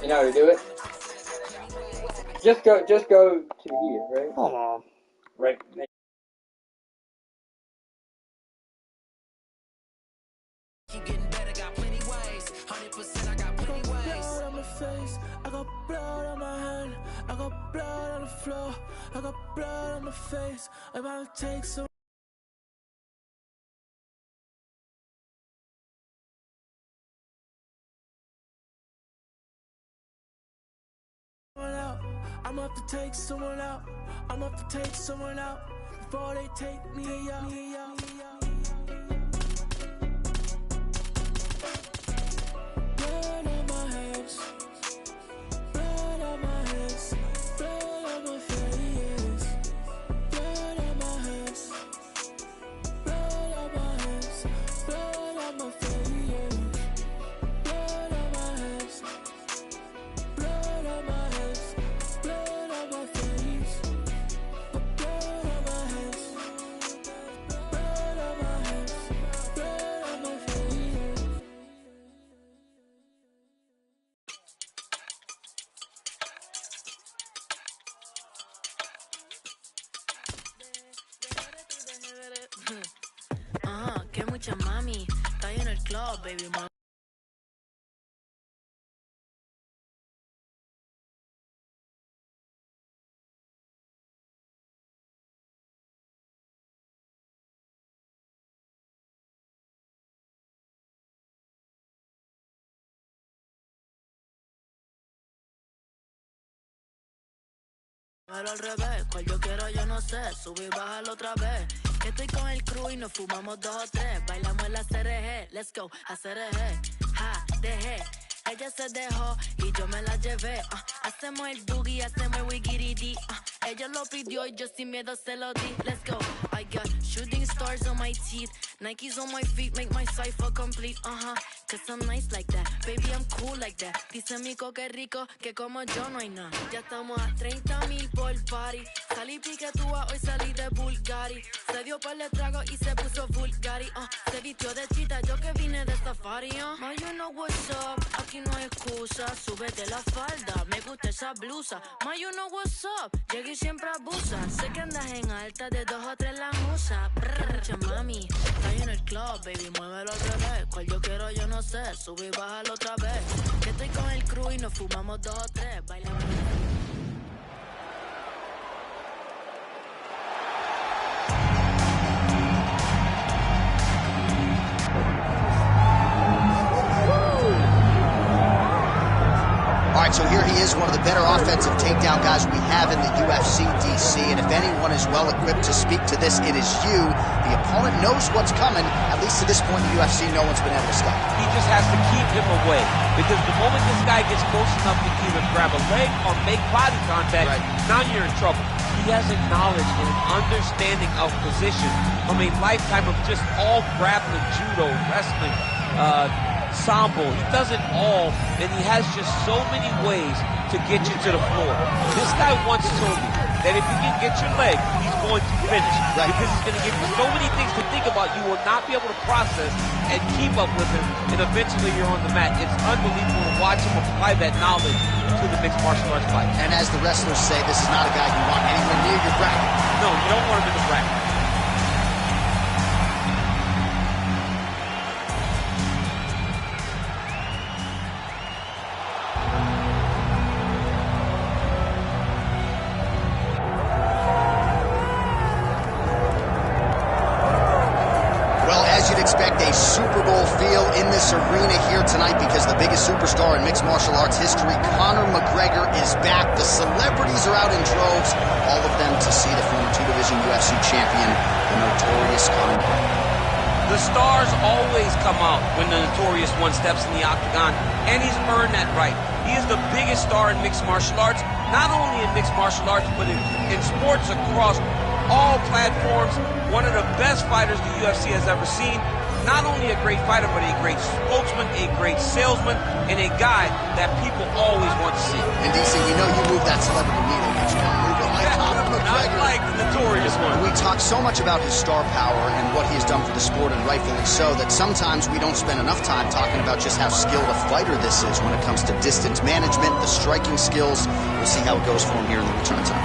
You know how to do it? Just go to here, right? Hold on. Right. Keep getting better, got plenty ways. 100%, I got plenty ways. Blood on my face, I got blood on my hand, I got blood on the floor, I got blood on my face. I'm about to take some. I'm up to take someone out. I'm up to take someone out before they take me out. Blood on my hands, blood on my hands, blood on my face, blood on my hands, blood on my hands, blood on my face, blood on my hands, blood on my hands, blood on my face, blood on my hands, blood on my hands, blood on my face. Que mucha mami, está ahí en el club, baby mami. Al revés, cual yo quiero yo no sé, sube y bájalo otra vez. Que estoy con el crew y nos fumamos 2 o 3. Bailamos en la CRG, let's go, a CRG. Ja, dejé, ella se dejó y yo me la llevé. Hacemos el boogie, hacemos el wigiridi. Ella lo pidió y yo sin miedo se lo di. Let's go, I got shooting stars on my teeth, Nikes on my feet, make my cipher complete. Cause I'm nice like that, baby I'm cool like that. Dice Mico que rico, que como yo no hay nada. Ya estamos a 30,000 por party. Salí piquetúa, hoy salí de Bulgari. Se dio par de trago y se puso Bulgari. Se vistió de chita, yo que vine de safari. Ma, you know what's up, aquí no hay excusa. Súbete la falda, me gusta esa blusa. Ma, you know what's up, llegué y siempre abusa. Sé que andas en alta, de 2 o 3 la musa. Mucha mami, está ahí en el club, baby, muévelo al revés. Cual yo quiero yo no sé, sube y bájalo otra vez. Que estoy con el crew y nos fumamos 2 o 3. Bailamos. Alright, so here he is, one of the better offensive takedown guys we have in the UFC DC, and if anyone is well equipped to speak to this, it is you. The opponent knows what's coming. At least to this point in the UFC, no one's been able to stop him. He just has to keep him away, because the moment this guy gets close enough to either grab a leg or make body contact, now you're in trouble. He has a knowledge and an understanding of position from a lifetime of just all grappling, judo, wrestling, sambo. He does it all, and he has just so many ways to get you to the floor. This guy once told me that if you can get your leg, he's going to finish. Because he's going to give you so many things to think about, you will not be able to process and keep up with him, and eventually you're on the mat. It's unbelievable to watch him apply that knowledge to the mixed martial arts fight. And as the wrestlers say, this is not a guy you want anywhere near your bracket. No, you don't want him in the bracket. Expect a Super Bowl feel in this arena here tonight because the biggest superstar in mixed martial arts history, Conor McGregor, is back. The celebrities are out in droves, all of them to see the former 2-division UFC champion, the notorious Conor McGregor. The stars always come out when the notorious one steps in the octagon, and he's earned that right. He is the biggest star in mixed martial arts, not only in mixed martial arts, but in sports across all platforms. One of the best fighters the UFC has ever seen. Not only a great fighter, but a great spokesman, a great salesman, and a guy that people always want to see. And DC, you know you move that celebrity needle, but you don't move it like Conor. McGregor. Not like the notorious one. We talk so much about his star power and what he has done for the sport, and rightfully so, that sometimes we don't spend enough time talking about just how skilled a fighter this is when it comes to distance management, the striking skills. We'll see how it goes for him here in the return time.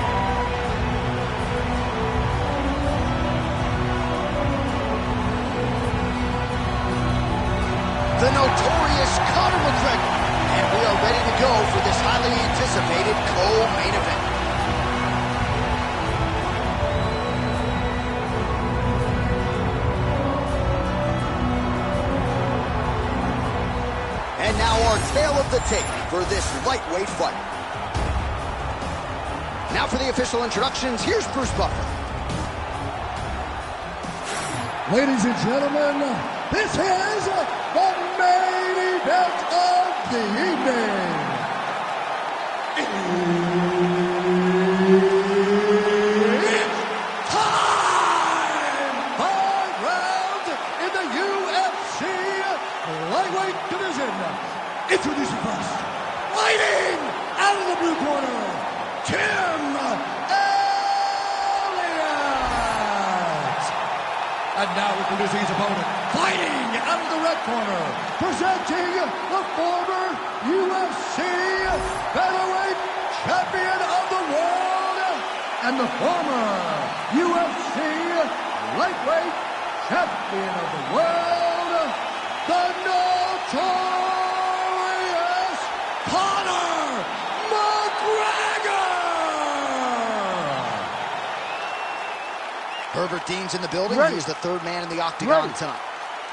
The notorious Conor McGregor. And we are ready to go for this highly anticipated co-main event. And now our tale of the tape for this lightweight fight. Now for the official introductions, here's Bruce Buffer. Ladies and gentlemen, this is the main event of the evening. It's time! 5 rounds in the UFC lightweight division. Introducing first, fighting out of the blue corner, Tim Elliott. And now introducing his opponent, fighting out of the red corner, presenting the former UFC featherweight champion of the world and the former UFC lightweight champion of the world, the notorious Conor McGregor! Herbert Dean's in the building. He's the third man in the octagon tonight.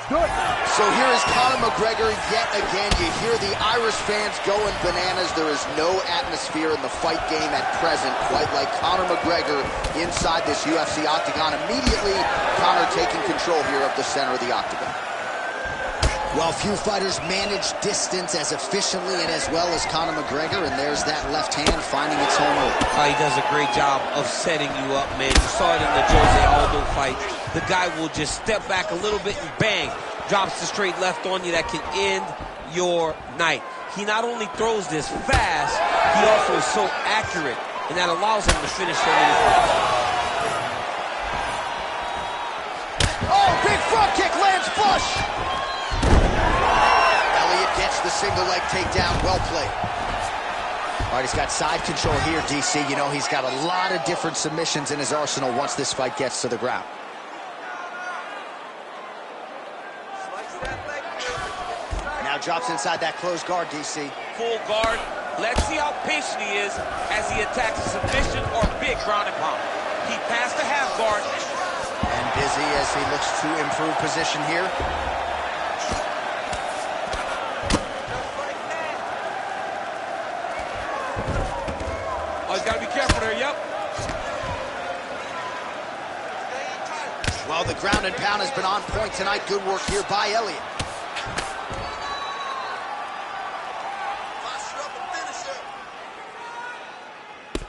Good. So here is Conor McGregor yet again. You hear the Irish fans going bananas. There is no atmosphere in the fight game at present, quite like Conor McGregor inside this UFC octagon. Immediately, Conor taking control here of the center of the octagon. Well, few fighters manage distance as efficiently and as well as Conor McGregor, and there's that left hand finding its home early. He does a great job of setting you up, man. You saw it in the Jose Aldo fight. The guy will just step back a little bit and bang, drops the straight left on you that can end your night. He not only throws this fast, he also is so accurate, and that allows him to finish so many fights. Oh, big front kick lands flush! Gets the single leg takedown, well played. All right, he's got side control here, DC. You know, he's got a lot of different submissions in his arsenal once this fight gets to the ground. Now drops inside that closed guard, DC. Full guard. Let's see how patient he is as he attacks a submission or big ground and pound. He passed the half guard. And busy as he looks to improve position here. Oh, he's got to be careful there, yep. Well, the ground and pound has been on point tonight. Good work here by Elliott.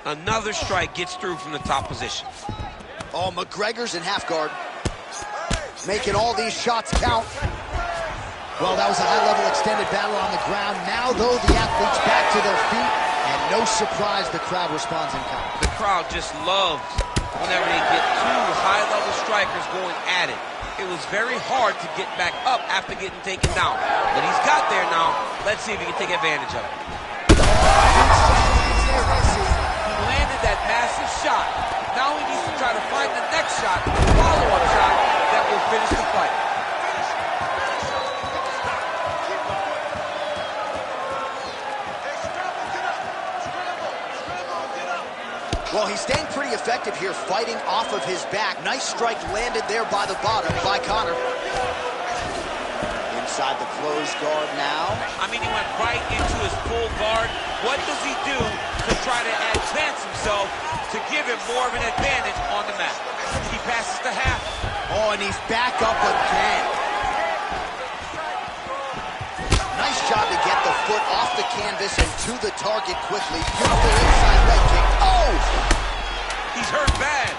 Another strike gets through from the top position. Oh, McGregor's in half guard. Making all these shots count. Well, that was a high-level extended battle on the ground. Now, though, the athletes back to their feet. And no surprise, the crowd responds in kind. The crowd just loves whenever they get two high-level strikers going at it. It was very hard to get back up after getting taken down. But he's got there now. Let's see if he can take advantage of it. He landed that massive shot. Now he needs to try to find the next shot, follow-up shot, that will finish the fight. Well, he's staying pretty effective here, fighting off of his back. Nice strike landed there by the bottom by Conor. Inside the closed guard now. I mean, he went right into his full guard. What does he do to try to advance himself to give him more of an advantage on the mat? He passes the half. Oh, and he's back up again. Nice job to get the foot off the canvas and to the target quickly. Beautiful inside leg kick. Oh! He's hurt bad.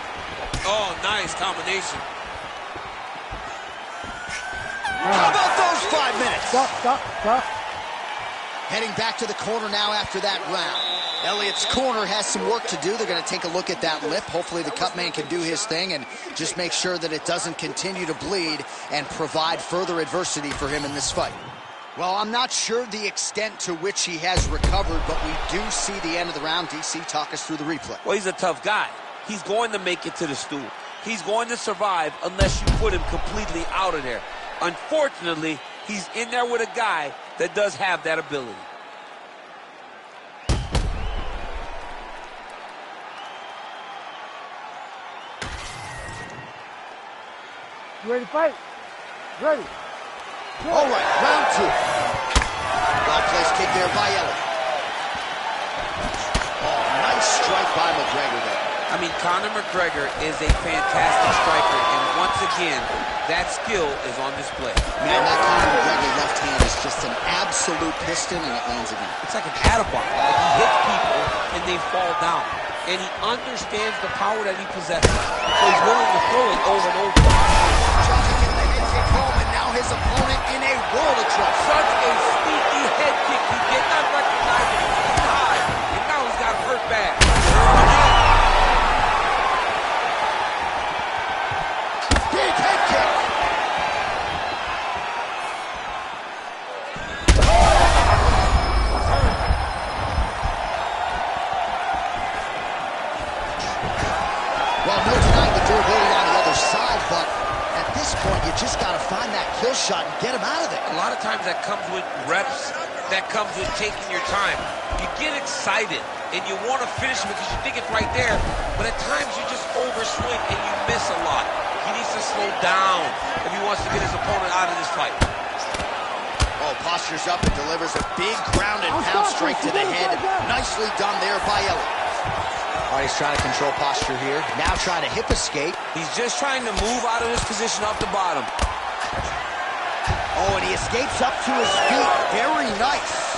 Oh, nice combination. How about those 5 minutes? Stop. Heading back to the corner now after that round. Elliott's corner has some work to do. They're going to take a look at that lip. Hopefully the cut man can do his thing and just make sure that it doesn't continue to bleed and provide further adversity for him in this fight. Well, I'm not sure the extent to which he has recovered, but we do see the end of the round. DC, talk us through the replay. Well, he's a tough guy. He's going to make it to the stool. He's going to survive unless you put him completely out of there. Unfortunately, he's in there with a guy that does have that ability. You ready to fight? Ready. All right, round 2. Well-placed kick there by Elliott. Oh, nice strike by McGregor there. I mean, Conor McGregor is a fantastic striker, and once again, that skill is on display. Man, that Conor McGregor left hand is just an absolute piston, and it lands again. It's like an Attaboy. Like he hits people, and they fall down. And he understands the power that he possesses, so he's willing to throw it over and over. Trying to get the head kick home, and now his opponent in a world of trouble. Such a sneaky head kick. He did not recognize it too high, and now he's got him hurt bad. Big head kick. Well, no denying the durability on the other side, but at this point, you just got to find that kill shot and get him out of there. A lot of times that comes with reps, that comes with taking your time. You get excited, and you want to finish it because you think it's right there, but at times you just overswing and you miss a lot. He needs to slow down if he wants to get his opponent out of this fight. Oh, postures up and delivers a big ground and pound straight to the head. Nicely done there by Elliott. All right, he's trying to control posture here. Now trying to hip escape. He's just trying to move out of this position off the bottom. Oh, and he escapes up to his feet. Very nice.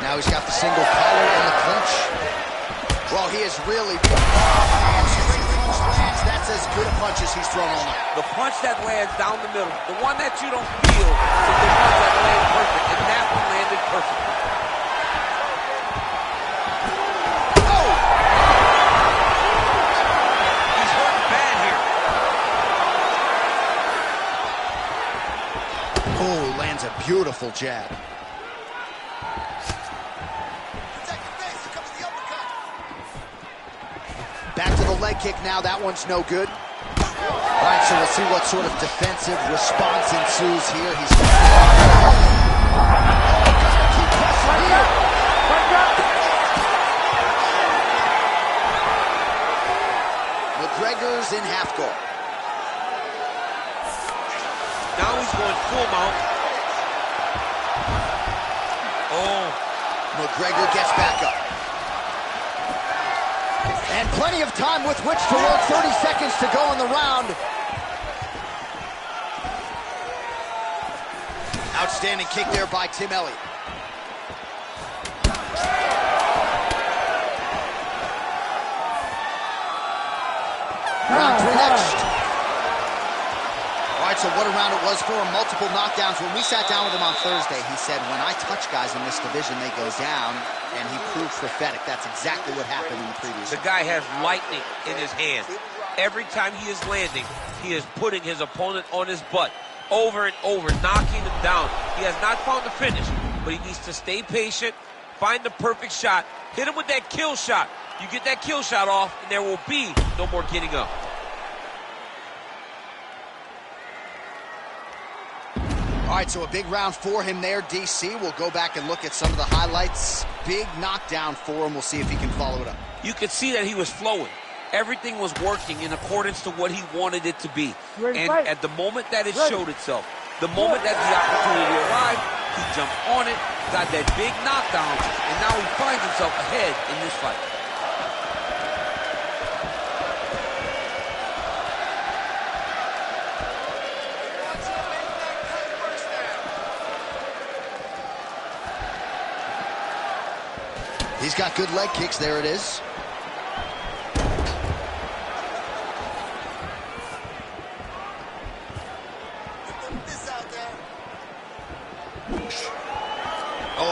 Now he's got the single collar and the clinch. Well, he is really... That's as good a punch as he's thrown all night. The punch that lands down the middle, the one that you don't feel, is the one that lands perfect, and that one landed perfect. Oh! He's hurting bad here. Oh, lands a beautiful jab. Back to the leg kick now. That one's no good. All right, so we'll see what sort of defensive response ensues here. He's gotta keep pressing here. McGregor's in half guard. Now he's going full mount. Oh. McGregor gets back up. And plenty of time with which to work. 30 seconds to go in the round. Outstanding kick there by Tim Elliott. Round 3 next. All right, so what a round it was for him. Multiple knockdowns. When we sat down with him on Thursday, he said, when I touch guys in this division, they go down. And he proved prophetic. That's exactly what happened in the previous The guy has lightning in his hand. Every time he is landing, he is putting his opponent on his butt over and over, knocking him down. He has not found the finish, but he needs to stay patient, find the perfect shot, hit him with that kill shot. You get that kill shot off, and there will be no more getting up. All right, so a big round for him there, DC. We'll go back and look at some of the highlights. Big knockdown for him. We'll see if he can follow it up. You could see that he was flowing. Everything was working in accordance to what he wanted it to be. And at the moment that it showed itself, the moment that the opportunity arrived, he jumped on it, got that big knockdown, and now he finds himself ahead in this fight. He's got good leg kicks. There it is.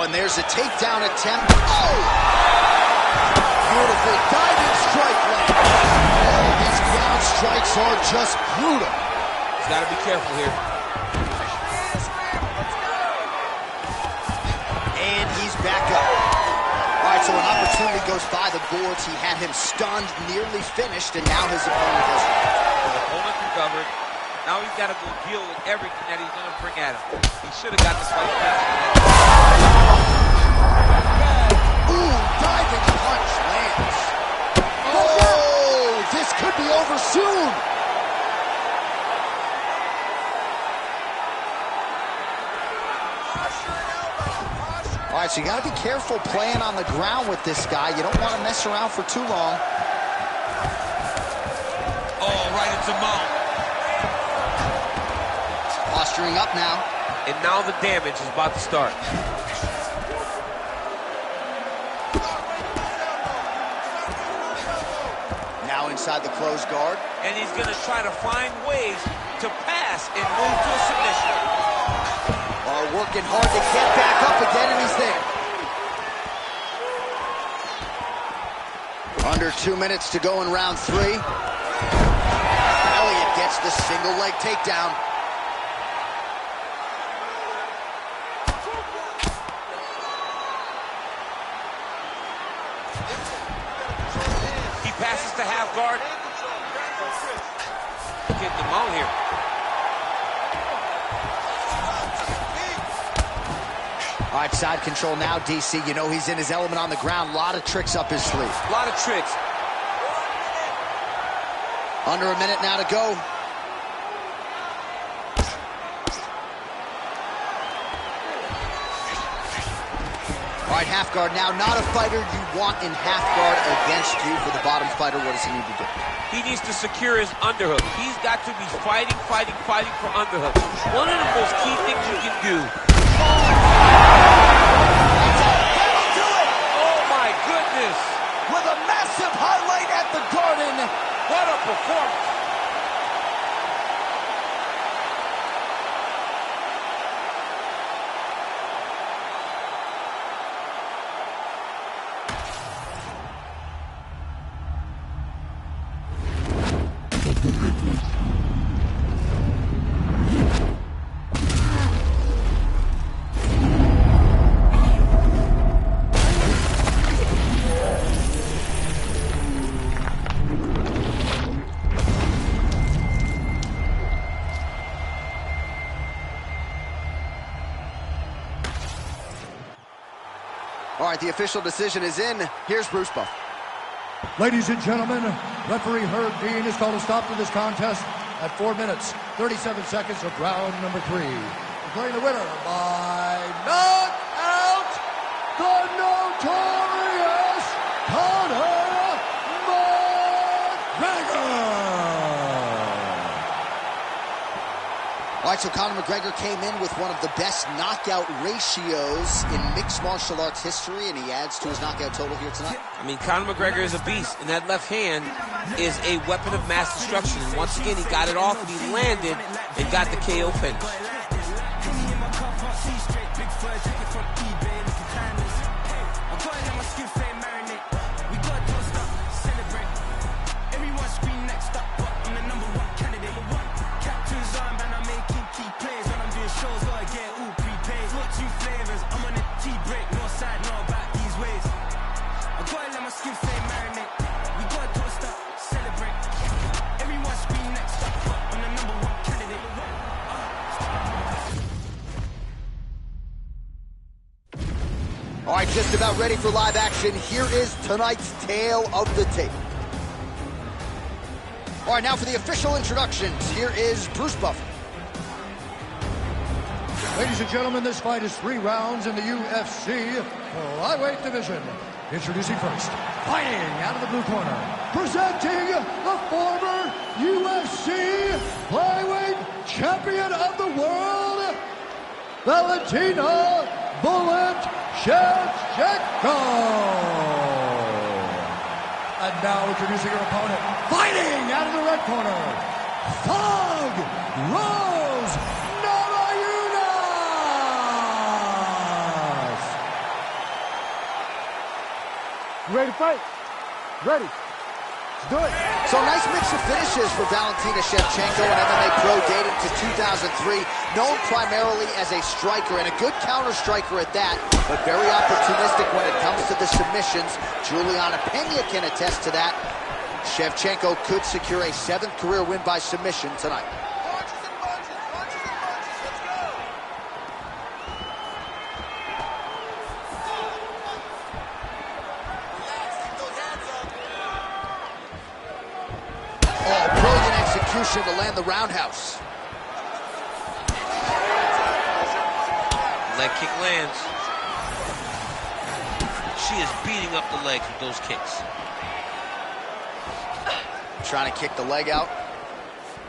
and there's a takedown attempt. Oh! Beautiful diving strike land. Oh, these ground strikes are just brutal. He's got to be careful here. And he's back up. All right, so an opportunity goes by the boards. He had him stunned, nearly finished, and now his opponent has... His opponent recovered. Now he's got to go deal with everything that he's going to bring at him. He should have got the fight finished. Ooh, diving punch lands. Oh, this could be over soon. All right, so you got to be careful playing on the ground with this guy. You don't want to mess around for too long. Oh, right into mount. Posturing up now. And now the damage is about to start. Now inside the closed guard. And he's going to try to find ways to pass and move to a submission. Working hard to get back up again, and he's there. Under 2 minutes to go in round 3. Elliott gets the single leg takedown. He passes to half guard. Getting the mount here. All right, side control now, DC. You know he's in his element on the ground. A lot of tricks up his sleeve. A lot of tricks. Under a minute now to go. All right, half guard now. Not a fighter you want in half guard against you. For the bottom fighter, what does he need to do? He needs to secure his underhook. He's got to be fighting for underhook. One of the most key things you can do. Oh my goodness! With a massive highlight at the Garden. What a performance! All right, the official decision is in. Here's Bruce Buff. Ladies and gentlemen, referee Herb Dean has called a stop to this contest at 4 minutes, 37 seconds of round number 3. Declaring the winner by knockout, the notorious Conor McGregor. All right, so Conor McGregor came in with one of the best knockout ratios in mixed martial arts history, and he adds to his knockout total here tonight. I mean, Conor McGregor is a beast, and that left hand is a weapon of mass destruction. And once again, he got it off, and he landed and got the KO finish. All right, just about ready for live action. Here is tonight's tale of the tape. All right, now for the official introductions. Here is Bruce Buffer. Ladies and gentlemen, this fight is 3 rounds in the UFC flyweight division. Introducing first, fighting out of the blue corner, presenting the former UFC flyweight champion of the world, Valentina Bullet Shevchenko. And now introducing her opponent, fighting out of the red corner, Thug Rose Namajunas. ready to fight? Ready. Let's do it. So nice mix of finishes for Valentina Shevchenko, an MMA pro dating to 2003, known primarily as a striker and a good counter-striker at that, but very opportunistic when it comes to the submissions. Juliana Pena can attest to that. Shevchenko could secure a 7th career win by submission tonight. To land the roundhouse. Leg kick lands. She is beating up the legs with those kicks. Trying to kick the leg out.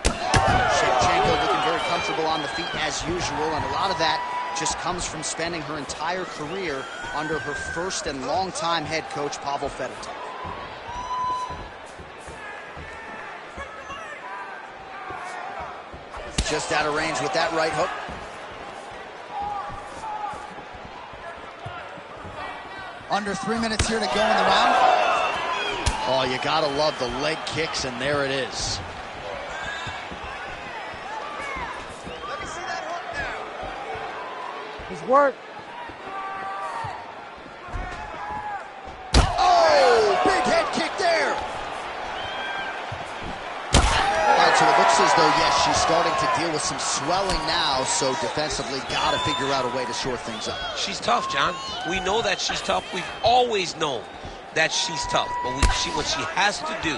Shevchenko looking very comfortable on the feet as usual, and a lot of that just comes from spending her entire career under her first and longtime head coach, Pavel Fedotov. Just out of range with that right hook. Under 3 minutes here to go in the round. Oh, you gotta love the leg kicks, and there it is. Let me see that hook now. Just work. Oh, big head kick there. So it looks as though, yes, she's starting to deal with some swelling now, so defensively got to figure out a way to shore things up. She's tough, John. We know that she's tough. We've always known that she's tough. But what she has to do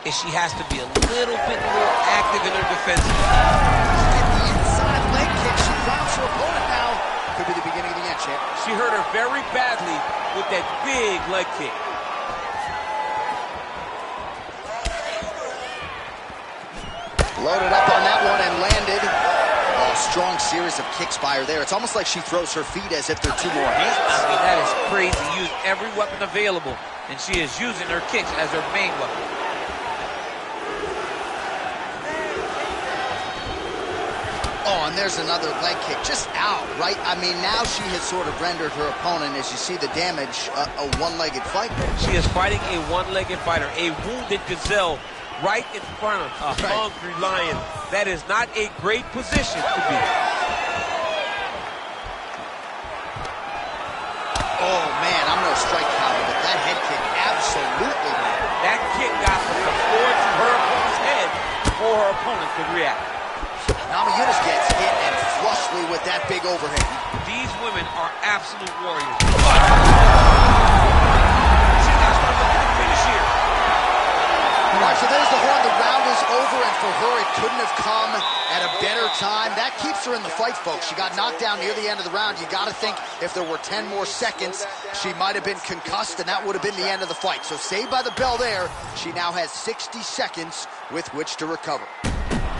is she has to be a little bit more active in her defense. Get the inside leg kick. She drops her opponent now. Could be the beginning of the end, champ. She hurt her very badly with that big leg kick. Loaded up on that one and landed. Oh, strong series of kicks by her there. It's almost like she throws her feet as if they're 2 more hands. I mean, that is crazy. Use every weapon available, and she is using her kicks as her main weapon. Oh, and there's another leg kick just out, right? I mean, now she has sort of rendered her opponent, as you see the damage, a one-legged fighter. She is fighting a one-legged fighter, a wounded gazelle, right in front of a hungry lion. That is not a great position to be. Oh, man, I'm no strike counter, but that head kick absolutely landed. That kick got from the floor to her opponent's head before her opponent could react. Namajunas gets hit and flushly with that big overhand. These women are absolute warriors. She's not starting to look at the finish here. All right, so there's the horn. The round is over, and for her, it couldn't have come at a better time. That keeps her in the fight, folks. She got knocked down near the end of the round. You got to think if there were 10 more seconds, she might have been concussed, and that would have been the end of the fight. So saved by the bell there. She now has 60 seconds with which to recover.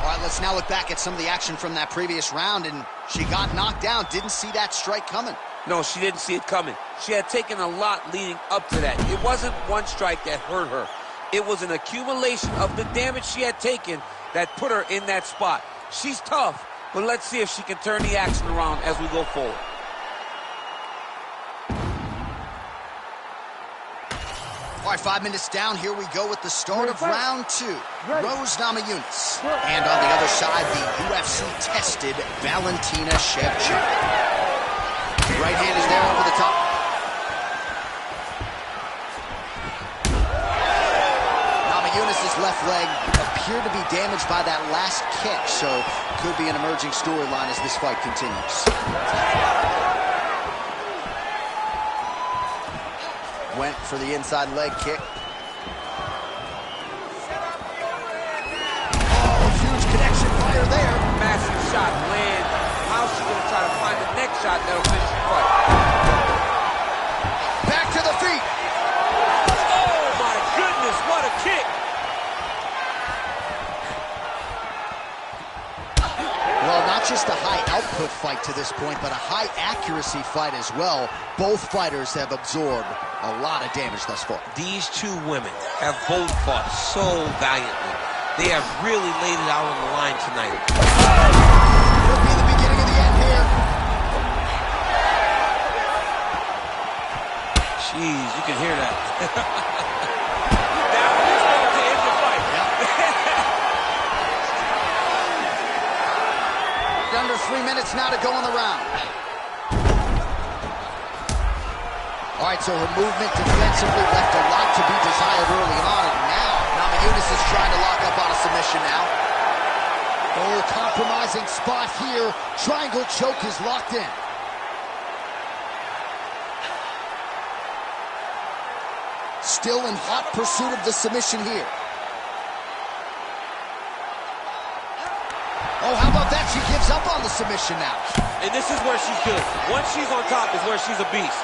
All right, let's now look back at some of the action from that previous round, and she got knocked down. Didn't see that strike coming. No, she didn't see it coming. She had taken a lot leading up to that. It wasn't one strike that hurt her. It was an accumulation of the damage she had taken that put her in that spot. She's tough, but let's see if she can turn the action around as we go forward. All right, 5 minutes down. Here we go with the start of round 2. Rose Namajunas. And on the other side, the UFC-tested Valentina Shevchenko. Right hand is there over the top. Namajunas' left leg appeared to be damaged by that last kick, so could be an emerging storyline as this fight continues. Went for the inside leg kick. Oh, huge connection fire there. Massive shot lands. How's she going to try to find the next shot that'll finish the fight? Back to the feet. Oh, my goodness, what a kick. Well, not just a high output fight to this point, but a high accuracy fight as well. Both fighters have absorbed a lot of damage thus far. These two women have both fought so valiantly. They have really laid it out on the line tonight. Could be the beginning of the end here. Jeez, you can hear that. under 3 minutes now to go in the round. All right, so her movement defensively left a lot to be desired early on. And now Namajunas is trying to lock up on a submission now. Oh, compromising spot here. Triangle choke is locked in. Still in hot pursuit of the submission here. Oh, how about that? She gives up on the submission now. And this is where she's good. Once she's on top is where she's a beast.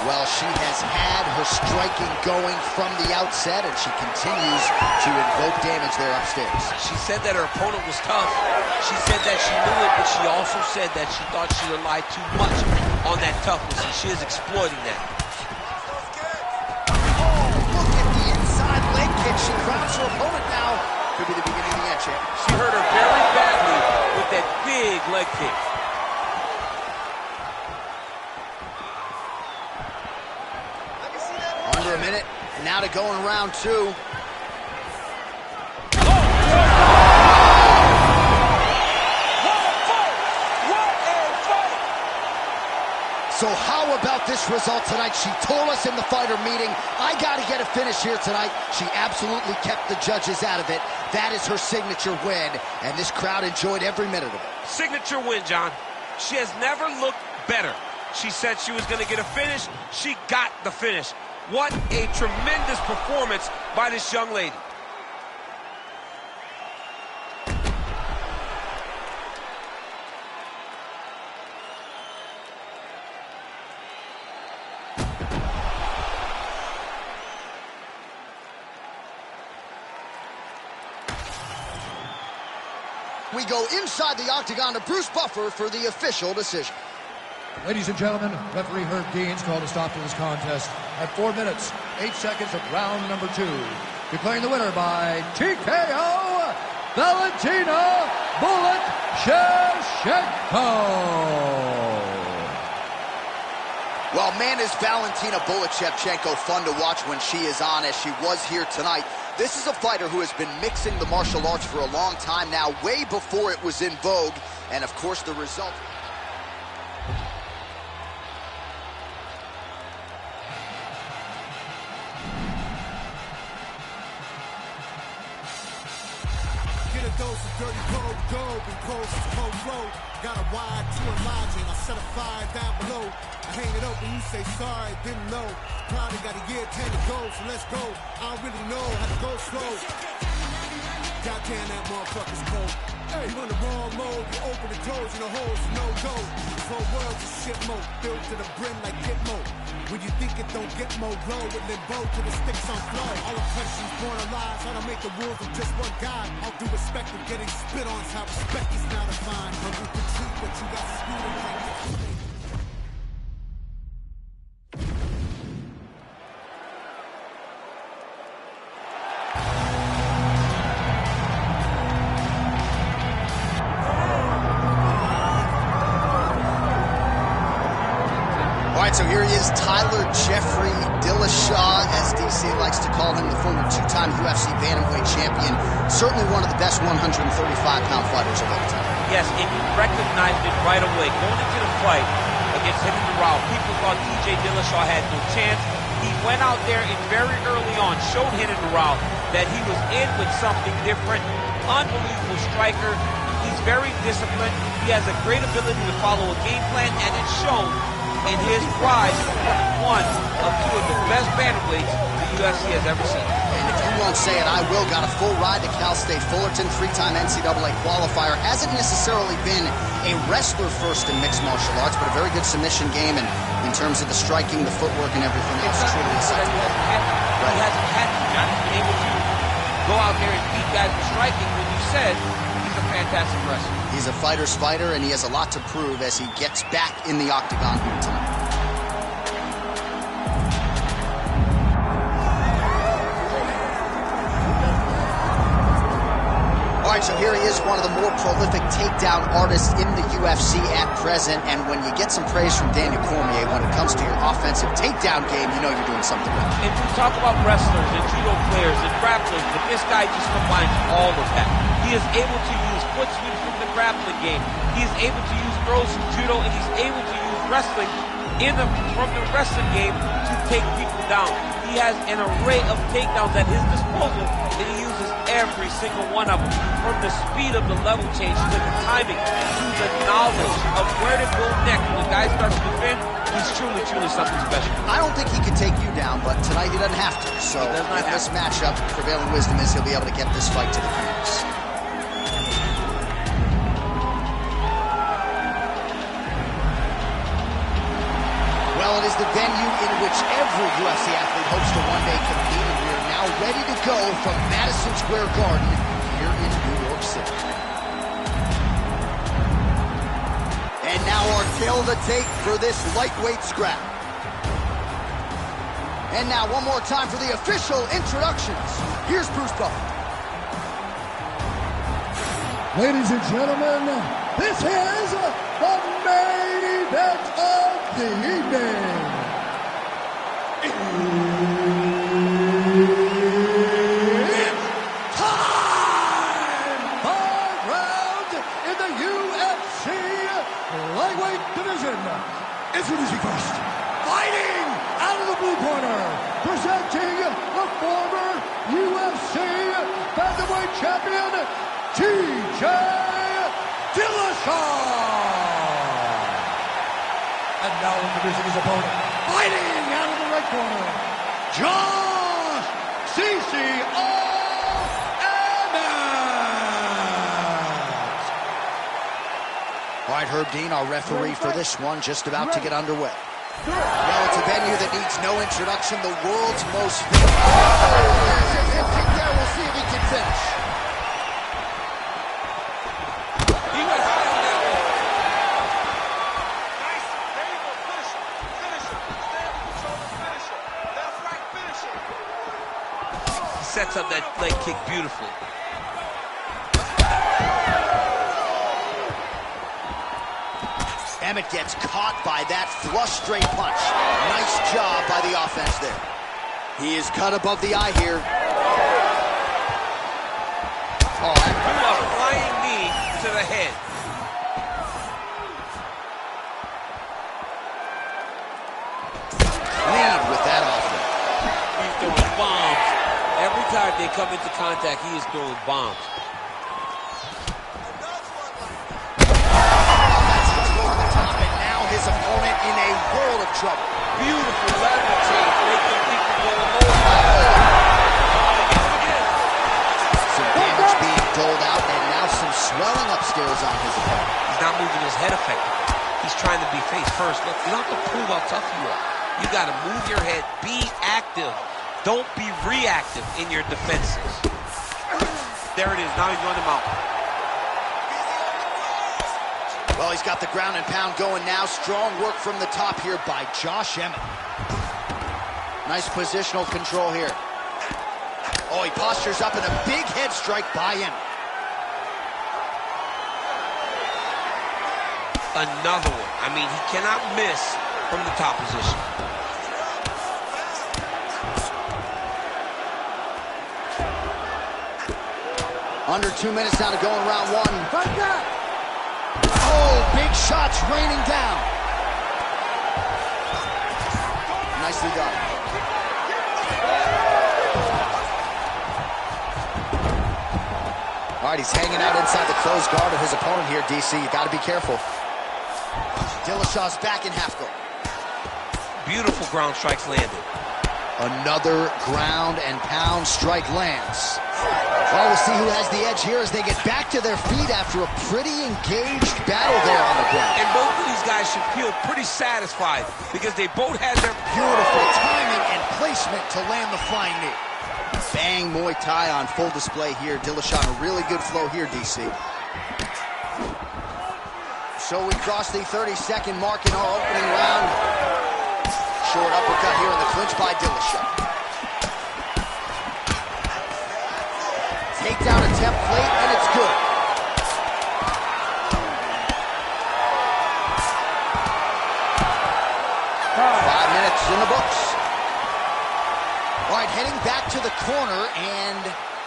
Well, she has had her striking going from the outset, and she continues to invoke damage there upstairs. She said that her opponent was tough. She said that she knew it, but she also said that she thought she relied too much on that toughness, and she is exploiting that. Look at the inside leg kick. She grabs her opponent now. Could be the beginning of the end, champ. She hurt her very badly with that big leg kick. Under a minute. Now to go in round two. So how about this result tonight? She told us in the fighter meeting, I got to get a finish here tonight. She absolutely kept the judges out of it. That is her signature win, and this crowd enjoyed every minute of it. Signature win, John. She has never looked better. She said she was going to get a finish. She got the finish. What a tremendous performance by this young lady. We go inside the octagon to Bruce Buffer for the official decision. Ladies and gentlemen, referee Herb Dean's called a stop to this contest at 4 minutes, 8 seconds of round number 2. Declaring the winner by TKO, Valentina Bullet Shevchenko. Well, man, is Valentina Shevchenko fun to watch when she is on, as she was here tonight. This is a fighter who has been mixing the martial arts for a long time now, way before it was in vogue. And, of course, the result... Get a dose of dirty cold gold, and cold is cold road. Got a wide to enlarge it, I set a fire down below. I hang it up when you say sorry, didn't know. Probably got a year 10 to go, so let's go. I don't really know how to go slow. Goddamn, that motherfucker's cold. Hey, you in the wrong mode, you open and close, and the holes no go. This whole world's a shit mode, filled to the brim like Gitmo. When you think it don't get more low, and then bow to the sticks on flow. All oppression's born alive, I don't make the rules of just one guy. All due respect of getting spit on, is how respect is now defined. When you can treat what you got screwed in like this. So here he is, Tyler Jeffrey Dillashaw, as DC likes to call him, the former two-time UFC bantamweight champion. Certainly one of the best 135-pound fighters of all time. Yes, and you recognized it right away. Going into the fight against Henry Durrell, people thought TJ Dillashaw had no chance. He went out there and very early on showed Henry Durrell that he was in with something different. Unbelievable striker. He's very disciplined. He has a great ability to follow a game plan, and it's shown in his rise to one of two of the best bantamweights the UFC has ever seen. And if you won't say it, I will. Got a full ride to Cal State Fullerton, 3-time NCAA qualifier. Hasn't necessarily been a wrestler first in mixed martial arts, but a very good submission game, and in terms of the striking, the footwork, and everything else, truly a sight to behold. He hasn't had to. Not been able to go out there and beat guys with striking when you said he's a fantastic wrestler. He's a fighter's fighter, and he has a lot to prove as he gets back in the octagon here tonight. All right, so here he is, one of the more prolific takedown artists in the UFC at present, and when you get some praise from Daniel Cormier when it comes to your offensive takedown game, you know you're doing something right. And we talk about wrestlers and judo players and grapplers, but this guy just combines all of that. He is able to use foot sweeps from the grappling game. He is able to use throws from judo, and he's able to use wrestling from the wrestling game to take people down. He has an array of takedowns at his disposal, and he uses every single one of them. From the speed of the level change to the timing to the knowledge of where to go next when the guy starts to defend, he's truly, truly something special. I don't think he could take you down, but tonight he doesn't have to. So in this matchup, prevailing wisdom is he'll be able to get this fight to the canvas. Well, it is the venue in which every UFC athlete hopes to one day compete, and we are now ready to go from Madison Square Garden here in New York City. And now our tale of the tape for this lightweight scrap. And now one more time for the official introductions. Here's Bruce Buffer. Ladies and gentlemen, this is the main event of the evening. It's time! 5 rounds in the UFC lightweight division. Introducing first, fighting out of the blue corner, presenting the former UFC featherweight champion, TJ Dillashaw. And now introducing his opponent, fighting out of the right corner, Josh C.C.O.M.S. All right, Herb Dean, our referee for this one, just about to get underway. Well, it's a venue that needs no introduction, the world's most famous. We'll see if he can finish. Sets up that leg kick beautifully. Emmett gets caught by that flush straight punch. Nice job by the offense there. He is cut above the eye here. Oh, a flying knee to the head. Lead with that offense. He's throwing bombs. Every time they come into contact, he is throwing bombs. That's the throw on the top, and now his opponent in a world of trouble. Beautiful lateral change, making people go low. Some damage being doled out, and now some swelling upstairs on his opponent. He's not moving his head effectively. He's trying to be face first. Look, you don't have to prove how tough you are. You got to move your head, be active. Don't be reactive in your defenses. There it is. Now he's running him out. Well, he's got the ground and pound going now. Strong work from the top here by Josh Emmett. Nice positional control here. Oh, he postures up in a big head strike by Emmett. Another one. I mean, he cannot miss from the top position. Under 2 minutes now to go in round one. Fight that! Oh, big shots raining down. Nicely done. All right, he's hanging out inside the closed guard of his opponent here, DC. You got to be careful. Dillashaw's back in half guard. Beautiful ground strikes landed. Another ground and pound strike lands. Well, we'll see who has the edge here as they get back to their feet after a pretty engaged battle there on the ground. And both of these guys should feel pretty satisfied because they both had their beautiful timing and placement to land the flying knee. Bang Muay Thai on full display here. Dillashaw on a really good flow here, DC. So we cross the 30-second mark in our opening round. Short uppercut here in the clinch by Dillashaw. Takedown attempt late, and it's good. Five minutes in the books. All right, heading back to the corner, and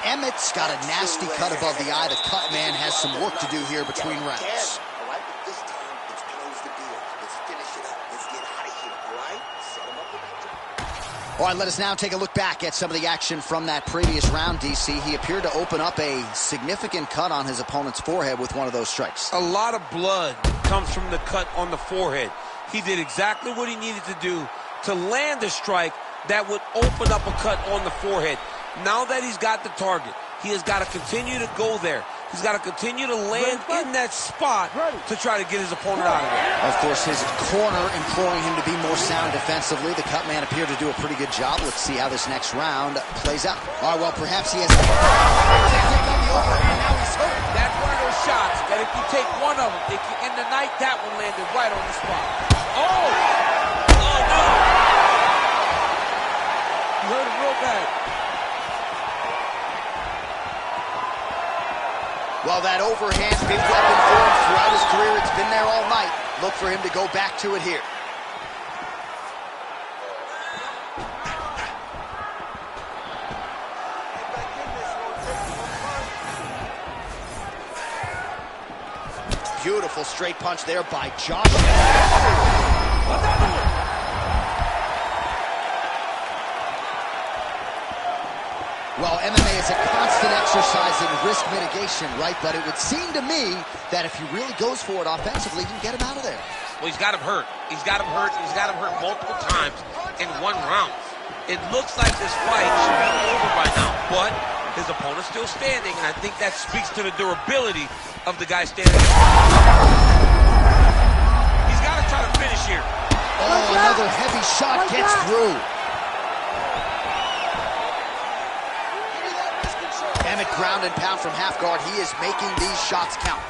Emmett's got a nasty cut above the eye. The cut man has some work to do here between rounds. All right, but this time, let's close the deal. Let's finish it up. Let's get out of here, all right? Set him up with that. All right, let us now take a look back at some of the action from that previous round, DC. He appeared to open up a significant cut on his opponent's forehead with one of those strikes. A lot of blood comes from the cut on the forehead. He did exactly what he needed to do to land a strike that would open up a cut on the forehead. Now that he's got the target, he has got to continue to go there. He's got to continue to land in that spot to try to get his opponent out of there. Of course, his corner imploring him to be more sound defensively. The cut man appeared to do a pretty good job. Let's see how this next round plays out. All right, well, perhaps he has... That's one of those shots that if you take one of them, if you end the night, that one landed right on the spot. Oh! Oh, no! You heard it real bad. Well, that overhand big weapon for him throughout his career. It's been there all night. Look for him to go back to it here. Beautiful straight punch there by Josh. Well, MMA is a constant exercise in risk mitigation, right? But it would seem to me that if he really goes for it offensively, he can get him out of there. Well, he's got him hurt. He's got him hurt. He's got him hurt multiple times in one round. It looks like this fight should be over by now, but his opponent's still standing, and I think that speaks to the durability of the guy standing. He's got to try to finish here. Oh, another heavy shot gets through. Emmett ground and pound from half guard. He is making these shots count.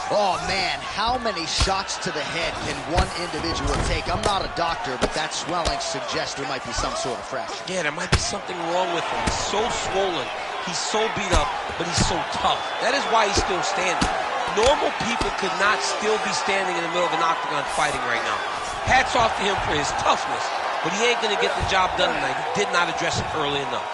Oh, man, how many shots to the head can one individual take? I'm not a doctor, but that swelling suggests there might be some sort of fracture. Yeah, there might be something wrong with him. He's so swollen. He's so beat up, but he's so tough. That is why he's still standing. Normal people could not still be standing in the middle of an octagon fighting right now. Hats off to him for his toughness, but he ain't going to get the job done tonight. He did not address it early enough.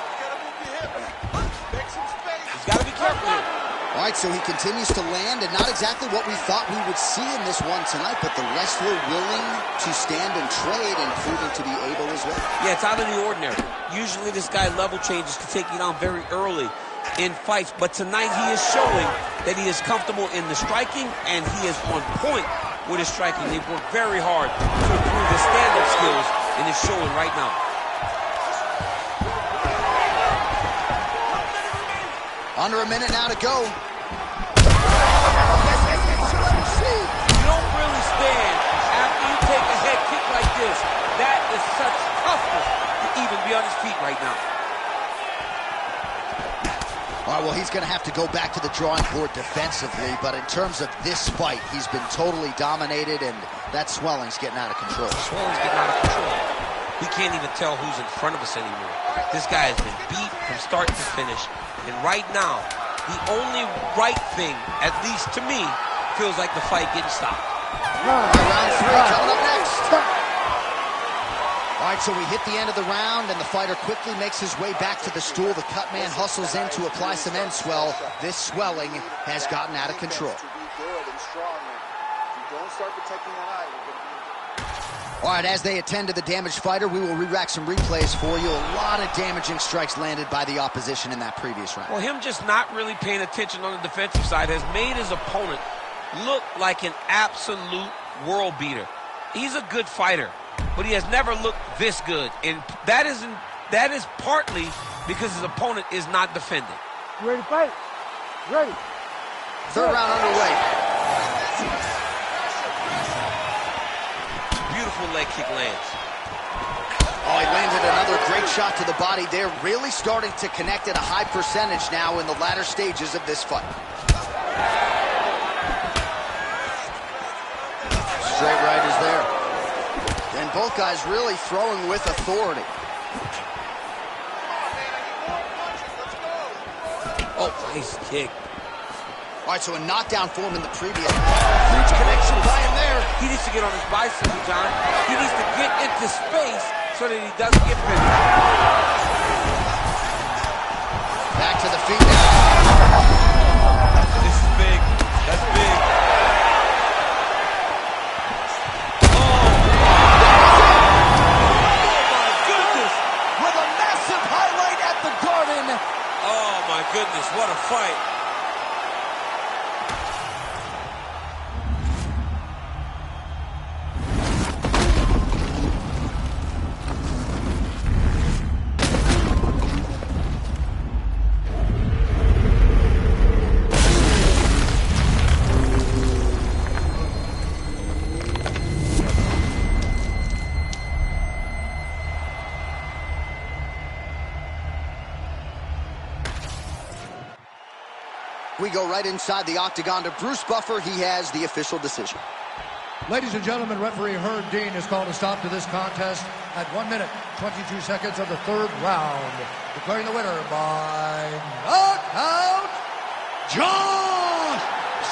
Got to be careful here. All right, so he continues to land, and not exactly what we thought we would see in this one tonight, but the wrestler willing to stand and trade and proving to be able as well. Yeah, it's out of the ordinary. Usually this guy level changes to take you down very early in fights, but tonight he is showing that he is comfortable in the striking, and he is on point with his striking. They've worked very hard to improve his stand-up skills, and it's showing right now. Under a minute now to go. You don't really stand after you take a head kick like this. That is such toughness to even be on his feet right now. All right, well, he's going to have to go back to the drawing board defensively, but in terms of this fight, he's been totally dominated, and that swelling's getting out of control. Swelling's getting out of control. We can't even tell who's in front of us anymore. This guy has been beat from start to finish. And right now, the only right thing, at least to me, feels like the fight getting stopped. Round 3 coming up next. All right, so we hit the end of the round, and the fighter quickly makes his way back to the stool. The cut man hustles in to apply some end swell. This swelling has gotten out of control. All right, as they attend to the damaged fighter, we will re-rack some replays for you. A lot of damaging strikes landed by the opposition in that previous round. Well, him just not really paying attention on the defensive side has made his opponent look like an absolute world beater. He's a good fighter, but he has never looked this good, and that is partly because his opponent is not defending. You ready to fight? Ready. Third round underway. Beautiful leg kick lands. Oh, he landed another great shot to the body. They're really starting to connect at a high percentage now in the latter stages of this fight. Straight right is there. And both guys really throwing with authority. Oh, nice kick. All right, so a knockdown form in the previous. Huge connection by him there. He needs to get on his bicycle, John. He needs to get into space so that he doesn't get pinned. Back to the feet now. This is big. That's big. Oh my goodness! With a massive highlight at the Garden. Oh my goodness, what a fight. We go right inside the octagon to Bruce Buffer. He has the official decision. Ladies and gentlemen, referee Herb Dean has called a stop to this contest at 1 minute, 22 seconds of the third round. Declaring the winner by knockout, Josh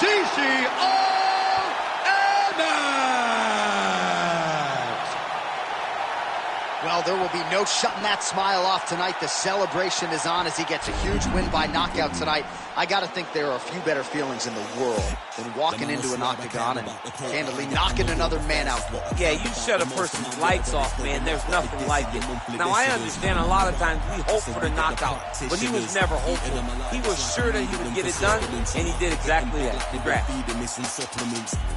CCO. Well, there will be no shutting that smile off tonight. The celebration is on as he gets a huge win by knockout tonight. I got to think there are a few better feelings in the world than walking into an octagon and candidly knocking another man out. Yeah, you shut a person's lights off, man. There's nothing like it. Now, I understand a lot of times we hope for the knockout, but he was never hopeful. He was sure that he would get it done, and he did exactly that. Congrats.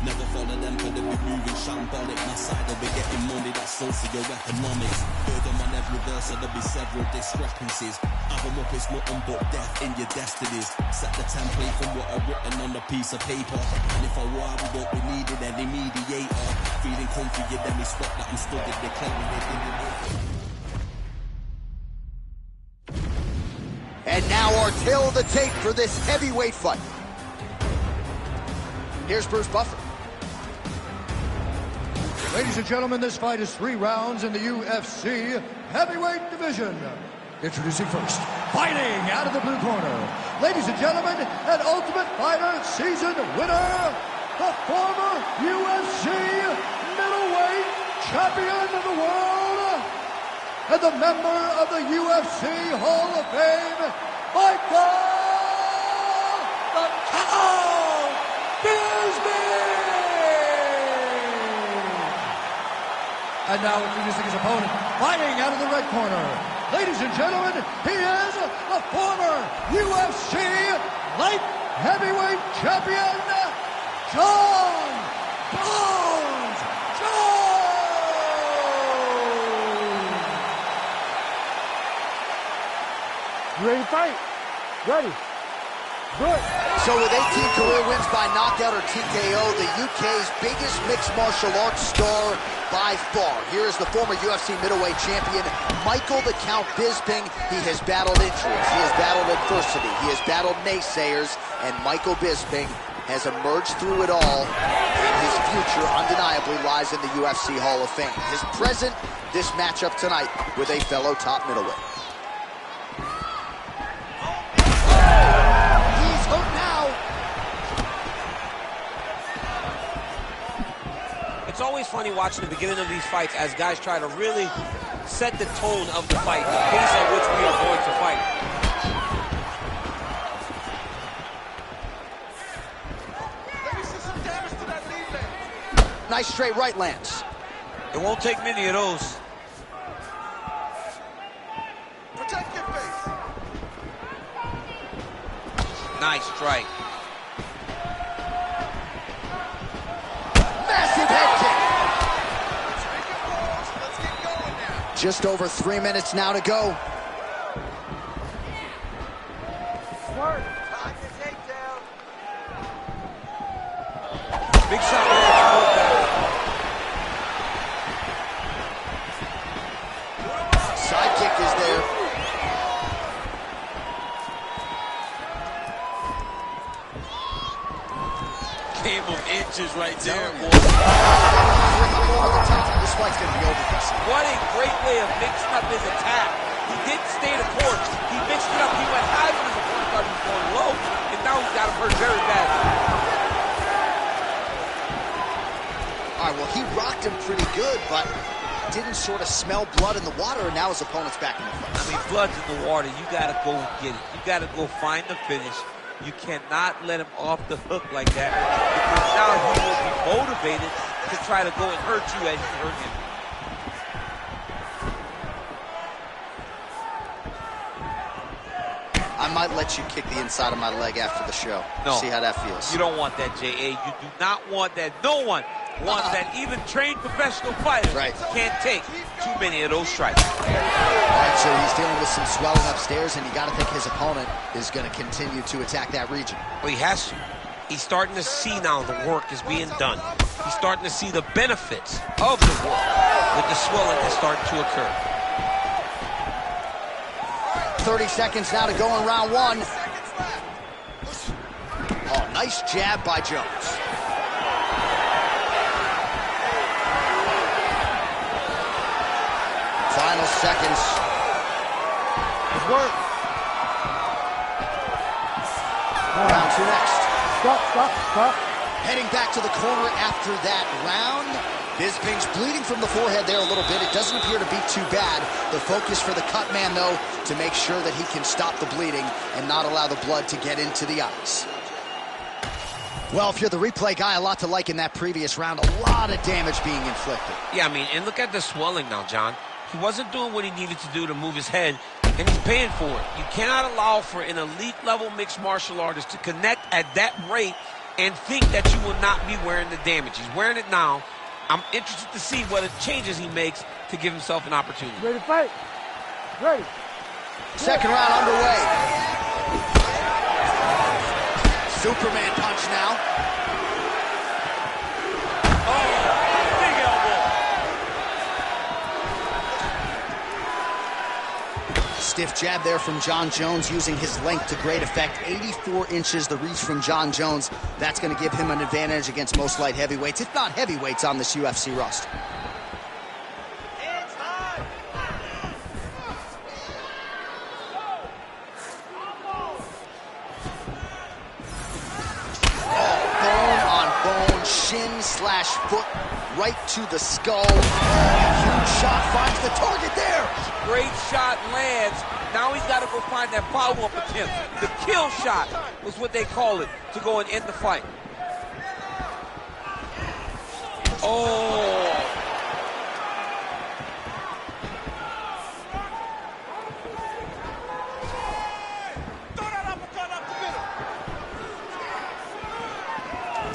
Never follow them, but they be moving shambolic. My side, they'll be getting money, that's socio-economics. Heard them on every verse, so there'll be several discrepancies. Have them up, it's nothing but death in your destinies. Set the template from what I've written on a piece of paper. And if I were, we won't be needed any mediator. Feeling comfy, you let me spot that I'm stood in the claiming they didn't. And now our tail of the tape for this heavyweight fight. Here's Bruce Buffer. Ladies and gentlemen, this fight is 3 rounds in the UFC heavyweight division. Introducing first, fighting out of the blue corner. Ladies and gentlemen, an Ultimate Fighter season winner, the former UFC middleweight champion of the world, and the member of the UFC Hall of Fame, Michael the Cow Bisping! And now introducing his opponent, fighting out of the red corner. Ladies and gentlemen, he is the former UFC light heavyweight champion, Jon Bones Jones! Ready to fight? Ready. Good. So with 18 career wins by knockout or TKO, the UK's biggest mixed martial arts star by far. Here is the former UFC middleweight champion, Michael the Count Bisping. He has battled injuries, he has battled adversity, he has battled naysayers, and Michael Bisping has emerged through it all, and his future undeniably lies in the UFC Hall of Fame. His present, this matchup tonight with a fellow top middleweight. He's hurt now. It's always funny watching the beginning of these fights as guys try to really set the tone of the fight, the pace at which we are going to fight. Let me see some damage to that knee there. Nice straight right lands. It won't take many of those. Protect your face. Nice strike. Massive head kick. Take it, boys. Let's get going now. Just over 3 minutes now to go. Smart. Time to take down. Big shot there to both guys. Side kick is there. Game of inches right there, boy. Bring him over the top. This fight's gonna be over. What a great way of mixing up his attack. He didn't stay the course. He mixed it up. He went high when his opponent thought he was going low, and now he's got him hurt very badly. All right, well, he rocked him pretty good, but didn't sort of smell blood in the water, and now his opponent's back in the fight. I mean, blood's in the water. You got to go get it. You got to go find the finish. You cannot let him off the hook like that, because now he will be motivated to try to go and hurt you as you hurt him. I might let you kick the inside of my leg after the show. No. See how that feels. You don't want that, J.A. You do not want that. No one wants that. Even trained professional fighters can't take too many of those strikes. All right, so he's dealing with some swelling upstairs, and you got to think his opponent is going to continue to attack that region. Well, he has to. He's starting to see now the work is being done. He's starting to see the benefits of the work with the swelling that's starting to occur. 30 seconds now to go in round one. Oh, nice jab by Jones. Final seconds. Good work. Round two next. Stop. Heading back to the corner after that round. Bisping's bleeding from the forehead there a little bit. It doesn't appear to be too bad. The focus for the cut man, though, to make sure that he can stop the bleeding and not allow the blood to get into the eyes. Well, if you're the replay guy, a lot to like in that previous round. A lot of damage being inflicted. Yeah, I mean, and look at the swelling now, John. He wasn't doing what he needed to do to move his head, and he's paying for it. You cannot allow for an elite-level mixed martial artist to connect at that rate and think that you will not be wearing the damage. He's wearing it now. I'm interested to see what changes he makes to give himself an opportunity. Ready to fight? Ready. Second round underway. Superman punch now. Big elbow. Stiff jab there from John Jones, using his length to great effect. 84 inches the reach from John Jones. That's going to give him an advantage against most light heavyweights, if not heavyweights, on this UFC roster. Shin/foot right to the skull. Huge shot finds the target there. Great shot lands. Now he's got to go find that follow-up attempt. The kill shot was what they call it, to go and end the fight. Oh.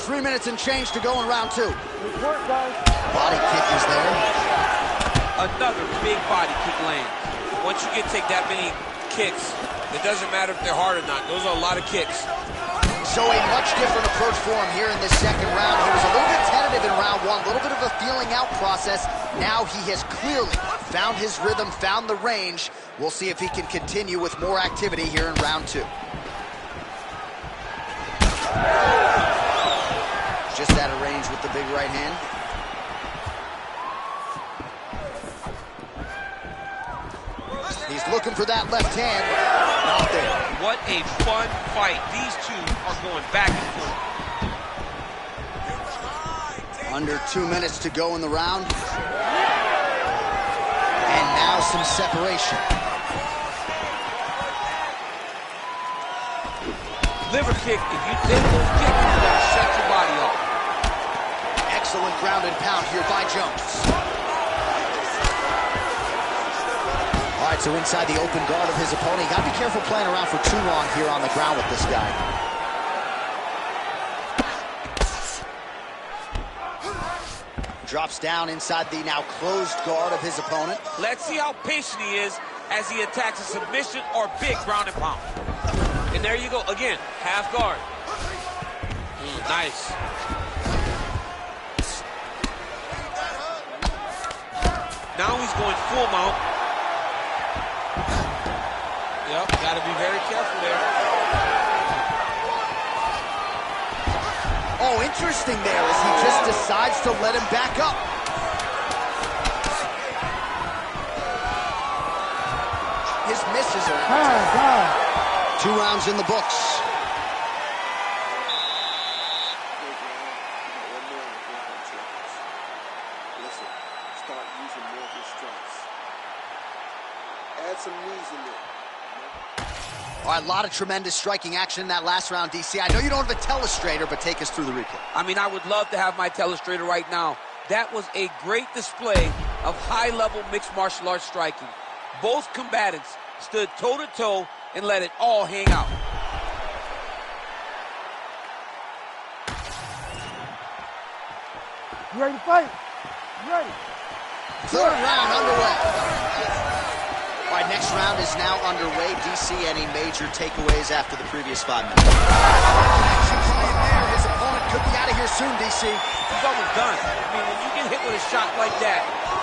Three minutes and change to go in round two. Good work, guys. Body kick is there. Another big body kick lands. Once you take that many kicks, it doesn't matter if they're hard or not. Those are a lot of kicks. So a much different approach for him here in this second round. He was a little bit tentative in round one, a little bit of a feeling out process. Now he has clearly found his rhythm, found the range. We'll see if he can continue with more activity here in round two. Just out of range with the big right hand. He's looking for that left hand. Not there. What a fun fight. These two are going back and forth. Under 2 minutes to go in the round. And now some separation. Liver kick, if you take those kicks, you're going to shut your body off. Excellent ground and pound here by Jones. All right, so inside the open guard of his opponent. You got to be careful playing around for too long here on the ground with this guy. Drops down inside the now closed guard of his opponent. Let's see how patient he is as he attacks a submission or big ground and pound. And there you go, again, half guard. Nice. Now he's going full mount. Yep, got to be very careful there. Oh, interesting there as he just decides to let him back up. His misses are 2 rounds in the books. start using more of his strengths. Add some knees in there. All right, a lot of tremendous striking action in that last round, DC. I know you don't have a telestrator, but take us through the replay. I mean, I would love to have my telestrator right now. That was a great display of high-level mixed martial arts striking. Both combatants stood toe-to-toe and let it all hang out. You ready to fight? You ready? Third round underway. All right, next round is now underway. DC, any major takeaways after the previous 5 minutes? Action playing there. His opponent could be out of here soon, DC. He's almost done. I mean, when you get hit with a shot like that,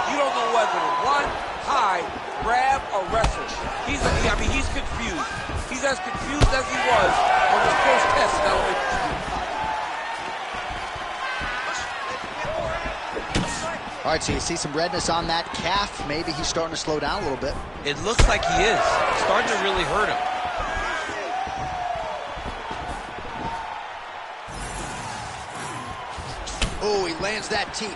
you don't know whether to run, hide, grab, or wrestle. He's confused. He's as confused as he was on his first test in elementary school. All right, so you see some redness on that calf. Maybe he's starting to slow down a little bit. It looks like he is. It's starting to really hurt him. Oh, he lands that teep.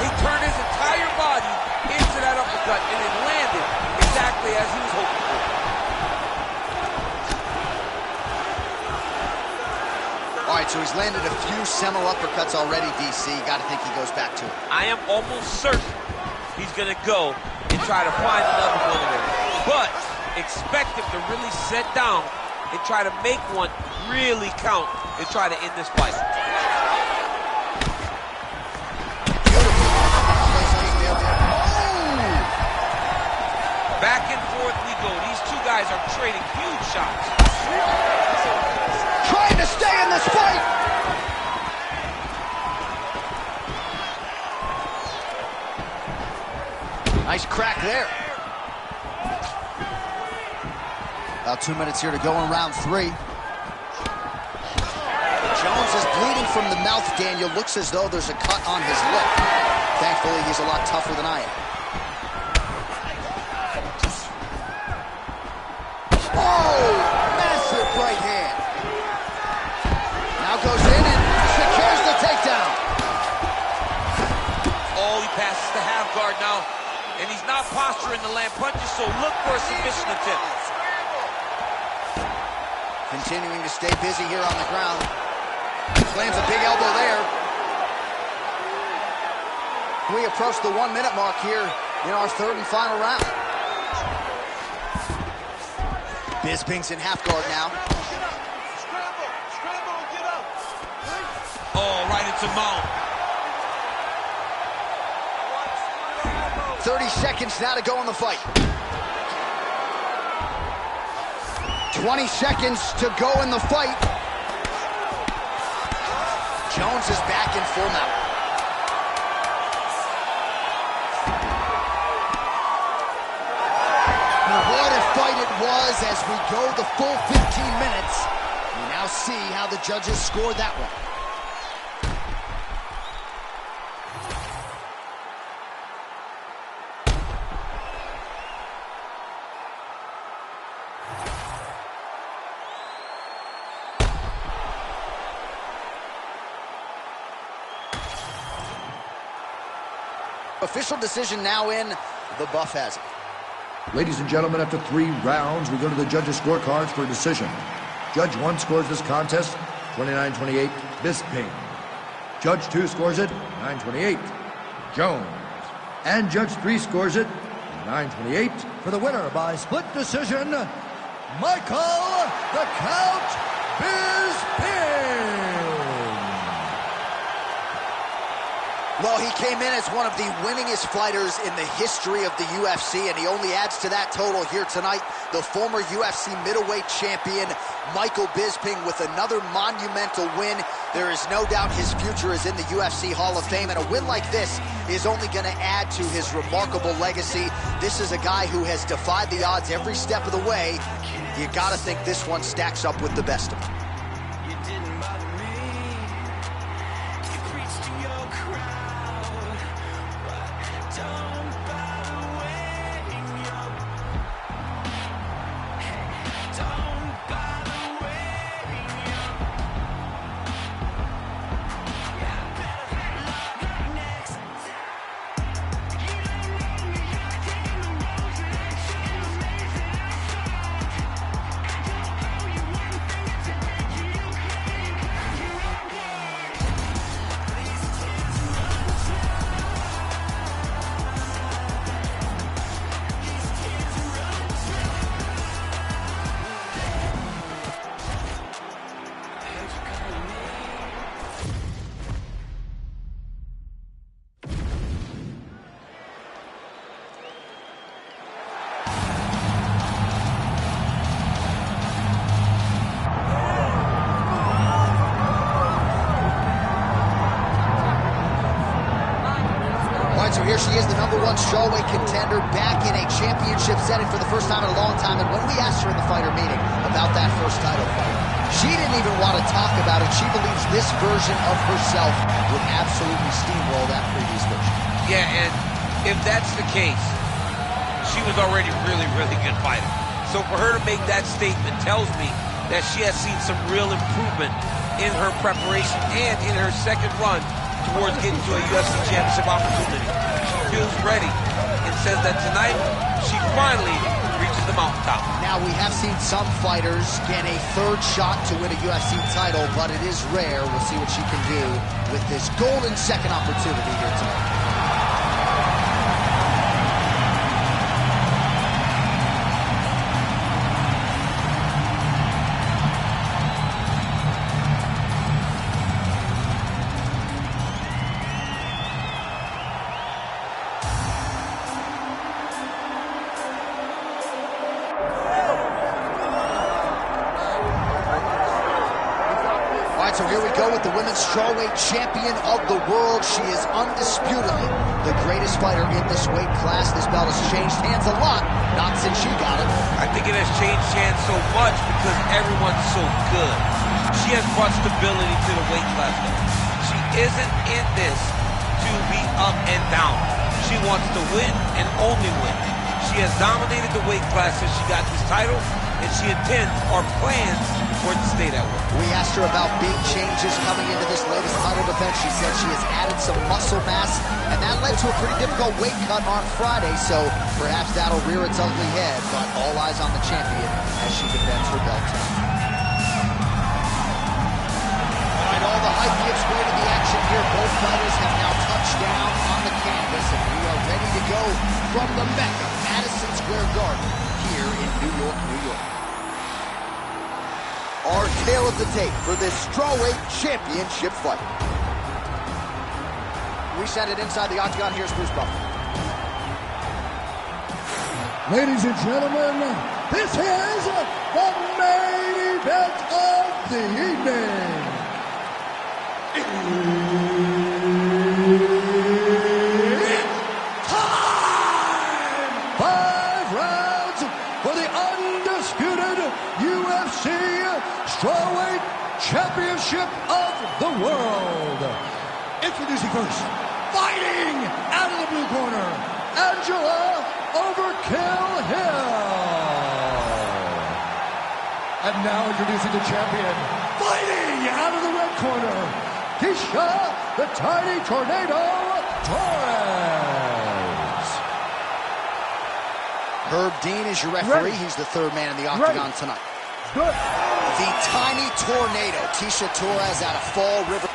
He turned his entire body into that uppercut, and it landed exactly as he was hoping for. All right, so he's landed a few seminal uppercuts already, DC. Got to think he goes back to it. I am almost certain he's going to go and try to find another one of them. But expect him to really sit down and try to make one really count and try to end this fight. Back and forth we go. These two guys are trading huge shots. Trying to stay in this fight. Nice crack there. About 2 minutes here to go in round 3. Jones is bleeding from the mouth, Daniel. Looks as though there's a cut on his lip. Thankfully, he's a lot tougher than I am. Oh, massive right hand. Now goes in and secures the takedown. Oh, he passes the half guard now. And he's not posturing to land punches, so look for a submission attempt. Continuing to stay busy here on the ground. Lands a big elbow there. We approach the 1 minute mark here in our third and final round. Bisping's in half guard now. Oh, right into mount. 30 seconds now to go in the fight. 20 seconds to go in the fight. Jones is back in full mount. What a fight it was as we go the full 15 minutes. We now see how the judges scored that one. Official decision now in. The buff has it. Ladies and gentlemen, after 3 rounds, we go to the judges' scorecards for a decision. Judge 1 scores this contest 29-28, Bisping. Judge 2 scores it 9-28, Jones. And Judge 3 scores it 9-28 for the winner by split decision, Michael the Count Bisping. Well, he came in as one of the winningest fighters in the history of the UFC, and he only adds to that total here tonight. The former UFC middleweight champion, Michael Bisping, with another monumental win. There is no doubt his future is in the UFC Hall of Fame, and a win like this is only going to add to his remarkable legacy. This is a guy who has defied the odds every step of the way. You got to think this one stacks up with the best of them. #1 strawweight contender back in a championship setting for the first time in a long time. And when we asked her in the fighter meeting about that first title fight, she didn't even want to talk about it. She believes this version of herself would absolutely steamroll that previous version. Yeah, and if that's the case, she was already a really, really good fighter. So for her to make that statement tells me that she has seen some real improvement in her preparation and in her second run towards getting to a UFC championship opportunity. She feels ready and says that tonight she finally reaches the mountaintop. Now, we have seen some fighters get a third shot to win a UFC title, but it is rare. We'll see what she can do with this golden second opportunity here tonight. So here we go with the women's strawweight champion of the world. She is undisputedly the greatest fighter in this weight class. This belt has changed hands a lot, not since she got it. I think it has changed hands so much because everyone's so good. She has brought stability to the weight class. She isn't in this to be up and down. She wants to win and only win. She has dominated the weight class since she got this title, and she intends or plans for it to stay that way. We asked her about big changes coming into this latest title defense. She said she has added some muscle mass, and that led to a pretty difficult weight cut on Friday, so perhaps that'll rear its ugly head, but all eyes on the champion as she defends her belt tonight. All right, all the hype gives way to the action here. Both fighters have now touched down on the canvas, and we are ready to go from the Mecca, Madison Square Garden, here in New York, New York. Our tale of the tape for this strawweight championship fight. We send it inside the octagon. Here's Bruce Buffer. Ladies and gentlemen, this is the main event of the evening. It's time! 5 rounds for the undisputed UFC Strawweight Championship of the world. Introducing first, fighting out of the blue corner, Angela Overkill Hill. And now introducing the champion, fighting out of the red corner, Keisha the Tiny Tornado Torres. Herb Dean is your referee. He's the third man in the octagon tonight. Good. The Tiny Tornado, Keisha Torres out of Fall River.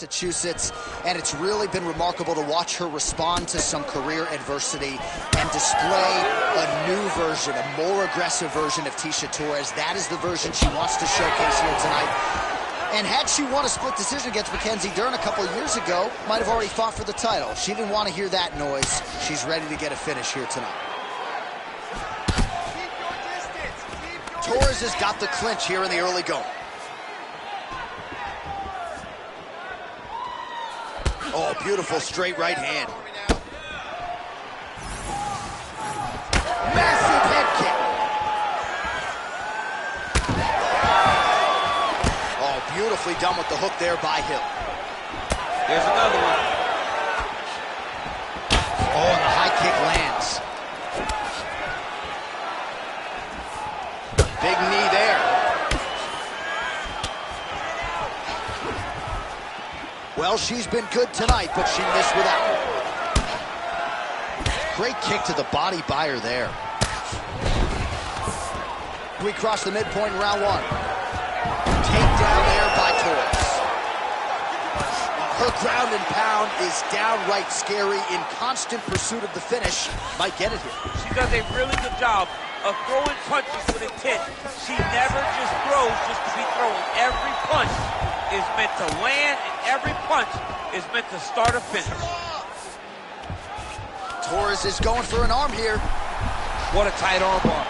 Massachusetts, and it's really been remarkable to watch her respond to some career adversity and display a new version, a more aggressive version of Tecia Torres. That is the version she wants to showcase here tonight. And had she won a split decision against Mackenzie Dern a couple of years ago, might have already fought for the title. She didn't want to hear that noise. She's ready to get a finish here tonight. Torres has got the clinch here in the early going. Oh, beautiful straight right hand. Massive head kick. Oh, beautifully done with the hook there by Hill. There's another one. Oh, and the high kick lands. Big knee there. Well, she's been good tonight, but she missed without. Great kick to the body by her there. We cross the midpoint in round one. Takedown there by Torres. Her ground and pound is downright scary. In constant pursuit of the finish. Might get it here. She does a really good job of throwing punches with intent. She never just throws just to be throwing. Every punch is meant to land, and every punch is meant to start a finish. Torres is going for an arm here. What a tight arm bar.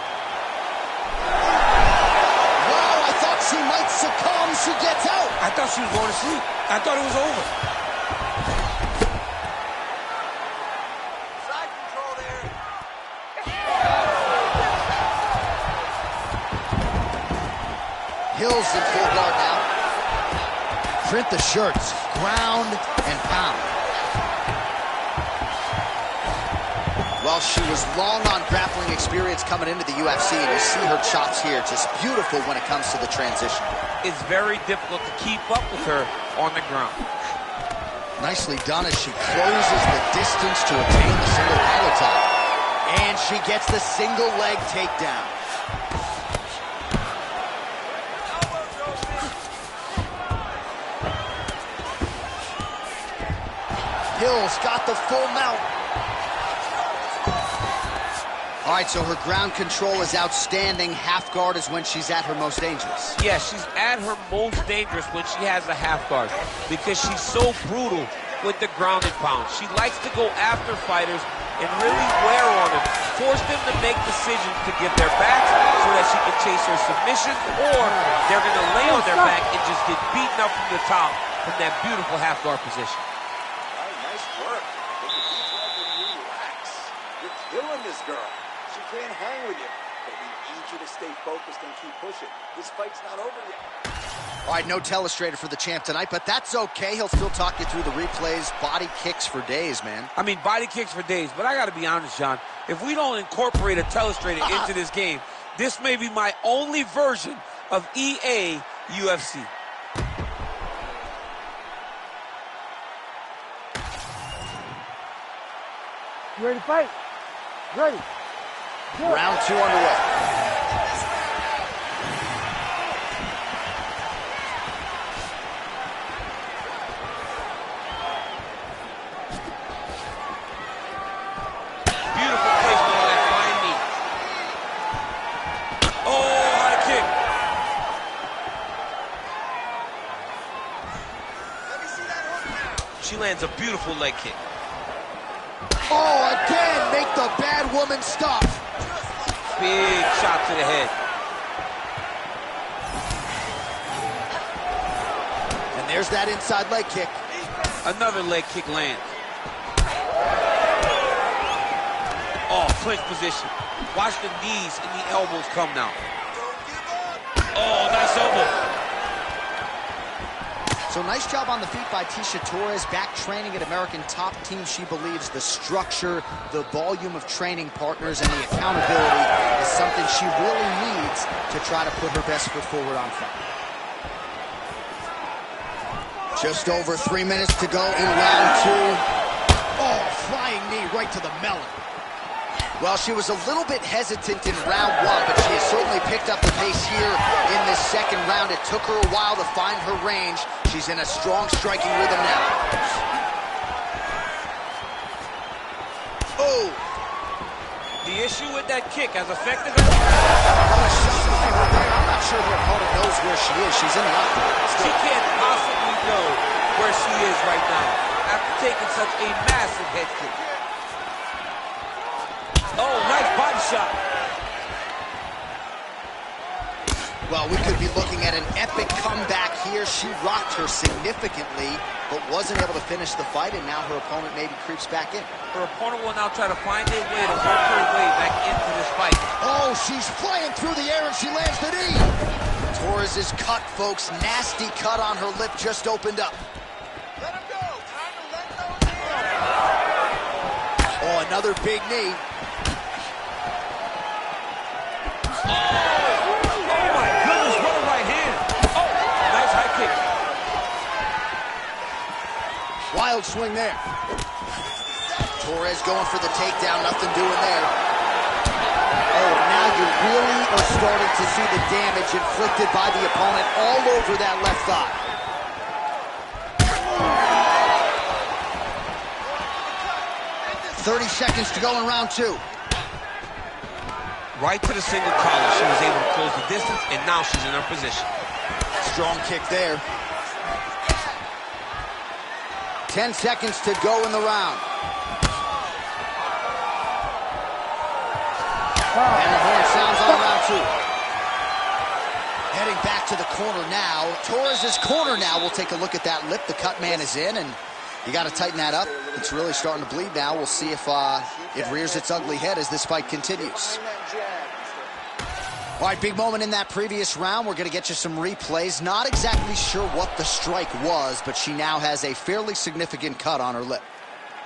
Wow, I thought she might succumb. She gets out. I thought she was going to sleep. I thought it was over. Side control there. Hill's in full guard now. Print the shirts, ground and pound. Well, she was long on grappling experience coming into the UFC, and you see her chops here, just beautiful when it comes to the transition. It's very difficult to keep up with her on the ground. Nicely done as she closes the distance to obtain the single collar tie. And she gets the single leg takedown. Hill's got the full mount. All right, so her ground control is outstanding. Half guard is when she's at her most dangerous. Yeah, she's at her most dangerous when she has a half guard because she's so brutal with the ground and pound. She likes to go after fighters and really wear on them, force them to make decisions to get their backs so that she can chase her submission, or they're going to lay on their back and just get beaten up from the top from that beautiful half guard position. Nice work. But the details when you relax. You're killing this girl. She can't hang with you. But we need you to stay focused and keep pushing. This fight's not over yet. All right, no telestrator for the champ tonight, but that's okay. He'll still talk you through the replays. Body kicks for days, man. I mean, body kicks for days, but I got to be honest, John. If we don't incorporate a telestrator into this game, this may be my only version of EA UFC. You ready to fight? Ready. Go. Round two underway. Beautiful placement on that fine knee. Oh, high kick. Let me see that hook now. She lands a beautiful leg kick. Oh, again, make the bad woman stop. Big shot to the head. And there's that inside leg kick. Another leg kick lands. Oh, clinch position. Watch the knees and the elbows come now. Oh, nice elbow. So nice job on the feet by Tecia Torres, back training at American Top Team. She believes the structure, the volume of training partners, and the accountability is something she really needs to try to put her best foot forward on fight. Just over 3 minutes to go in round two. Oh, flying knee right to the melon. Well, she was a little bit hesitant in round one, but she has certainly picked up the pace here in this second round. It took her a while to find her range. She's in a strong striking rhythm now. Oh! The issue with that kick, as effective as I'm not sure her opponent knows where she is. She's in the octagon. She can't possibly know where she is right now after taking such a massive head kick. Oh, nice body shot. Well, we could be looking at an epic comeback here. She rocked her significantly, but wasn't able to finish the fight, and now her opponent maybe creeps back in. Her opponent will now try to find a way to work her way back into this fight. Oh, she's flying through the air, and she lands the knee. Torres' cut, folks. Nasty cut on her lip just opened up. Let him go. Time to let those in. Oh, another big knee. Wild swing there. Torres going for the takedown, nothing doing there. Oh, now you really are starting to see the damage inflicted by the opponent all over that left thigh. "30 seconds to go in round two." Right to the single collar. She was able to close the distance, and now she's in her position. Strong kick there. 10 seconds to go in the round. And the horn sounds on round two. Heading back to the corner now. Torres' corner now. We'll take a look at that lip. The cut man is in, and you got to tighten that up. It's really starting to bleed now. We'll see if it rears its ugly head as this fight continues. All right, big moment in that previous round. We're going to get you some replays. Not exactly sure what the strike was, but she now has a fairly significant cut on her lip.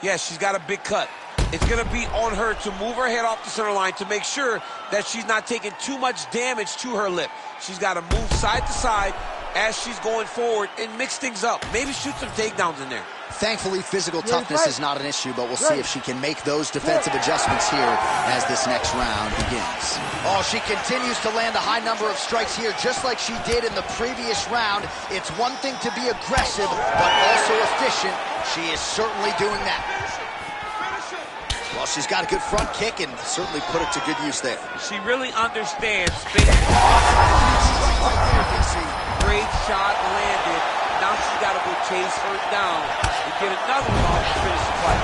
Yeah, she's got a big cut. It's going to be on her to move her head off the center line to make sure that she's not taking too much damage to her lip. She's got to move side to side as she's going forward and mix things up. Maybe shoot some takedowns in there. Thankfully, physical toughness is not an issue, but we'll see if she can make those defensive adjustments here as this next round begins. Oh, she continues to land a high number of strikes here, just like she did in the previous round. It's one thing to be aggressive, but also efficient. She is certainly doing that. Well, she's got a good front kick and certainly put it to good use there. She really understands space. Great shot landed. Now she's got to go chase her down and get another one off to finish the fight.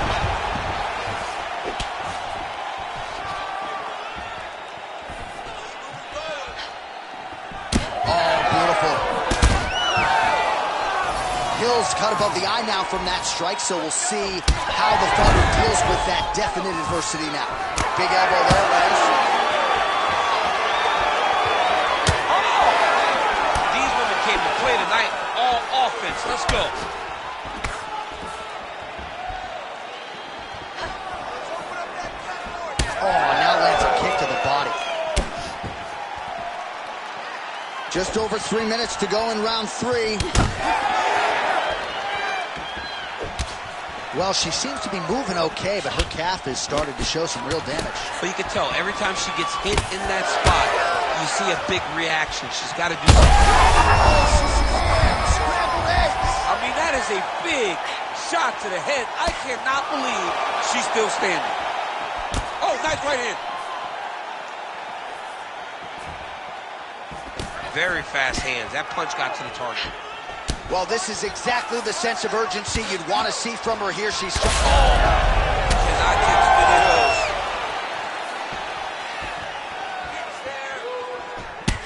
Oh, beautiful. Hills cut above the eye now from that strike, so we'll see how the fighter deals with that definite adversity now. Big elbow there, Lance. These women came to play tonight. All offense. Let's go. Oh, now lands a kick to the body. Just over 3 minutes to go in round three. Well, she seems to be moving okay, but her calf has started to show some real damage. But you can tell every time she gets hit in that spot, you see a big reaction. She's got to do something. I mean, that is a big shot to the head. I cannot believe she's still standing. Oh, nice right hand. Very fast hands. That punch got to the target. Well, this is exactly the sense of urgency you'd want to see from her here. She's... Cannot get too many of those.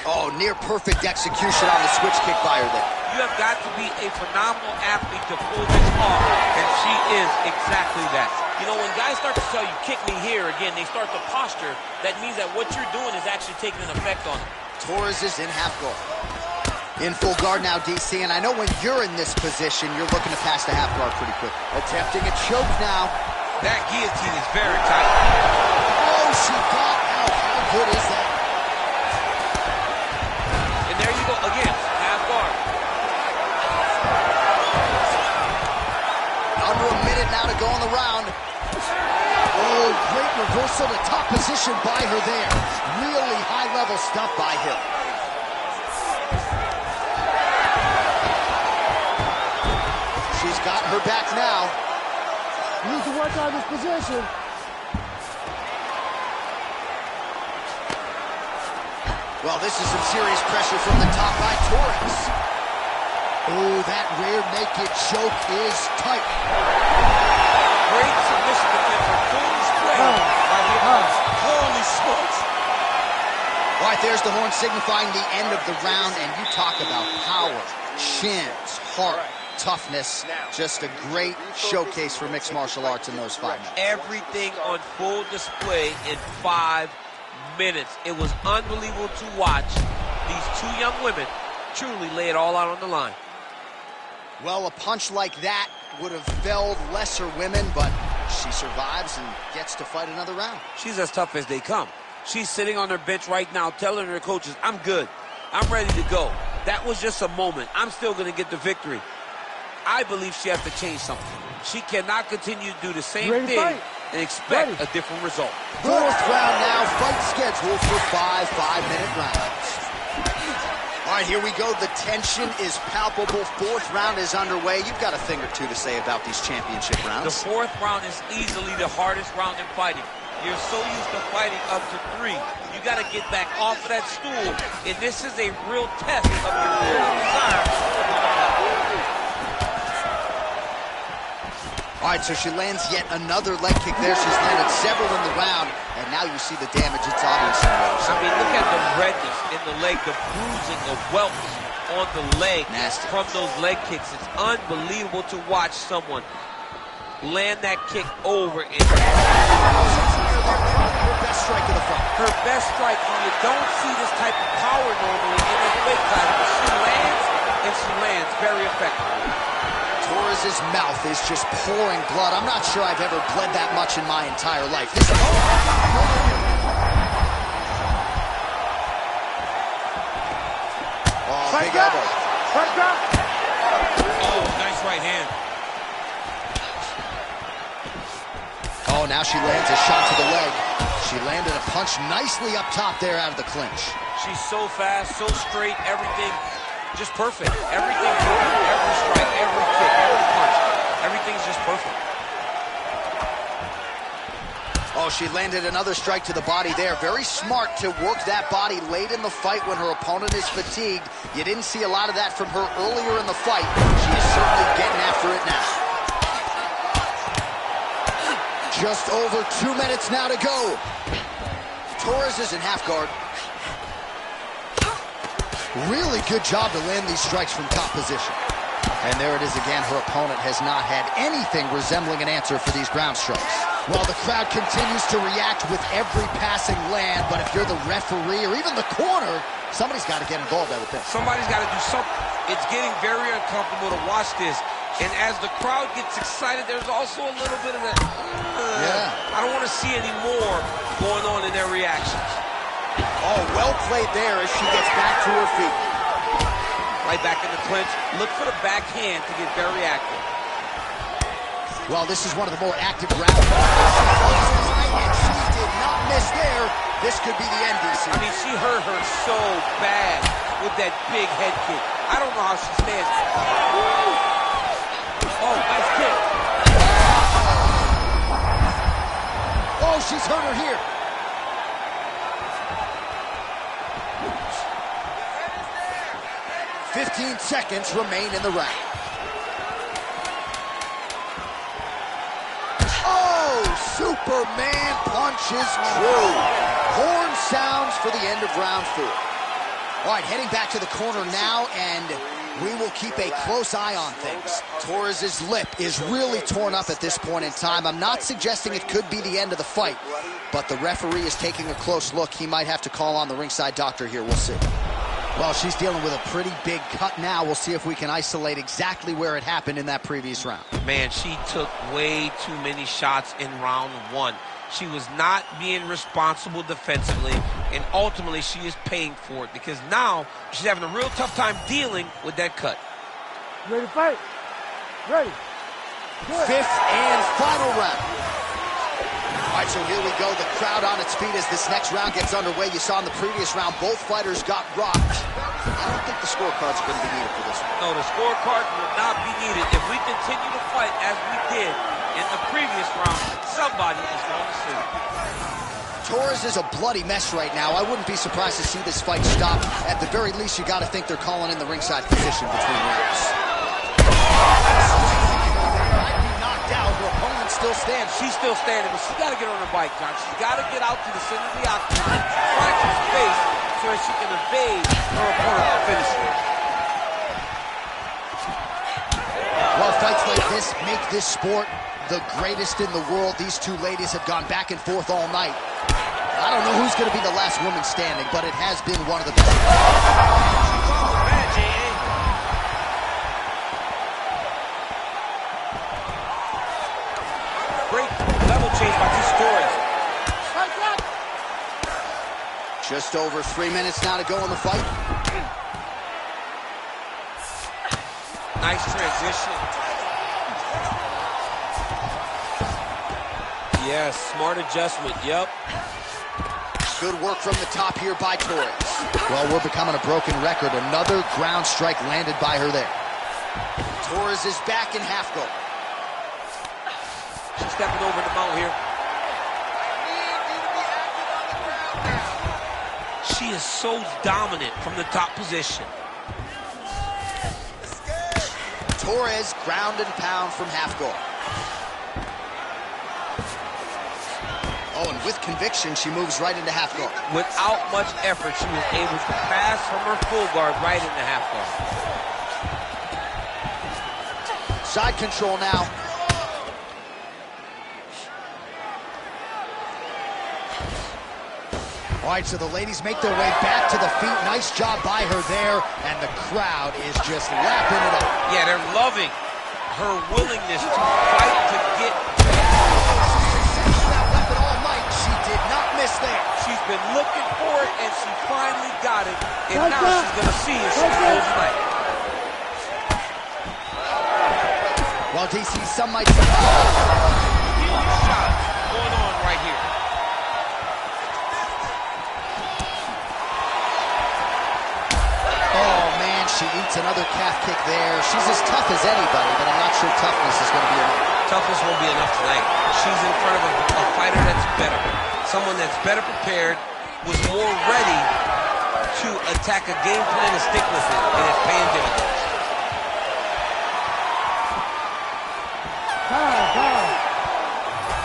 Oh, near perfect execution on the switch kick by her there. You have got to be a phenomenal athlete to pull this off, and she is exactly that. You know, when guys start to tell you, kick me here, again, they start to posture. That means that what you're doing is actually taking an effect on them. Torres is in half guard. In full guard now, DC, and I know when you're in this position, you're looking to pass the half guard pretty quick. Attempting a choke now. That guillotine is very tight. Oh, she got out. How good is that? And there you go, again, half guard. Under a minute now to go in the round. Oh, great reversal to top position by her there. Really high-level stuff by Hill. She's got her back now. You need to work on this position. Well, this is some serious pressure from the top by Torres. Oh, that rear naked choke is tight. Great submission defense on full display by Hill. Holy smokes. All right, there's the horn signifying the end of the round, and you talk about power, chins, heart, toughness. Just a great showcase for mixed martial arts in those 5 minutes. Everything on full display in 5 minutes. It was unbelievable to watch these two young women truly lay it all out on the line. Well, a punch like that would have felled lesser women, but she survives and gets to fight another round. She's as tough as they come. She's sitting on her bench right now telling her coaches, I'm good. I'm ready to go. That was just a moment. I'm still going to get the victory. I believe she has to change something. She cannot continue to do the same thing and expect a different result. 4th round now, fight scheduled for 5 5-minute rounds. All right, here we go. The tension is palpable. 4th round is underway. You've got a thing or two to say about these championship rounds. The 4th round is easily the hardest round in fighting. You're so used to fighting up to 3. You got to get back off of that stool, and this is a real test of your real desire. All right, so she lands yet another leg kick there. She's landed several in the round, and now you see the damage. It's obvious. I mean, look at the redness in the leg, the bruising, the welts on the leg. Nasty. From those leg kicks. It's unbelievable to watch someone land that kick over and her best strike in the front. Her best strike, you don't see this type of power normally in this weight class, but she lands, and she lands very effectively. Torres' mouth is just pouring blood. I'm not sure I've ever bled that much in my entire life. This big elbow. Oh, nice right hand. Oh, now she lands a shot to the leg. She landed a punch nicely up top there out of the clinch. She's so fast, so straight, everything just perfect. Everything perfect. Every strike, every kick, every punch. Everything's just perfect. Oh, she landed another strike to the body there. Very smart to work that body late in the fight when her opponent is fatigued. You didn't see a lot of that from her earlier in the fight. She is certainly getting after it now. Just over 2 minutes now to go. Torres is in half guard. Really good job to land these strikes from top position. And there it is again. Her opponent has not had anything resembling an answer for these ground strikes. Well, the crowd continues to react with every passing land, but if you're the referee or even the corner, somebody's got to get involved, I would think. Somebody's got to do something. It's getting very uncomfortable to watch this. And as the crowd gets excited, there's also a little bit of that, I don't want to see any more going on in their reactions. Oh, well played there as she gets back to her feet. Right back in the clinch. Look for the backhand to get very active. Well, this is one of the more active rounds. And she did not miss there. This could be the end, DC. I mean, she hurt her so bad with that big head kick. I don't know how she stands. Oh, nice kick. Oh, she's hurt her here. "15 seconds remain in the round. Oh, Superman punches true. Horn sounds for the end of round 4. All right, heading back to the corner now, and we will keep a close eye on things. Torres' lip is really torn up at this point in time. I'm not suggesting it could be the end of the fight, but the referee is taking a close look. He might have to call on the ringside doctor here. We'll see. Well, she's dealing with a pretty big cut now. We'll see if we can isolate exactly where it happened in that previous round. Man, she took way too many shots in round 1. She was not being responsible defensively, and ultimately she is paying for it because now she's having a real tough time dealing with that cut. Ready to fight? Ready. Good. 5th and final round. All right, right, so here we go. The crowd on its feet as this next round gets underway. You saw in the previous round, both fighters got rocked. I don't think the scorecards are going to be needed for this one. No, the scorecard will not be needed. If we continue to fight as we did in the previous round, somebody is going to sleep. Torres is a bloody mess right now. I wouldn't be surprised to see this fight stop. At the very least, you got to think they're calling in the ringside position between rounds. Might be knocked out. Her opponent still stands. She's still standing, but she's got to get on her bike, John. She's got to get out to the center of the octagon, find some space so that she can evade her opponent and finish her. Well, fights like this make this sport the greatest in the world. These two ladies have gone back and forth all night. I don't know who's going to be the last woman standing, but it has been one of the best. Great level change by these stories. Just over 3 minutes now to go in the fight. Nice transition. Yes, smart adjustment, yep. Good work from the top here by Torres. Well, we're becoming a broken record. Another ground strike landed by her there. Torres is back in half guard. She's stepping over the mount here. She is so dominant from the top position. Torres ground and pound from half guard. Oh, and with conviction, she moves right into half guard. Without much effort, she was able to pass from her full guard right into half guard. Side control now. All right, so the ladies make their way back to the feet. Nice job by her there, and the crowd is just lapping it up. Yeah, they're loving her willingness to fight to get that weapon all night. She did not miss there. She's been looking for it, and she finally got it. And now she's going to see if she can hold tonight. Well, DC, some might say... Huge shot going on right here. Oh, man, she eats another calf kick there. She's as tough as anybody, but I'm not sure toughness is going to be enough. Toughness won't be enough tonight. She's in front of a fighter that's better. Someone that's better prepared, was more ready to attack a game plan and stick with it, and it's paying dividends.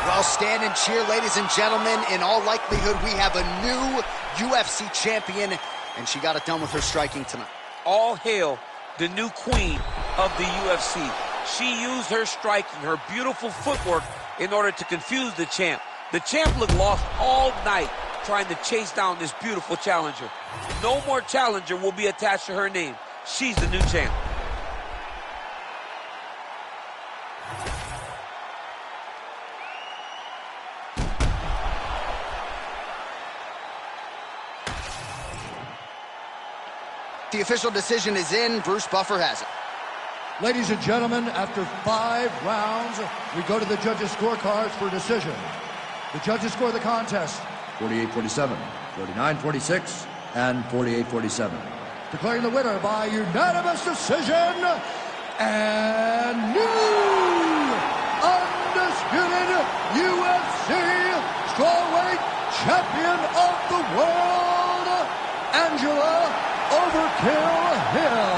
Well, stand and cheer, ladies and gentlemen. In all likelihood, we have a new UFC champion, and she got it done with her striking tonight. All hail the new queen of the UFC. She used her striking, her beautiful footwork, in order to confuse the champ. The champ looked lost all night trying to chase down this beautiful challenger. No more challenger will be attached to her name. She's the new champ. The official decision is in. Bruce Buffer has it. Ladies and gentlemen, after 5 rounds, we go to the judges' scorecards for decision. The judges score the contest 48-47, 49-46, and 48-47. Declaring the winner by unanimous decision, and new undisputed UFC strawweight champion of the world, Angela Overkill Hill.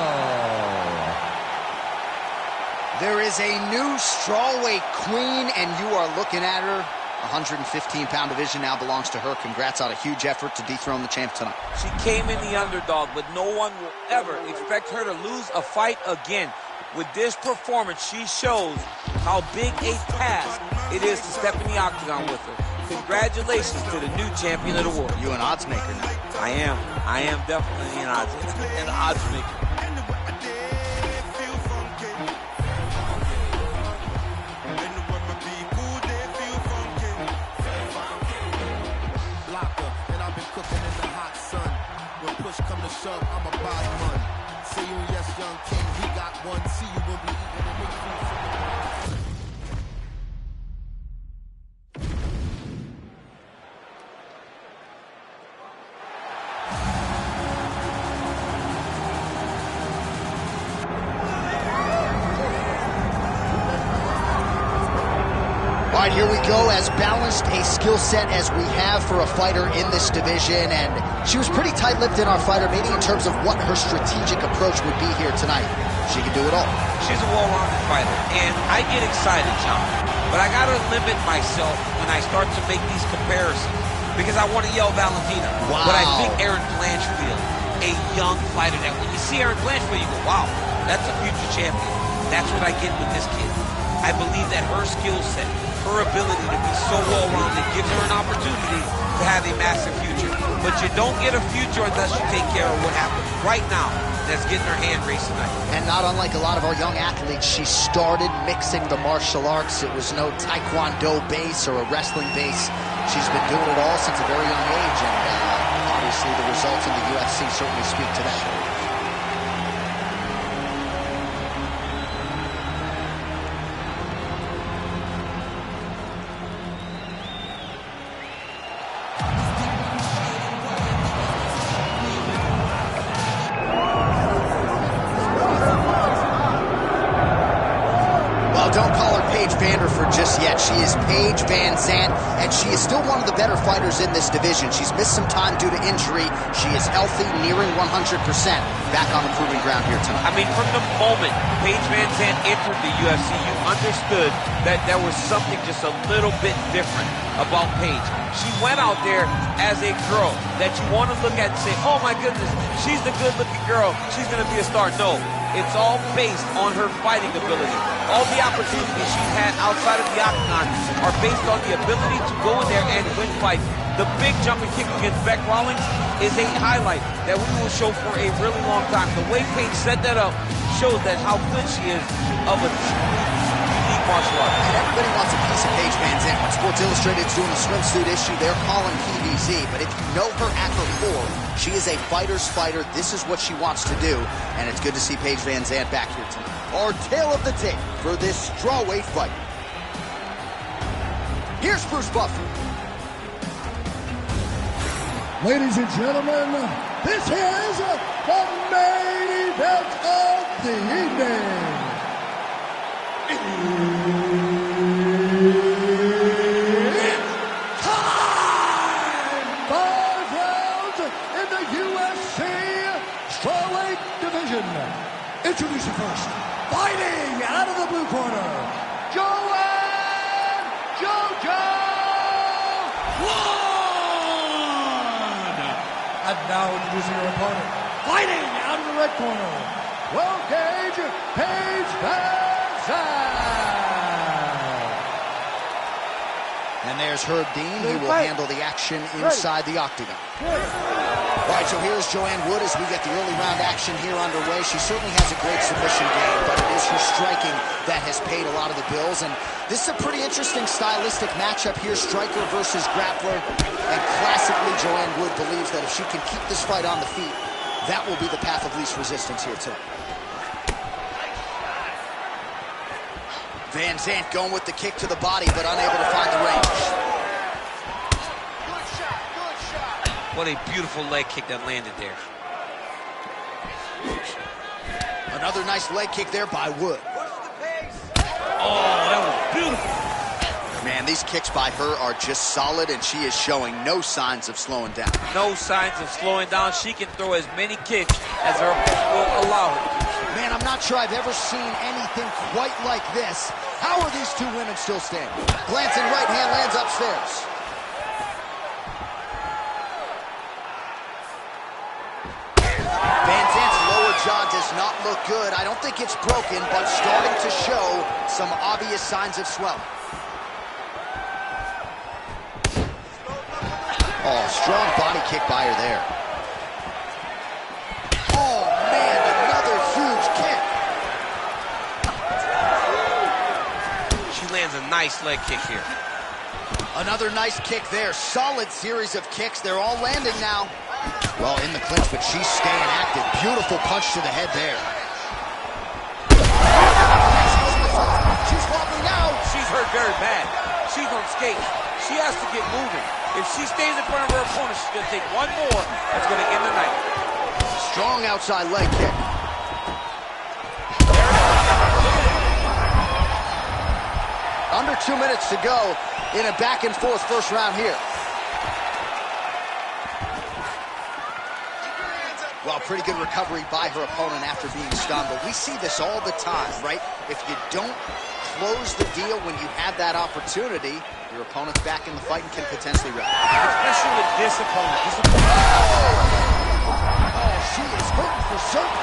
There is a new strawweight queen, and you are looking at her. 115-pound division now belongs to her. Congrats on a huge effort to dethrone the champ tonight. She came in the underdog, but no one will ever expect her to lose a fight again. With this performance, she shows how big a task it is to step in the octagon with her. Congratulations to the new champion of the world. You an odds maker now. I am definitely an odds maker. Come to shove, I'm a body man. See you, yes, young king, he got one. See you when we eating and niggas from the here we go, as balanced a skill set as we have for a fighter in this division, and she was pretty tight-lipped in our fighter meeting in terms of what her strategic approach would be here tonight. She can do it all. She's a well-rounded fighter, and I get excited, John, but I gotta limit myself when I start to make these comparisons, because I want to yell Valentina. Wow. But I think Erin Blanchfield, a young fighter, that when you see Erin Blanchfield, you go, wow, that's a future champion. That's what I get with this kid. I believe that her skill set, her ability to be so well-rounded gives her an opportunity to have a massive future. But you don't get a future unless you take care of what happened right now that's getting her hand raised tonight. And not unlike a lot of our young athletes, she started mixing the martial arts. It was no Taekwondo base or a wrestling base. She's been doing it all since a very young age, and obviously the results in the UFC certainly speak to that. Just yet. She is Paige Van Zandt, and she is still one of the better fighters in this division. She's missed some time due to injury. She is healthy, nearing 100%. Back on the proving ground here tonight. I mean, from the moment Paige Van Zandt entered the UFC, you understood that there was something just a little bit different about Paige. She went out there as a girl that you want to look at and say, oh my goodness, she's the good-looking girl. She's going to be a star. No. It's all based on her fighting ability. All the opportunities she's had outside of the octagon are based on the ability to go in there and win fights. The big jumping kick against Bec Rawlings is a highlight that we will show for a really long time. The way Paige set that up shows that how good she is of a unique martial art. And everybody wants a piece of Paige Van Zandt. When Sports Illustrated is doing the swimsuit issue, they're calling PVZ. But if you know her at her core, she is a fighter's fighter. This is what she wants to do, and it's good to see Paige Van Zandt back here tonight. Our tale of the tape for this strawweight fight. Here's Bruce Buffer. Ladies and gentlemen, this is the main event of the evening. It's time! 5 rounds in the UFC strawweight division. Introducing first, fighting out of the blue corner, Joanne JoJo One! And now introducing her opponent, fighting out of the red corner, World Cage, Paige Van Zandt. And there's Herb Dean. He will handle the action inside the octagon. All right, so here's Joanne Wood as we get the early round action here underway. She certainly has a great submission game, but it is her striking that has paid a lot of the bills. And this is a pretty interesting stylistic matchup here, striker versus grappler. And classically, Joanne Wood believes that if she can keep this fight on the feet, that will be the path of least resistance here tonight. Van Zandt going with the kick to the body, but unable to find the range. Good shot, good shot. What a beautiful leg kick that landed there. Another nice leg kick there by Wood. Oh, that was beautiful. Man, these kicks by her are just solid, and she is showing no signs of slowing down. No signs of slowing down. She can throw as many kicks as her opponent will allow her. Man, I'm not sure I've ever seen anything quite like this. How are these two women still standing? Glancing right hand lands upstairs. Van Zandt's lower jaw does not look good. I don't think it's broken, but starting to show some obvious signs of swelling. Oh, strong body kick by her there. Oh, man, another huge kick. She lands a nice leg kick here. Another nice kick there. Solid series of kicks. They're all landing now. Well, in the clinch, but she's staying active. Beautiful punch to the head there. She's wobbling out. She's hurt very bad. She's on skates. She has to get moving. If she stays in front of her opponent, she's going to take one more. That's going to end the night. Strong outside leg kick. Under 2 minutes to go in a back-and-forth first round here. Well, pretty good recovery by her opponent after being stunned, but we see this all the time, right? If you don't close the deal when you have that opportunity, your opponent's back in the fight and can potentially wreck. Especially with this opponent. Oh, she is hurting for certain.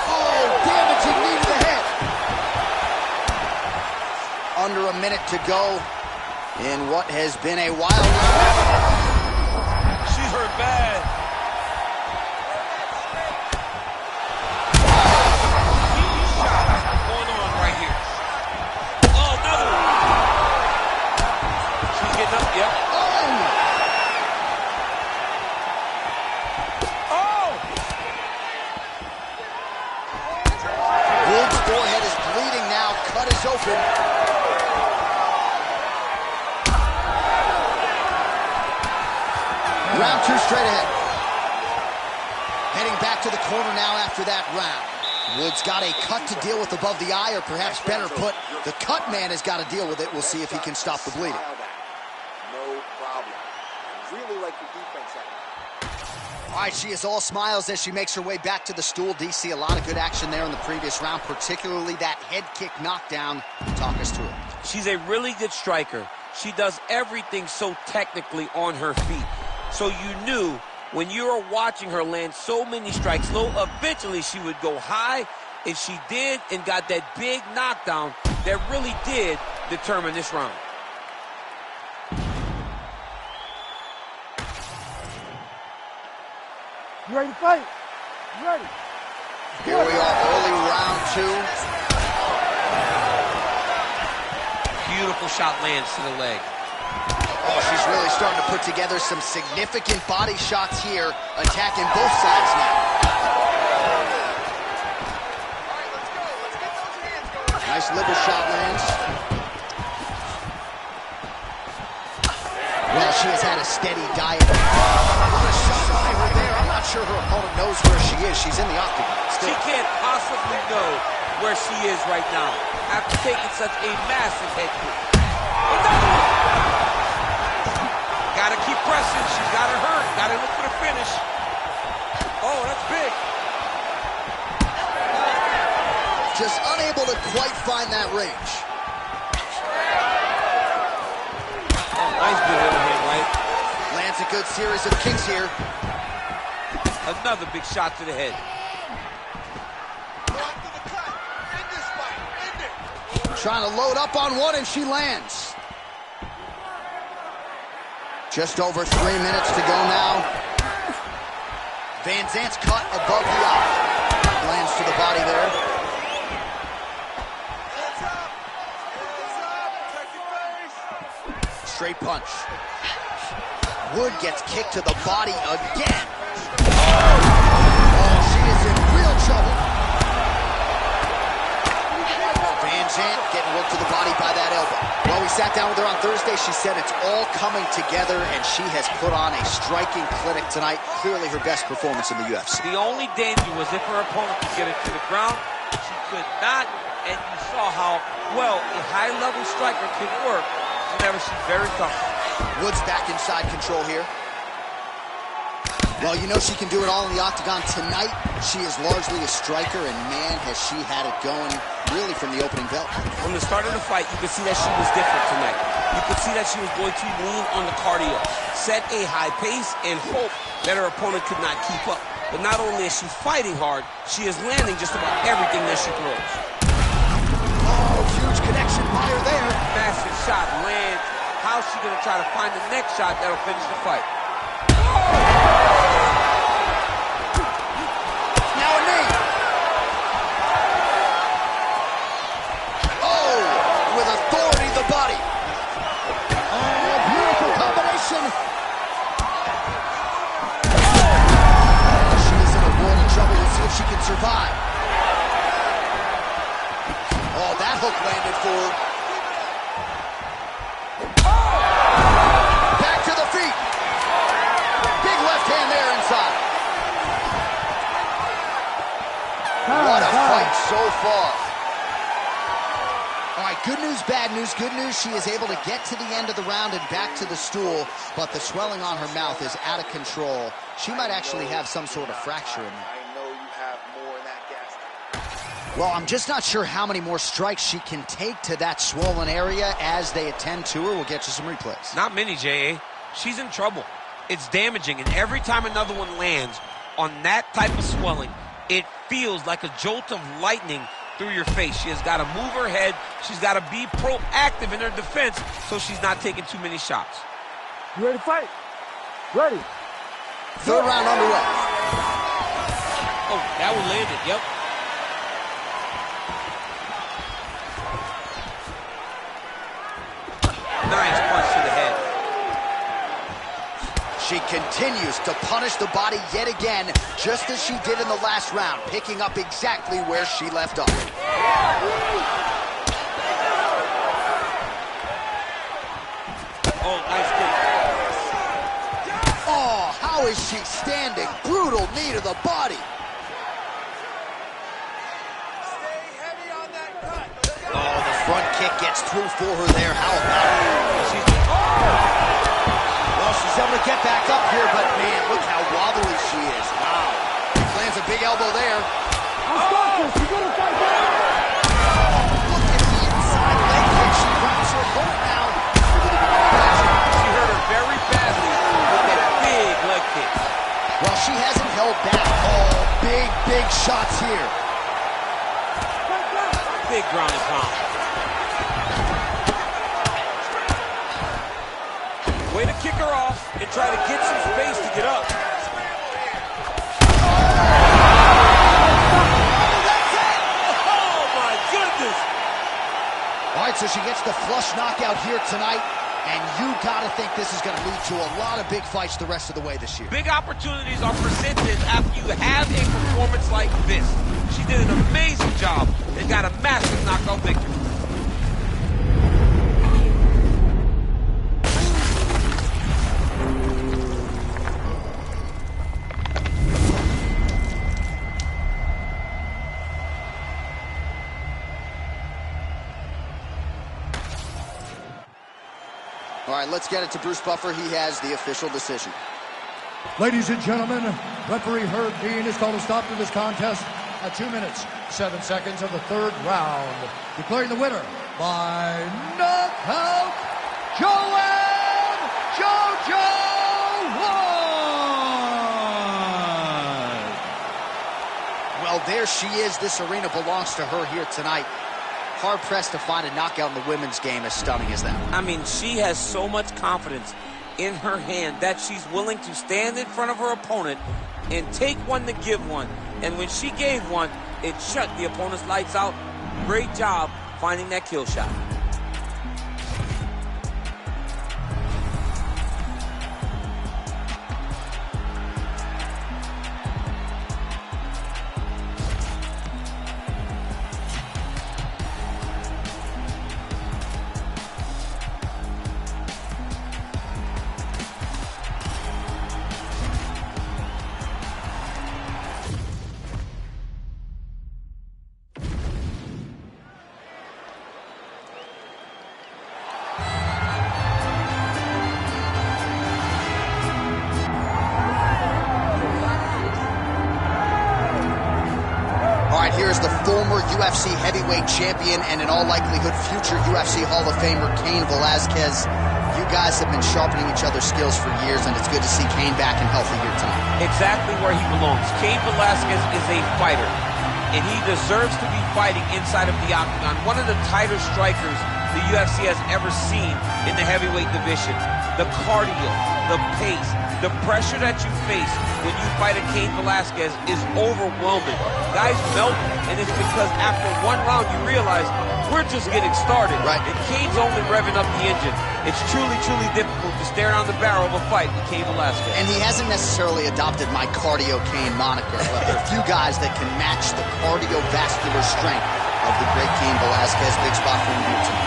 Oh, damaging knee to the head. Under a minute to go in what has been a wild round. She's hurt bad. Open. Round 2 straight ahead. Heading back to the corner now after that round. Woods got a cut to deal with above the eye, or perhaps better put, the cut man has got to deal with it. We'll see if he can stop the bleeding. No problem. I really like your defense on that. All right, she is all smiles as she makes her way back to the stool. DC, a lot of good action there in the previous round, particularly that head kick knockdown. Talk us through it. She's a really good striker. She does everything so technically on her feet. So you knew when you were watching her land so many strikes low, eventually she would go high, and she did, and got that big knockdown that really did determine this round. You ready to fight? You ready? Here we are, early round 2. Beautiful shot lands to the leg. Oh, she's really starting to put together some significant body shots here, attacking both sides now. Nice liver shot lands. Well, she has had a steady diet. A lot of shot by her there. I'm not sure her opponent knows where she is. She's in the octagon still. She can't possibly know where she is right now after taking such a massive head kick. Another one. Gotta keep pressing. She's gotta hurt. Gotta look for the finish. Oh, that's big. Just unable to quite find that range. Nice big overhand, right? Lands a good series of kicks here. Another big shot to the head. Trying to load up on one, and she lands. Just over 3 minutes to go now. Van Zant's cut above the eye. Lands to the body there. Straight punch. Wood gets kicked to the body again. Oh, she is in real trouble. Van Zant getting worked to the body by that elbow. Well, we sat down with her on Thursday. She said it's all coming together, and she has put on a striking clinic tonight. Clearly her best performance in the UFC. The only danger was if her opponent could get her to the ground. She could not, and you saw how well a high-level striker can work. Whenever she's very comfortable. Woods back inside control here. Well, you know she can do it all in the octagon tonight. She is largely a striker, and man, has she had it going really from the opening bell. From the start of the fight, you could see that she was different tonight. You could see that she was going to lean on the cardio, set a high pace, and hope that her opponent could not keep up. But not only is she fighting hard, she is landing just about everything that she throws. Oh, huge connection by her there. Massive shot lands. How's she going to try to find the next shot that'll finish the fight? Now a knee. Oh, with authority the body. Oh, beautiful combination. She is in a world of trouble. We'll see if she can survive. Oh, that hook landed for her. Back to the feet. Big left hand there inside. What a fight so far. All right, good news, bad news. Good news, she is able to get to the end of the round and back to the stool, but the swelling on her mouth is out of control. She might actually have some sort of fracture in there. I know you have more in that gasket. Well, I'm just not sure how many more strikes she can take to that swollen area as they attend to her. We'll get you some replays. Not many, J.A. She's in trouble. It's damaging, and every time another one lands on that type of swelling, it feels like a jolt of lightning through your face. She has got to move her head. She's got to be proactive in her defense so she's not taking too many shots. You ready to fight? Ready. Third round underway. Oh, that one landed, yep. Nice punch to the head. She continues to punish the body yet again, just as she did in the last round, picking up exactly where she left off. Oh, nice kick. Oh, how is she standing? Brutal knee to the body. Oh, the front kick gets through for her there. How about it? Well, she's able to get back up here, but man, look how wobbly she is. Wow. Lands a big elbow there. Look at Look at the inside leg kick. She drops her opponent now. She hurt her very badly with that big leg kick. Well, she hasn't held back. Oh, big shots here. Big ground and pound. Way to kick her off and try to get some space to get up. Oh, my goodness. All right, so she gets the flush knockout here tonight, and you got to think this is going to lead to a lot of big fights the rest of the way this year. Big opportunities are presented after you have a performance like this. She did an amazing job and got a massive knockout victory. All right, let's get it to Bruce Buffer. He has the official decision. Ladies and gentlemen, referee Herb Dean has called a stop to this contest at 2 minutes, 7 seconds of the third round. Declaring the winner by knockout, Joanne JoJo White. Well, there she is. This arena belongs to her here tonight. Hard-pressed to find a knockout in the women's game as stunning as that. I mean, she has so much confidence in her hand that she's willing to stand in front of her opponent and take one to give one. And when she gave one, it shut the opponent's lights out. Great job finding that kill shot. Here's the former UFC heavyweight champion and in all likelihood future UFC Hall of Famer Cain Velasquez. You guys have been sharpening each other's skills for years, and it's good to see Cain back and healthy here tonight. Exactly where he belongs. Cain Velasquez is a fighter, and he deserves to be fighting inside of the octagon. One of the tighter strikers the UFC has ever seen in the heavyweight division. The cardio, the pace, the pressure that you face when you fight a Cain Velasquez is overwhelming. Guys melt, and it's because after one round you realize we're just getting started. Right. And Cain's only revving up the engine. It's truly difficult to stare down the barrel of a fight with Cain Velasquez. And he hasn't necessarily adopted my Cardio Cain moniker, but there are a few guys that can match the cardiovascular strength of the great Cain Velasquez. Big spot for him here tonight.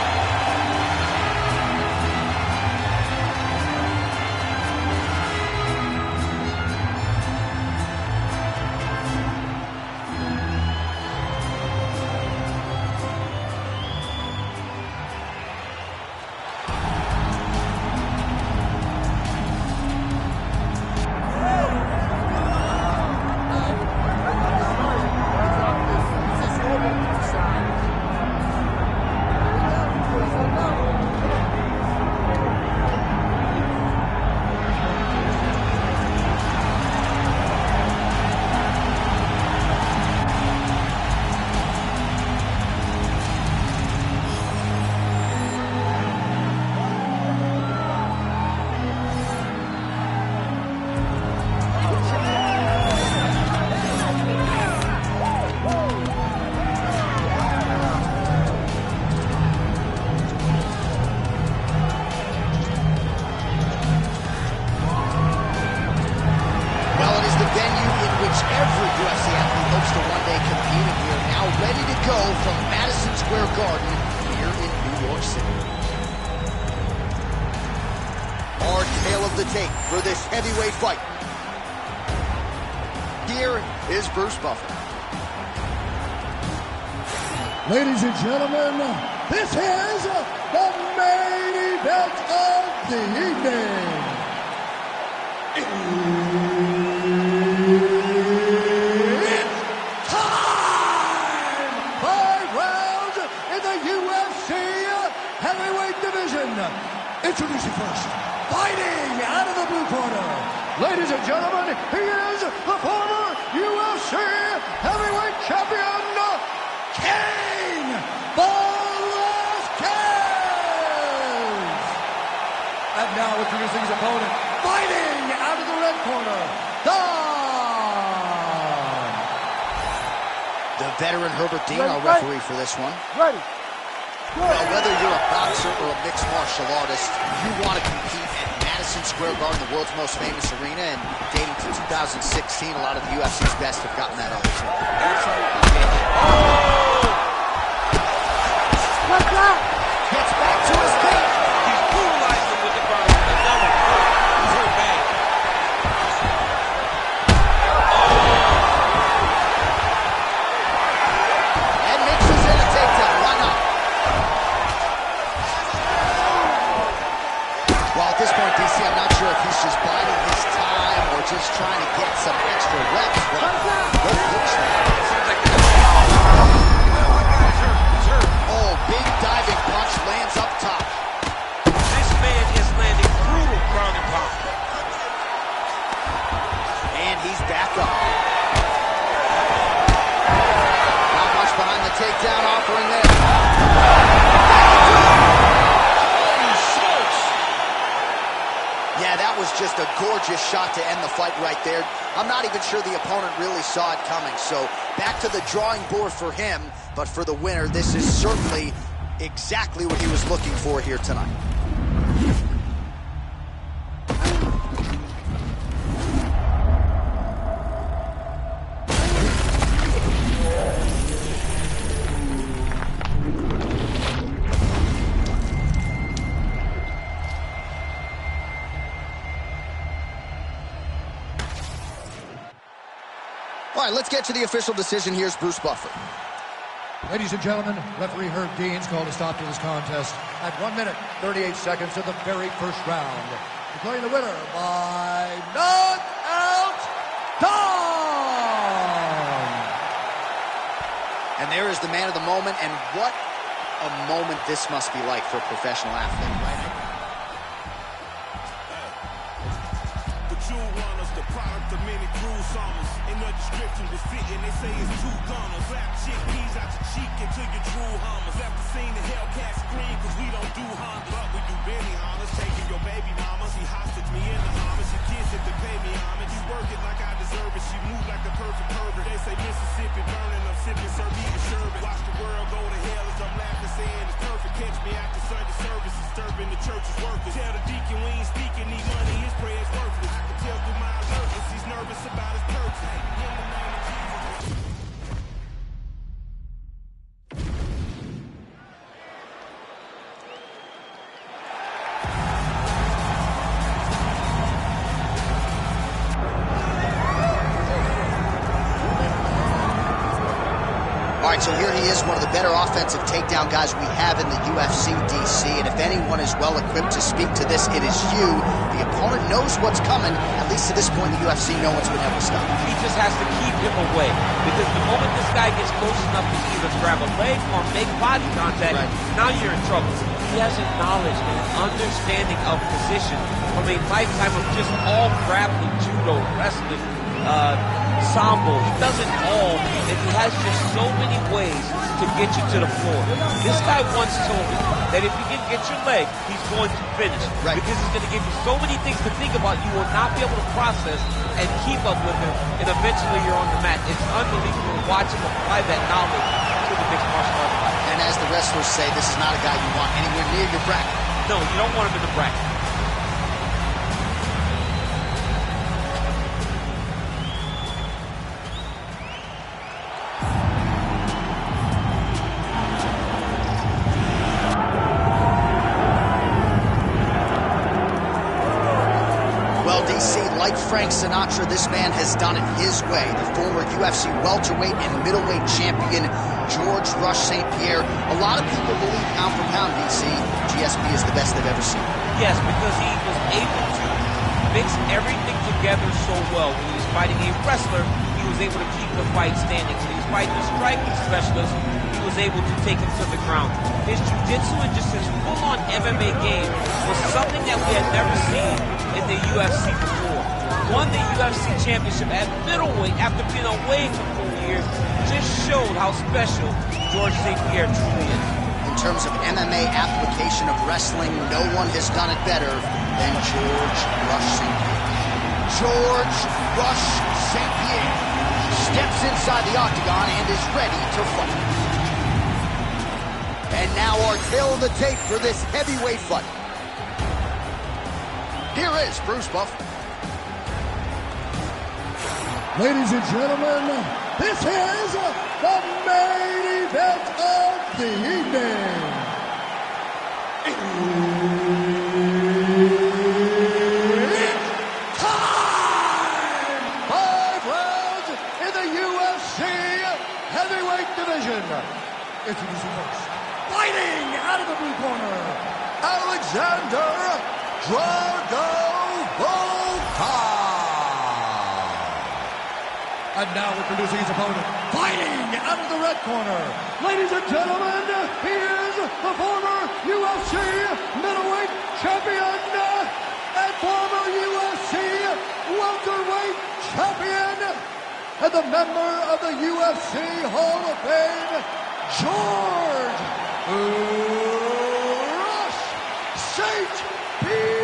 now ready to go from Madison Square Garden here in New York City. Hard tail of the tape for this heavyweight fight. Here is Bruce Buffer. Ladies and gentlemen, this is the main event of the evening. It's time! 5 rounds in the UFC heavyweight division. Introducing first, fighting out of the blue corner. Ladies and gentlemen, he is the former UFC heavyweight champion, King Velasquez! And now introducing his opponent, fighting out of the red corner, Don! The veteran Herbert Dean, our referee for this one. Ready. Well, whether you're a boxer or a mixed martial artist, you want to compete at Madison Square Garden, the world's most famous arena, and dating to 2016, a lot of the UFC's best have gotten that opportunity. Gets back to his feet. He's brutalized him with the ground. Another. He's hurt bad. And mixes in a takedown. Why not? Well, at this point, DC, I'm not sure if he's just biding his time or just trying to get some extra reps, but good push there. Oh, big diving punch lands up top. This man is landing brutal ground and pound. And he's back up. Not much behind the takedown offering there. Yeah, that was just a gorgeous shot to end the fight right there. I'm not even sure the opponent really saw it coming. So back to the drawing board for him. But for the winner, this is certainly exactly what he was looking for here tonight. All right, let's get to the official decision. Here's Bruce Buffer. Ladies and gentlemen, referee Herb Dean's called a stop to this contest at 1 minute, 38 seconds of the very first round. Declaring the winner by knockout, Don! And there is the man of the moment, and what a moment this must be like for a professional athlete, right? The jewel runners, the product of many cruel summers. In the description was fitting, they say it's 2 gunners. Slap chickpeas out your cheek into your true hummers. Left the scene, the Hellcat scream, cause we don't do Honda. But we do Benny Honors, taking your baby mama. She hostage me in the homage, she kiss it to pay me homage. She work it like I deserve it, she move like the perfect pervert. They say Mississippi burning, I'm sipping, serve eating sherbet. Watch the world go to hell as I'm laughing, saying it's perfect. Catch me after Sunday service, disturbing the church's workers. Tell the deacon we ain't speaking, need money, his prayer's worthless. I can tell through my alertness, he's nervous about his purchase. In the name of Jesus. All right, so here he is, one of the better offensive takedown guys we have in the UFC, DC. And if anyone is well equipped to speak to this, it is you. The opponent knows what's coming. At least to this point in the UFC, no one's been able to stop him. He just has to keep him away. Because the moment this guy gets close enough to either grab a leg or make body contact, now you're in trouble. He has a knowledge and an understanding of position from a lifetime of just all grappling, judo, wrestling, sambo. He does it all, and he has just so many ways to get you to the floor. This guy once told me that if he can get your leg, he's going to finish. Right. Because he's going to give you so many things to think about, you will not be able to process and keep up with him, and eventually you're on the mat. It's unbelievable to watch him apply that knowledge to the mixed martial arts fight. And as the wrestlers say, this is not a guy you want anywhere near your bracket. No, you don't want him in the bracket. Frank Sinatra, this man has done it his way. The former UFC welterweight and middleweight champion, George Rush St. Pierre. A lot of people believe pound for pound, DC, GSP is the best they've ever seen. Yes, because he was able to mix everything together so well. When he was fighting a wrestler, he was able to keep the fight standing. When he was fighting a striking specialist, he was able to take him to the ground. His jiu-jitsu and just his full-on MMA game was something that we had never seen in the UFC before. Won the UFC championship at middleweight after being away for 4 years. Just showed how special George St. Pierre truly is. In terms of MMA application of wrestling, no one has done it better than George Rush St. Pierre. George Rush St. Pierre steps inside the octagon and is ready to fight. And now our tail of the tape for this heavyweight fight. Here is Bruce Buff. Ladies and gentlemen, this is the main event of the evening. It's time! 5 rounds in the UFC heavyweight division. Introducing first, fighting out of the blue corner, Alexander Drago Volkov. And now introducing his opponent, fighting out of the red corner. Ladies and gentlemen, he is the former UFC middleweight champion and former UFC welterweight champion and the member of the UFC Hall of Fame, George Rush St. Pierre.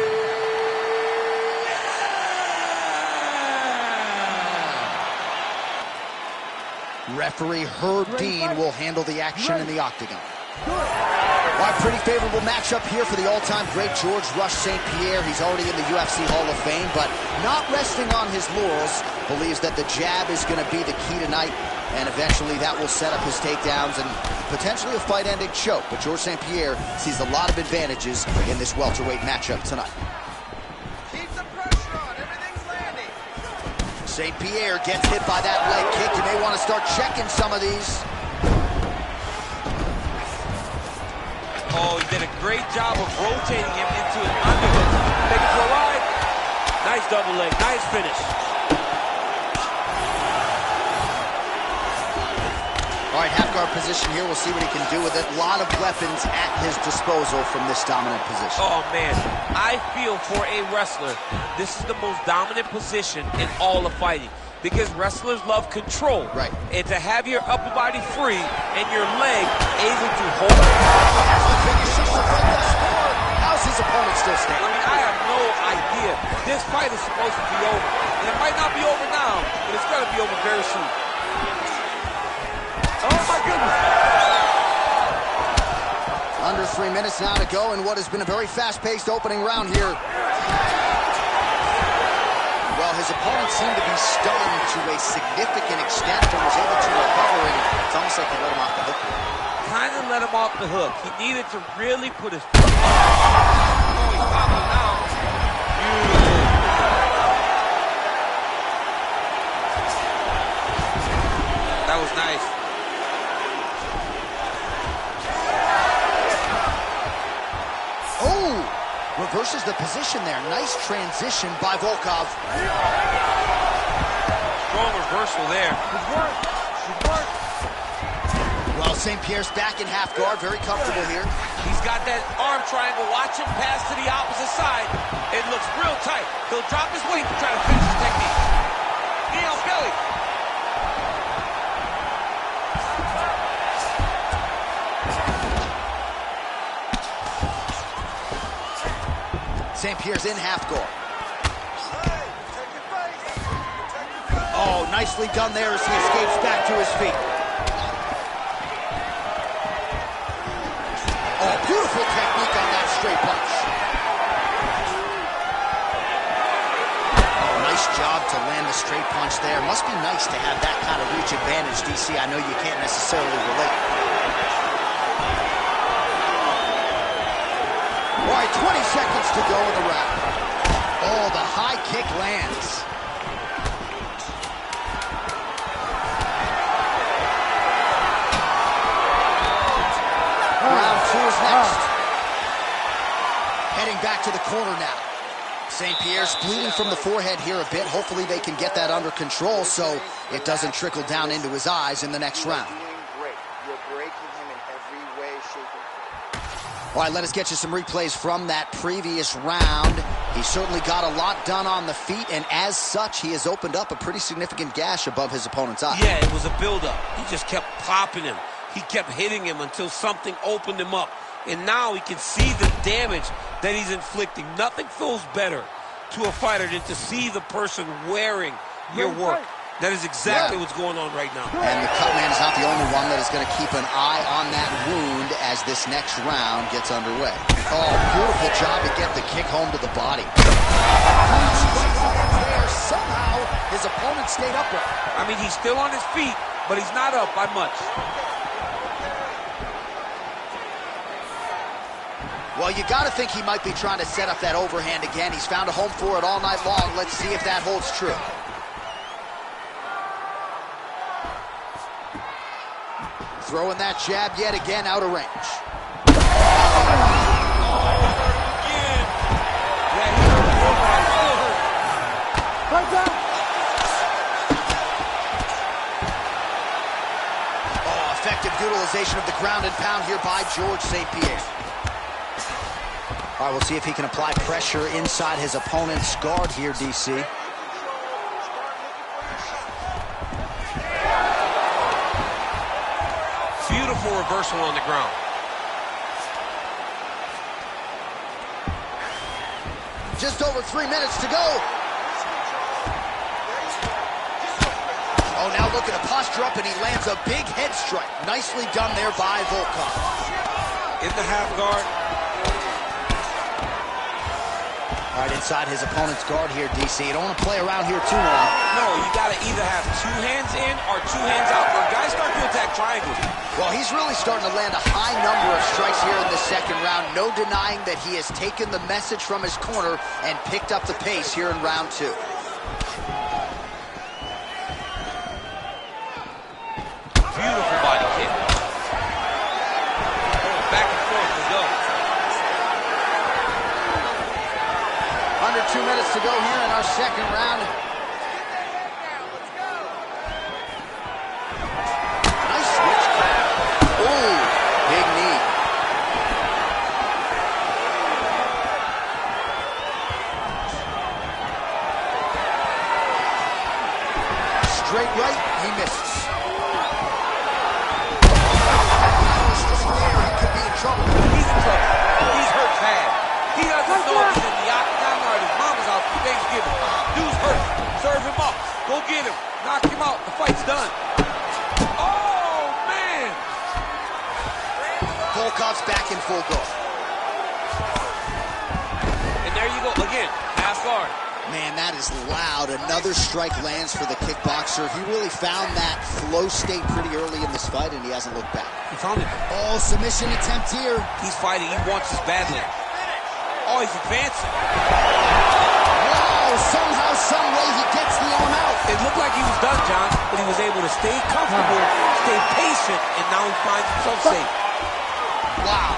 Referee Herb Dean will handle the action in the octagon. Well, a pretty favorable matchup here for the all-time great George Rush St. Pierre. He's already in the UFC Hall of Fame, but not resting on his laurels. Believes that the jab is going to be the key tonight, and eventually that will set up his takedowns and potentially a fight-ending choke. But George St. Pierre sees a lot of advantages in this welterweight matchup tonight. St. Pierre gets hit by that leg kick. You may want to start checking some of these. Oh, he did a great job of rotating him into an underhook. Take it for a ride. Nice double leg. Nice finish. All right, half guard position here. We'll see what he can do with it. A lot of weapons at his disposal from this dominant position. Oh, man. I feel for a wrestler, this is the most dominant position in all of fighting because wrestlers love control. Right. And to have your upper body free and your leg able to hold it. That's the biggest issue from the sport. How's his opponent still standing? I mean, I have no idea. This fight is supposed to be over. And it might not be over now, but it's going to be over very soon. Oh, my goodness. Under 3 minutes now to go in what has been a very fast-paced opening round here. Well, his opponent seemed to be stunned to a significant extent and was able to recover, and it's almost like he let him off the hook. Kind of let him off the hook. He needed to really put his... Oh, he's popping now. That was nice. Oh, reverses the position there. Nice transition by Volkov. Strong reversal there. Good work. Good work. Well, St. Pierre's back in half guard. Very comfortable here. He's got that arm triangle. Watch him pass to the opposite side. It looks real tight. He'll drop his weight to try to finish his technique. Knee on belly. St. Pierre's in half guard. Oh, nicely done there as he escapes back to his feet. Oh, beautiful technique on that straight punch. Oh, nice job to land the straight punch there. Must be nice to have that kind of reach advantage, DC. I know you can't necessarily relate. All right, 20 seconds to go in the round. Oh, the high kick lands. back to the corner now. St. Pierre's bleeding from the forehead here a bit. Hopefully they can get that under control so it doesn't trickle down into his eyes in the next round. You're breaking him in every way, shape, and form. All right, let us get you some replays from that previous round. He certainly got a lot done on the feet, and as such, he has opened up a pretty significant gash above his opponent's eye. Yeah, it was a buildup. He just kept popping him. He kept hitting him until something opened him up. And now he can see the damage that he's inflicting. Nothing feels better to a fighter than to see the person wearing your work. That is exactly what's going on right now. And the cut man is not the only one that is going to keep an eye on that wound as this next round gets underway. Oh, beautiful job to get the kick home to the body. There, somehow, his opponent stayed upright. I mean, he's still on his feet, but he's not up by much. Well, you got to think he might be trying to set up that overhand again. He's found a home for it all night long. Let's see if that holds true. Throwing that jab yet again out of range. Oh, effective utilization of the ground and pound here by George St. Pierre. All right, we'll see if he can apply pressure inside his opponent's guard here, DC. Beautiful reversal on the ground. Just over 3 minutes to go. Oh, now look at a posture up, and he lands a big head strike. Nicely done there by Volkov. In the half guard. All right, inside his opponent's guard here, DC. You don't want to play around here too long. No, you got to either have 2 hands in or 2 hands out. Or guys start to attack triangles. Well, he's really starting to land a high number of strikes here in the second round. No denying that he has taken the message from his corner and picked up the pace here in round 2. Beautiful body kick. Back and forth we go. Under 2 minutes to go here in our second round. Nice switch grab. Ooh, big knee. Straight right, he misses. He could be in trouble. He's in trouble. He's hurt bad. He doesn't know if he's in the octagon or his mama's out for Thanksgiving. Dude's hurt. Serve him up. Go get him. Knock him out. The fight's done. Oh, man. Volkov's back in full guard. And there you go. Again, half guard. Man, that is loud. Another strike lands for the kickboxer. He really found that flow state pretty early in this fight, and he hasn't looked back. He found it. Oh, submission attempt here. He's fighting. He wants this badly. Oh, he's advancing. Wow, somehow, some way he gets the arm out. It looked like he was done, John, but he was able to stay comfortable, stay patient, and now he finds himself safe. Wow,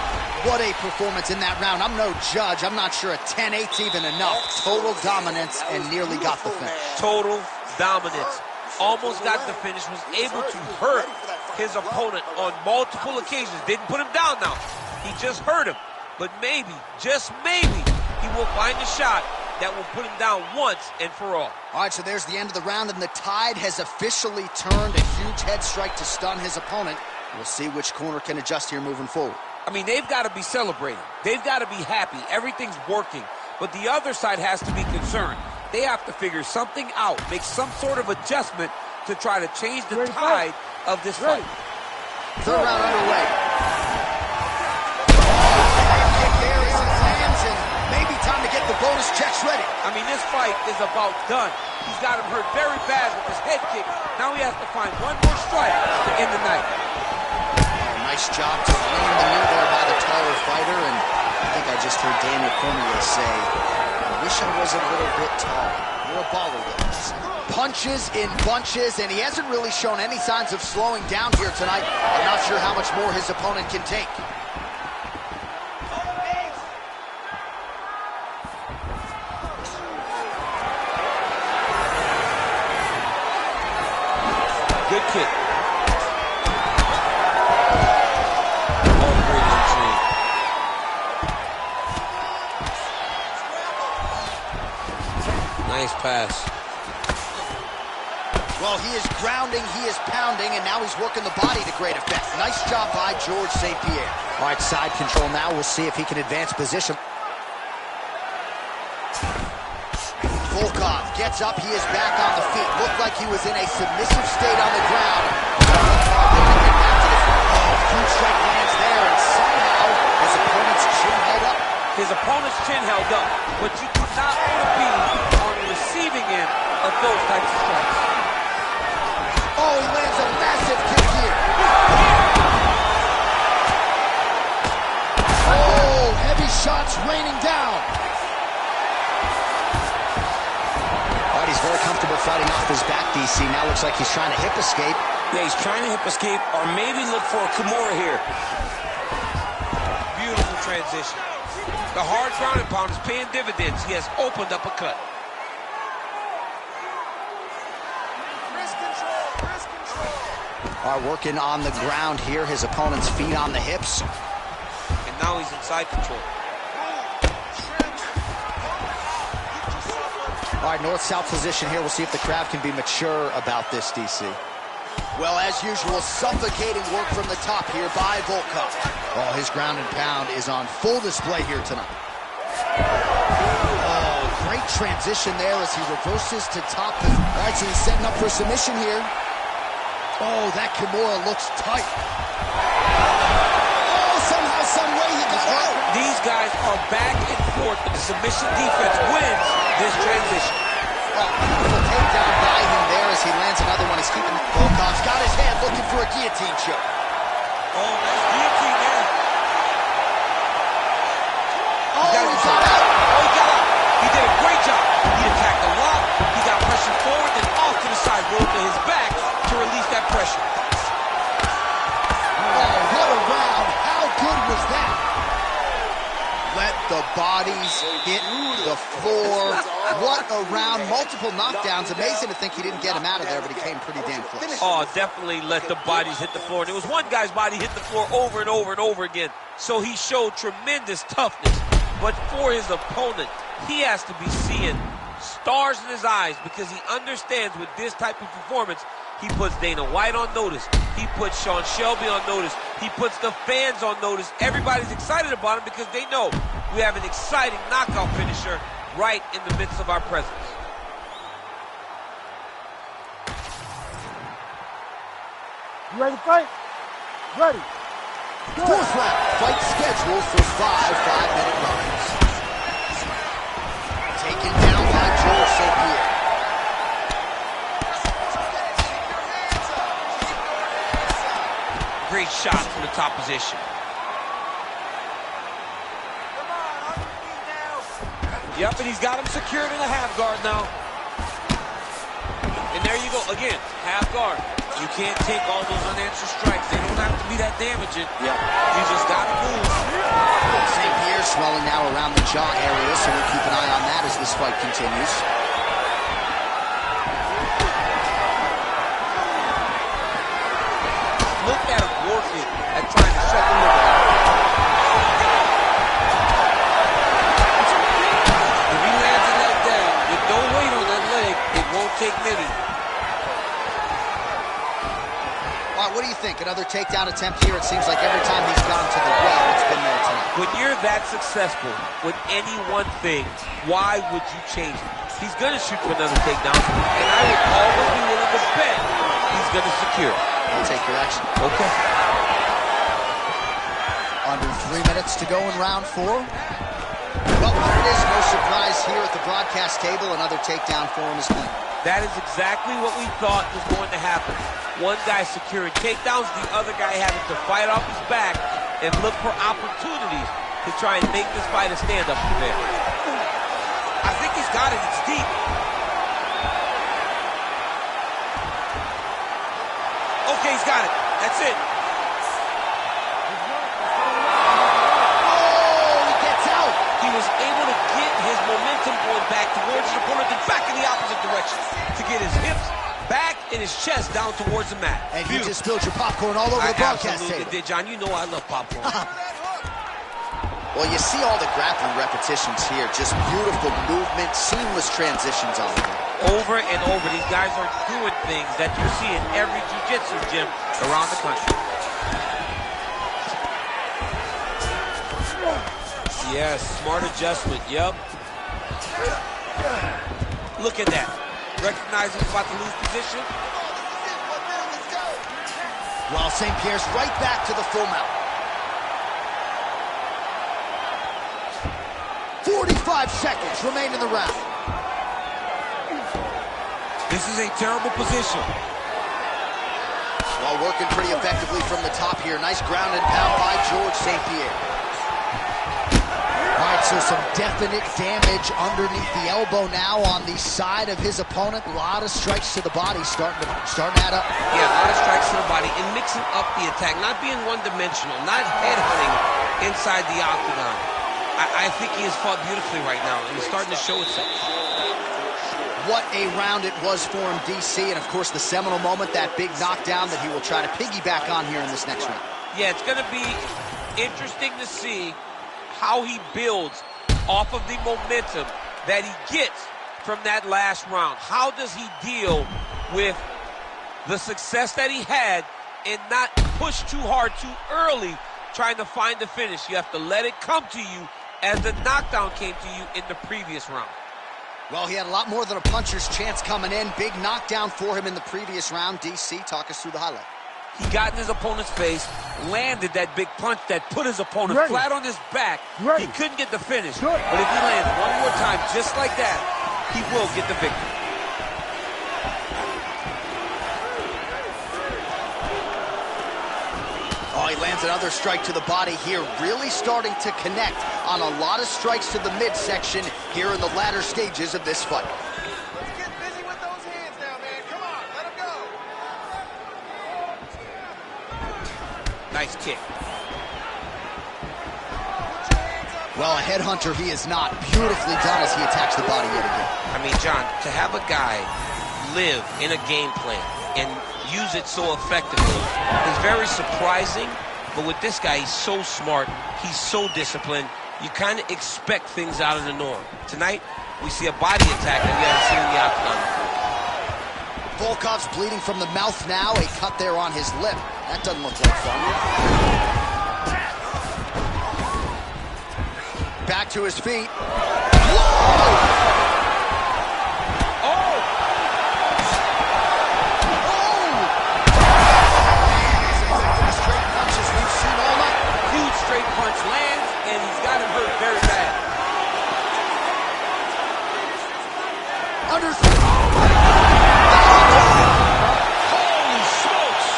what a performance in that round. I'm no judge. I'm not sure a 10-8's even enough. Total dominance and nearly got the finish. Total dominance. Almost got the finish, was able to hurt his opponent on multiple occasions. Didn't put him down now. He just hurt him. But maybe, just maybe, he will find a shot that will put him down once and for all. All right, so there's the end of the round, and the tide has officially turned. A huge head strike to stun his opponent. We'll see which corner can adjust here moving forward. I mean, they've got to be celebrating. They've got to be happy. Everything's working. But the other side has to be concerned. They have to figure something out, make some sort of adjustment to try to change the tide of this fight. Third round underway. Maybe time to get the bonus checks ready. I mean, this fight is about done. He's got him hurt very bad with his head kick. Now he has to find one more strike to end the night. Nice job to land the knee there by the taller fighter, and I think I just heard Daniel Cormier say, I wish I was a little bit taller. You're a baller, guys. Punches in bunches, and he hasn't really shown any signs of slowing down here tonight. I'm not sure how much more his opponent can take. Good kick. Oh, great entry. Nice pass. Well, he is grounding, he is pounding, and now he's working the body to great effect. Nice job by George St. Pierre. All right, side control now. We'll see if he can advance position. Volkov gets up. He is back on the feet. Looked like he was in a submissive state on the ground. Huge strike lands there, and somehow his opponent's chin held up. His opponent's chin held up, but you do not want to be on the receiving end of those types of strikes. Oh, he lands a massive kick here. Oh, heavy shots raining down. All right, he's very comfortable fighting off his back, DC. Now looks like he's trying to hip escape. Yeah, he's trying to hip escape or maybe look for a Kimura here. Beautiful transition. The hard ground and pound is paying dividends. He has opened up a cut. All right, working on the ground here. His opponent's feet on the hips. And now he's in side control. All right, north-south position here. We'll see if the crowd can be mature about this, DC. Well, as usual, suffocating work from the top here by Volkov. Oh, his ground and pound is on full display here tonight. Oh, great transition there as he reverses to top. All right, so he's setting up for submission here. Oh, that Kimura looks tight. Oh, somehow, some way he got out. These guys are back and forth, but the submission defense wins this transition. Oh, beautiful takedown by him there as he lands another one. He's keeping Volkov's got his hand looking for a guillotine choke. Oh, nice guillotine there. Oh, he got out. Oh, he got out. He did a great job. He attacked a lot. He got pressure forward, then off to the side, rolled to his back to release that pressure. Oh, what a round. How good was that? Let the bodies hit the floor. What a round. Multiple knockdowns. Amazing to think he didn't get him out of there, but he came pretty damn close. Oh, definitely let the bodies hit the floor. There was one guy's body hit the floor over and over and over again. So he showed tremendous toughness. But for his opponent, he has to be seeing stars in his eyes because he understands with this type of performance, he puts Dana White on notice. He puts Sean Shelby on notice. He puts the fans on notice. Everybody's excited about him because they know we have an exciting knockout finisher right in the midst of our presence. You ready to fight? Ready. Fourth round. Fight scheduled for 5 5-minute rounds. Taken down by George St. Pierre. Great shot from the top position. Yep, and he's got him secured in a half guard now. And there you go, again, half guard. You can't take all those unanswered strikes. They don't have to be that damaging. Yep. You just gotta move. St. Pierre swelling now around the jaw area, so we'll keep an eye on that as this fight continues. Look at him working at trying to shut the liver. If he lands a leg down with no weight on that leg, it won't take many. All right, what do you think? Another takedown attempt here. It seems like every time he's gone to the well, it's been there tonight. When you're that successful with any one thing, why would you change it? He's going to shoot for another takedown, and I would always be willing to bet he's going to secure it. I'll take your action. Okay. Under 3 minutes to go in round 4. Well, there it is. No surprise here at the broadcast table. Another takedown for him is clean. That is exactly what we thought was going to happen. One guy securing takedowns, the other guy having to fight off his back and look for opportunities to try and make this fight a stand-up affair. I think he's got it. It's deep. Okay, he's got it. That's it. Oh, he gets out. He was able to get his momentum going back towards his opponent and back in the opposite direction to get his hips back in his chest down towards the mat. And you just spilled your popcorn all over the broadcast table. Absolutely did, John. You know I love popcorn. Well, you see all the grappling repetitions here. Just beautiful movement, seamless transitions on it. Over and over, these guys are doing things that you see in every jiu-jitsu gym around the country. Yes, smart adjustment, yep. Look at that. Recognizing he's about to lose position. Well, St. Pierre's right back to the full mount. 45 seconds remain in the round. This is a terrible position. Well, working pretty effectively from the top here. Nice ground and pound by George St. Pierre. All right, so some definite damage underneath the elbow now on the side of his opponent. A lot of strikes to the body starting to add up. Yeah, a lot of strikes to the body and mixing up the attack, not being one-dimensional, not headhunting inside the octagon. I think he has fought beautifully right now, and he's starting to show itself. What a round it was for him, DC, and of course the seminal moment, that big knockdown that he will try to piggyback on here in this next round. Yeah, it's going to be interesting to see how he builds off of the momentum that he gets from that last round. How does he deal with the success that he had and not push too hard too early trying to find the finish? You have to let it come to you as the knockdown came to you in the previous round. Well, he had a lot more than a puncher's chance coming in. Big knockdown for him in the previous round. DC, talk us through the highlight. He got in his opponent's face, landed that big punch that put his opponent flat on his back. He couldn't get the finish. But if he lands one more time just like that, he will get the victory. Oh, he lands another strike to the body here, really starting to connect on a lot of strikes to the midsection here in the latter stages of this fight. Let's get busy with those hands now, man. Come on, let him go. Nice kick. Well, a headhunter he is not. Beautifully done as he attacks the body yet again. I mean, John, to have a guy live in a game plan and use it so effectively is very surprising, but with this guy, he's so smart, he's so disciplined, you kind of expect things out of the norm. Tonight, we see a body attack that we haven't seen in the octagon. Volkov's bleeding from the mouth now, a cut there on his lip. That doesn't look like fun. Back to his feet. Whoa! Straight punch lands, and he's got him hurt very bad. Holy smokes!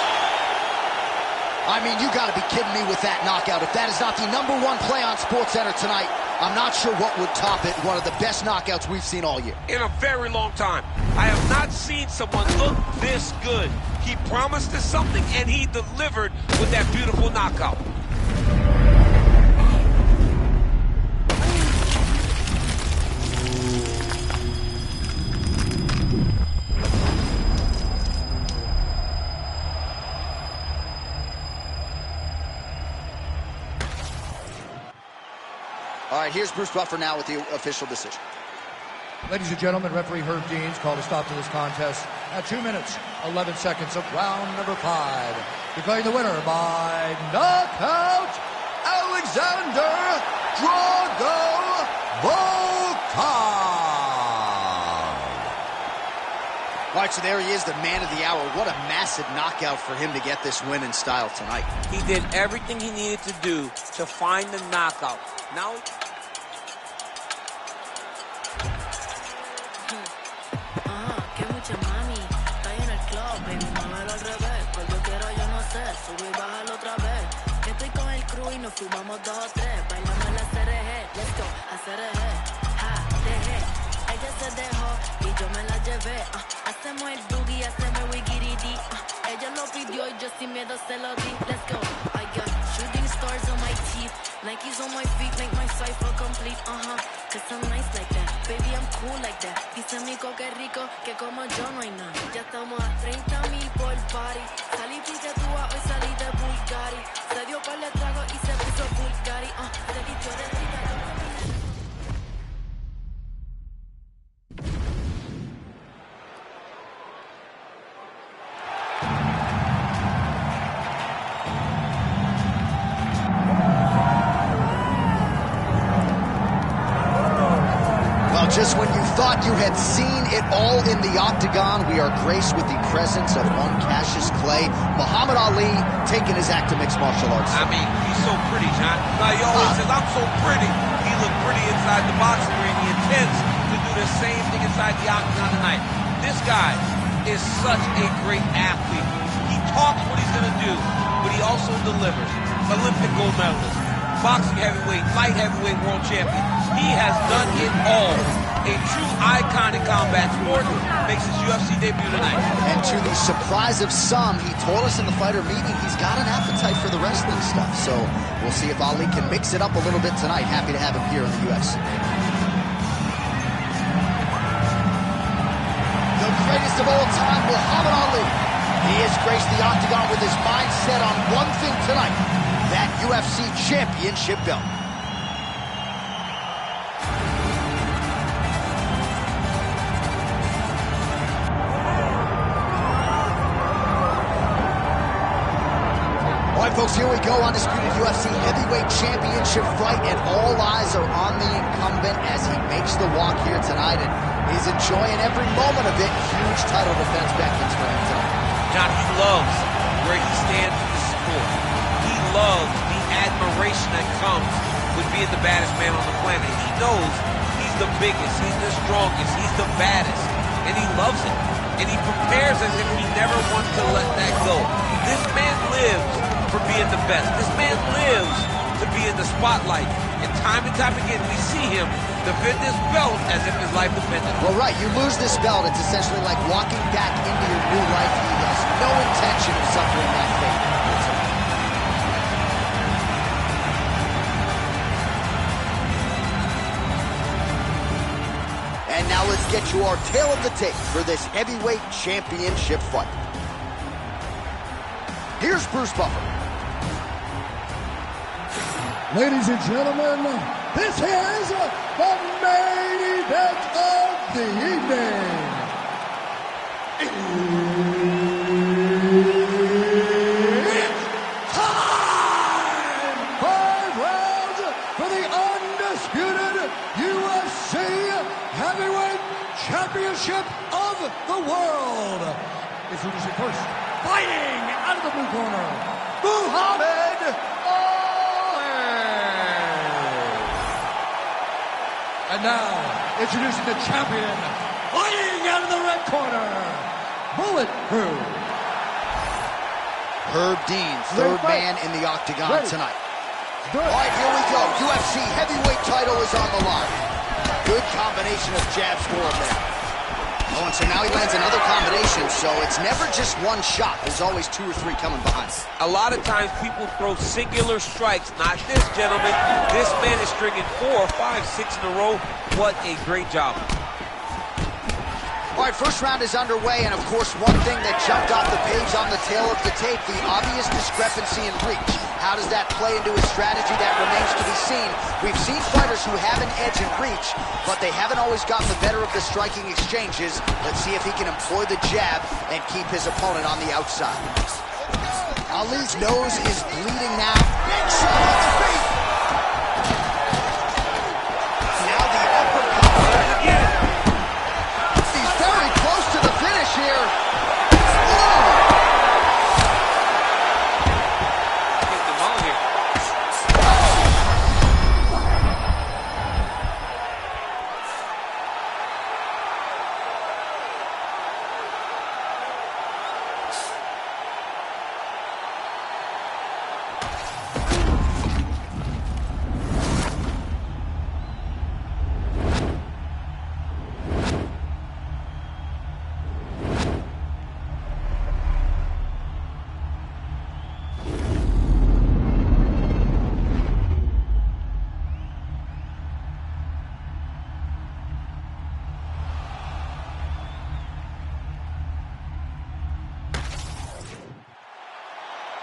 I mean, you got to be kidding me with that knockout. If that is not the #1 play on SportsCenter tonight, I'm not sure what would top it. One of the best knockouts we've seen all year. In a very long time. I have not seen someone look this good. He promised us something, and he delivered with that beautiful knockout. All right, here's Bruce Buffer now with the official decision. Ladies and gentlemen, referee Herb Dean's called a stop to this contest at 2 minutes, 11 seconds of round number 5. Declaring the winner by knockout, Alexander Drago Volkov. All right, so there he is, the man of the hour. What a massive knockout for him to get this win in style tonight. He did everything he needed to do to find the knockout. Now... que mucha mami, está en el club, baby, muévelo al revés, pues yo quiero, yo no sé, sube y bájalo otra vez, que estoy con el crew y nos fumamos 2 o 3, bailamos en la CRG, let's go, a CRG, ja, dejé, ella se dejó y yo me la llevé, hacemos el boogie, hacemos el wigiridi, ella lo pidió y yo sin miedo se lo di, let's go, I got shooting stars on my teeth, Nikes on my feet, make my cipher complete, cause I'm nice like that. Baby, I'm cool like that. Dice Mico que rico, que como yo no hay nada. Ya estamos a 30,000 por party. Salí piquetúa, hoy salí de Bulgari. Se dio par de trago y se puso Bulgari. Se vistió de rica. Just when you thought you had seen it all in the octagon, we are graced with the presence of one Cassius Clay, Muhammad Ali, taking his act to mixed martial arts. I mean, he's so pretty, John. Now, he always says, I'm so pretty. He looked pretty inside the boxing ring. He intends to do the same thing inside the octagon tonight. This guy is such a great athlete. He talks what he's going to do, but he also delivers. Olympic gold medalist, boxing heavyweight, light heavyweight world champion. He has done it all. A true icon in combat sport, makes his UFC debut tonight. And to the surprise of some, he told us in the fighter meeting he's got an appetite for the wrestling stuff. So we'll see if Ali can mix it up a little bit tonight. Happy to have him here in the UFC. The greatest of all time, Muhammad Ali. He has graced the octagon with his mind set on one thing tonight, that UFC championship belt. All right, folks, here we go. Undisputed UFC heavyweight championship fight, and all eyes are on the incumbent as he makes the walk here tonight, and he's enjoying every moment of it. Huge title defense back in for him tonight. John, he loves where he stands in the sport. He loves the admiration that comes with being the baddest man on the planet. He knows he's the biggest, he's the strongest, he's the baddest, and he loves it. And he prepares as if he never wants to let that go. This man lives for being the best. This man lives to be in the spotlight. And time again, we see him defend this belt as if his life depended on it. Well, right, you lose this belt, it's essentially like walking back into your new life. He has no intention of suffering that fate. And now let's get you our tale of the tape for this heavyweight championship fight. Here's Bruce Buffer. Ladies and gentlemen, this is the main event of the evening. It's time! 5 rounds for the undisputed UFC Heavyweight Championship of the world. Introducing first, fighting out of the blue corner, Muhammad Ali. And now, introducing the champion, fighting out of the red corner, Bulletproof. Herb Dean, third man in the octagon tonight. All right, here we go. UFC heavyweight title is on the line. Good combination of jabs for him there. Oh, and so now he lands another combination, so it's never just one shot. There's always 2 or 3 coming behind. A lot of times people throw singular strikes. Not this gentleman. This man is stringing 4, 5, 6 in a row. What a great job. All right, first round is underway, and of course, one thing that jumped off the page on the tail of the tape, the obvious discrepancy in reach. How does that play into his strategy? That remains to be seen. We've seen fighters who have an edge in reach, but they haven't always gotten the better of the striking exchanges. Let's see if he can employ the jab and keep his opponent on the outside. Ali's nose is bleeding now. Big shot on the face. Now the uppercut again. He's very close to the finish here.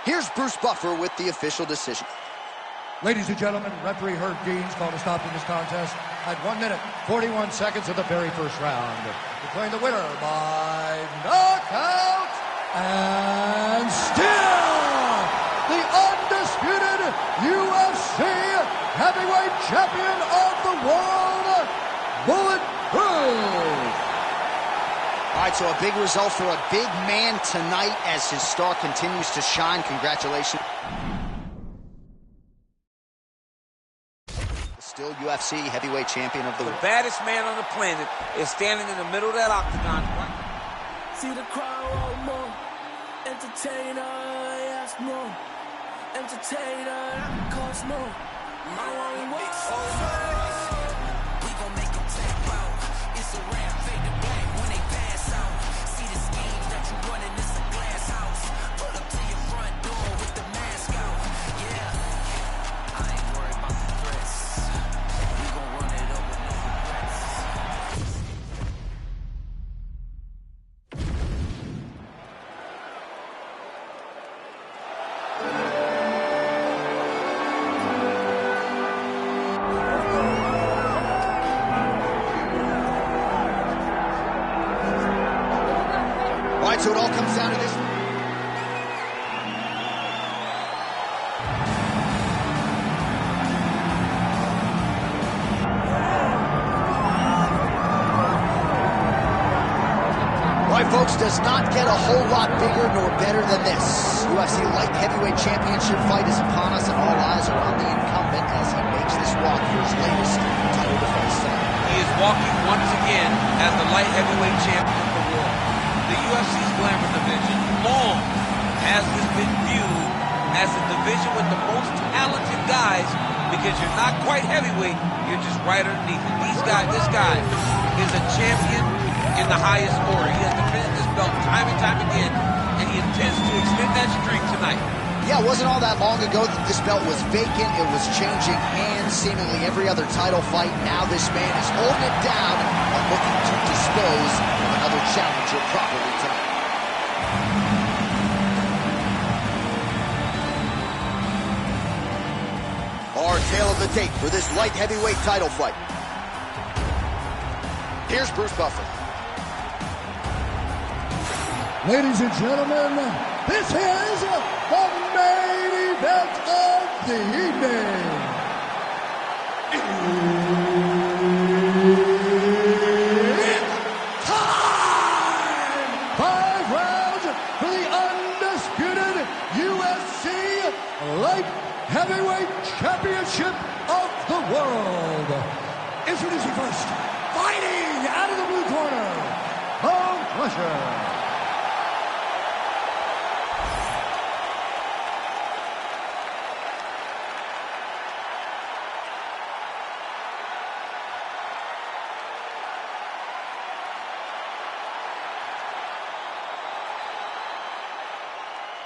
Here's Bruce Buffer with the official decision. Ladies and gentlemen, referee Herb Dean's called a stop to this contest at 1 minute, 41 seconds of the very first round. Declaring the winner by knockout and still the undisputed UFC heavyweight champion of the world, BloodWars. All right, so a big result for a big man tonight as his star continues to shine. Congratulations. Still UFC heavyweight champion of the world. The baddest man on the planet is standing in the middle of that octagon. See the crowd want more. Entertainer, yes, more. Entertainer, that costs more. My one was we gon' make them tap out. It's a rap, fade to black when they pass out. See the schemes that you running, it's a glass house. Pull up to your front door with the mask out. Yeah, I ain't worried about the threats. We gon' run it up with no regrets. So it all comes down to this. All right, folks, does not get a whole lot bigger nor better than this. UFC light heavyweight championship fight is upon us, and all eyes are on the incumbent as he makes this walk for his latest title defense tonight. He is walking once again as the light heavyweight champion of the world. The UFC's glamour division long has this been viewed as a division with the most talented guys because you're not quite heavyweight, you're just right underneath it. This guy is a champion in the highest order. He has defended this belt time and time again, and he intends to extend that streak tonight. Yeah, it wasn't all that long ago that this belt was vacant. It was changing hands seemingly every other title fight. Now this man is holding it down and looking to dispose of another challenger properly tonight. Our tale of the tape for this light heavyweight title fight. Here's Bruce Buffer. Ladies and gentlemen, this is the main event of the evening. It's time! 5 rounds for the undisputed UFC Light Heavyweight Championship of the world. Introducing first, fighting out of the blue corner, DarthMercer.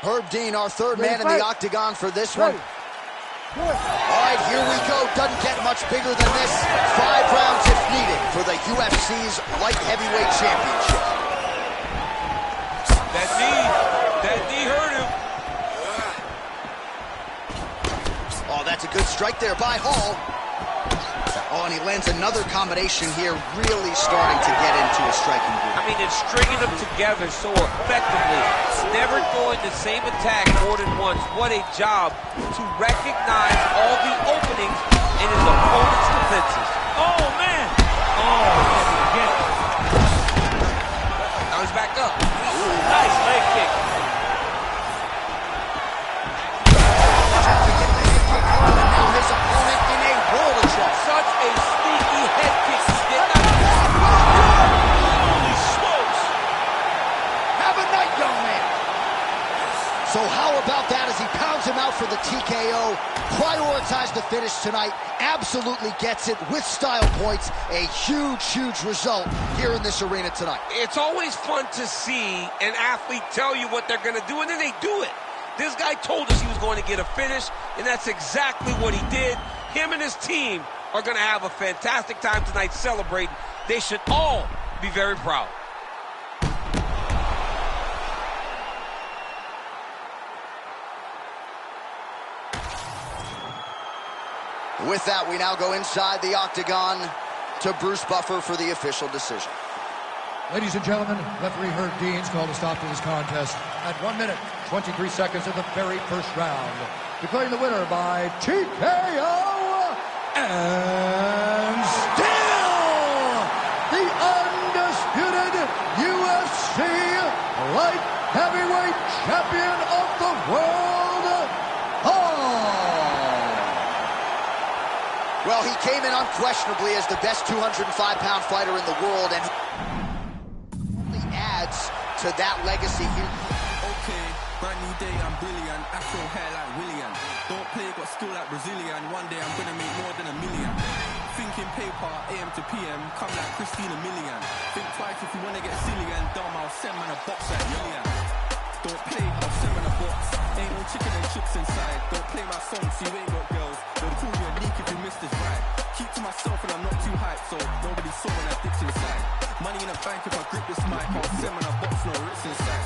Herb Dean, our third man in the octagon for this one. All right, here we go. Doesn't get much bigger than this. 5 rounds if needed for the UFC's light heavyweight championship. That knee hurt him. Oh, that's a good strike there by Hall. Oh, and he lands another combination here, really starting to get into a striking groove. I mean, it's stringing them together so effectively. Never throwing the same attack more than once. What a job to recognize all the openings in his opponent's defenses. Oh, man! Oh, again. Now he's back up. Nice leg kick. Now his opponent in a world of trouble. Such a sneaky head kick. He did not. Holy smokes! Have a night, young man. So how about that as he pounds him out for the TKO? Prioritized the finish tonight. Absolutely gets it with style points. A huge, huge result here in this arena tonight. It's always fun to see an athlete tell you what they're going to do, and then they do it. This guy told us he was going to get a finish, and that's exactly what he did. Him and his team are going to have a fantastic time tonight celebrating. They should all be very proud. With that, we now go inside the octagon to Bruce Buffer for the official decision. Ladies and gentlemen, referee Herb Dean's called a stop to this contest at 1 minute, 23 seconds of the very first round, declaring the winner by TKO and still the undisputed UFC light heavyweight champion of the world, Well, he came in unquestionably as the best 205-pound fighter in the world, and he adds to that legacy here. Okay, brand new day, I'm brilliant. Afro hair like William. Don't play, got skill like Brazilian. One day I'm gonna make more than $1 million. Thinking paper, AM to PM, come like Christina Million. Think twice if you wanna get silly and dumb, I'll send man a box like Million. Don't play, I'll send man a box. Ain't no chicken and chips inside. Don't play my song, so you ain't got girls. They'll call you a leak if you miss this ride. Keep to myself and I'm not too hyped, so nobody saw when I dipped inside. Money in the bank if I grip this mic, I'll send man a box, no rips inside.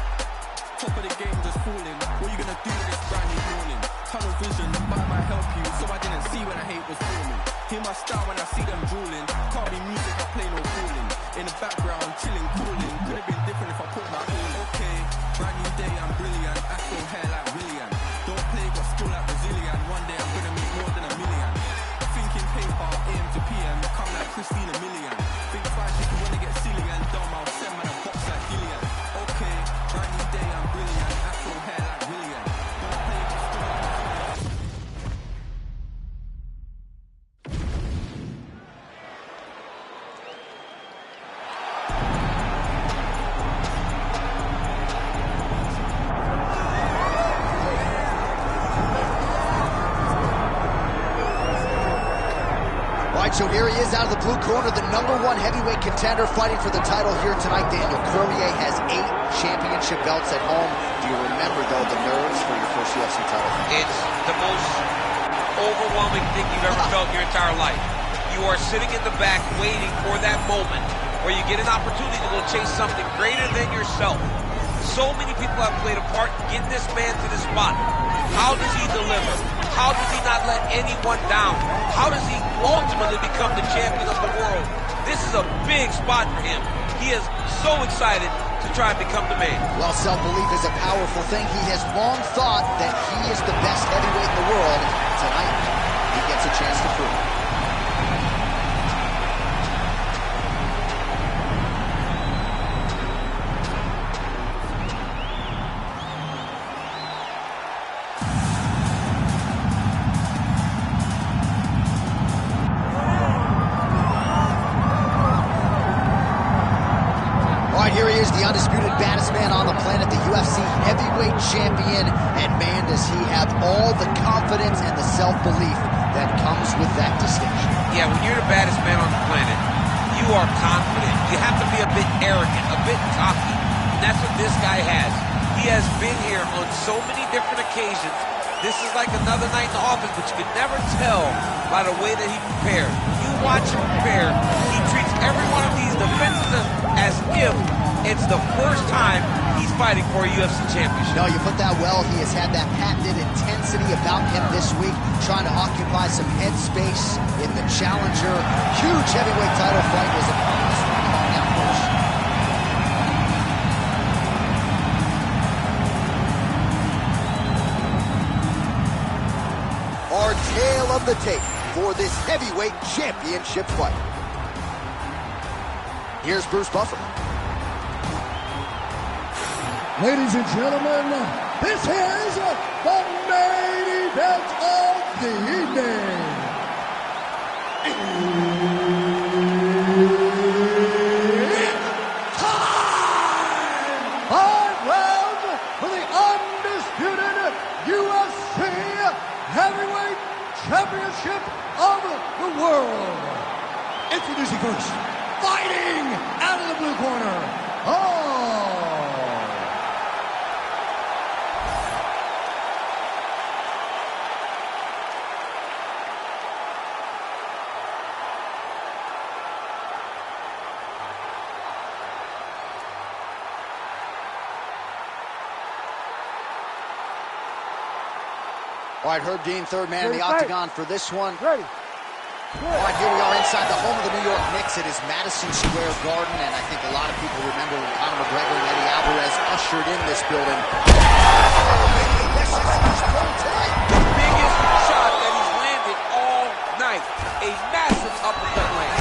Top of the game just falling. What you gonna do this brand new morning? Tunnel vision, the mic might help you, so I didn't see when I hate was forming. Hear my style when I see them drooling. Can't be music, I play no fooling. In the background, chilling, cooling. Could have been different if I put my all in. Okay, brand new day, I'm brilliant. Afro hair like William. Don't play, got skill like Brazilian. One day I'm gonna make more than $1 million. Thinking paper, AM to PM, come like Christina Million. Think twice if you wanna get silly and dumb, I'll send man a box like Gillian. Okay, brand new day, I'm brilliant. Afro hair like William. Don't play, got skill like Brazilian. So here he is out of the blue corner, the #1 heavyweight contender fighting for the title here tonight. Daniel Cormier has 8 championship belts at home. Do you remember, though, the nerves for your first UFC title? It's the most overwhelming thing you've ever felt in your entire life. You are sitting in the back waiting for that moment where you get an opportunity to go chase something greater than yourself. So many people have played a part in getting this man to this spot. How does he deliver? How does he not let anyone down? How does he ultimately become the champion of the world? This is a big spot for him. He is so excited to try and become the man. Well, self-belief is a powerful thing. He has long thought that he is the best heavyweight in the world. Tonight, he gets a chance to prove it. Here he is, the undisputed baddest man on the planet, the UFC heavyweight champion, and man, does he have all the confidence and the self-belief that comes with that distinction. Yeah, when you're the baddest man on the planet, you are confident. You have to be a bit arrogant, a bit cocky, and that's what this guy has. He has been here on so many different occasions. This is like another night in the office, but you can never tell by the way that he prepared. You watch him prepare, he treats every one of these defenses as if it's the first time he's fighting for a UFC championship. No, you put that well. He has had that patented intensity about him this week, trying to occupy some head space in the challenger. Huge heavyweight title fight is upon us. Calm down, coach. Our tale of the tape for this heavyweight championship fight. Here's Bruce Buffer. Ladies and gentlemen, this is the main event of the evening. It's time! 5 rounds for the undisputed UFC Heavyweight Championship of the world. Introducing first, fighting out of the blue corner. All right, Herb Dean, third man in the octagon for this one. Ready. All right, here we are inside the home of the New York Knicks. It is Madison Square Garden, and I think a lot of people remember when Conor McGregor and Eddie Alvarez ushered in this building. This is his goal tonight. The biggest shot that he's landed all night. A massive uppercut land.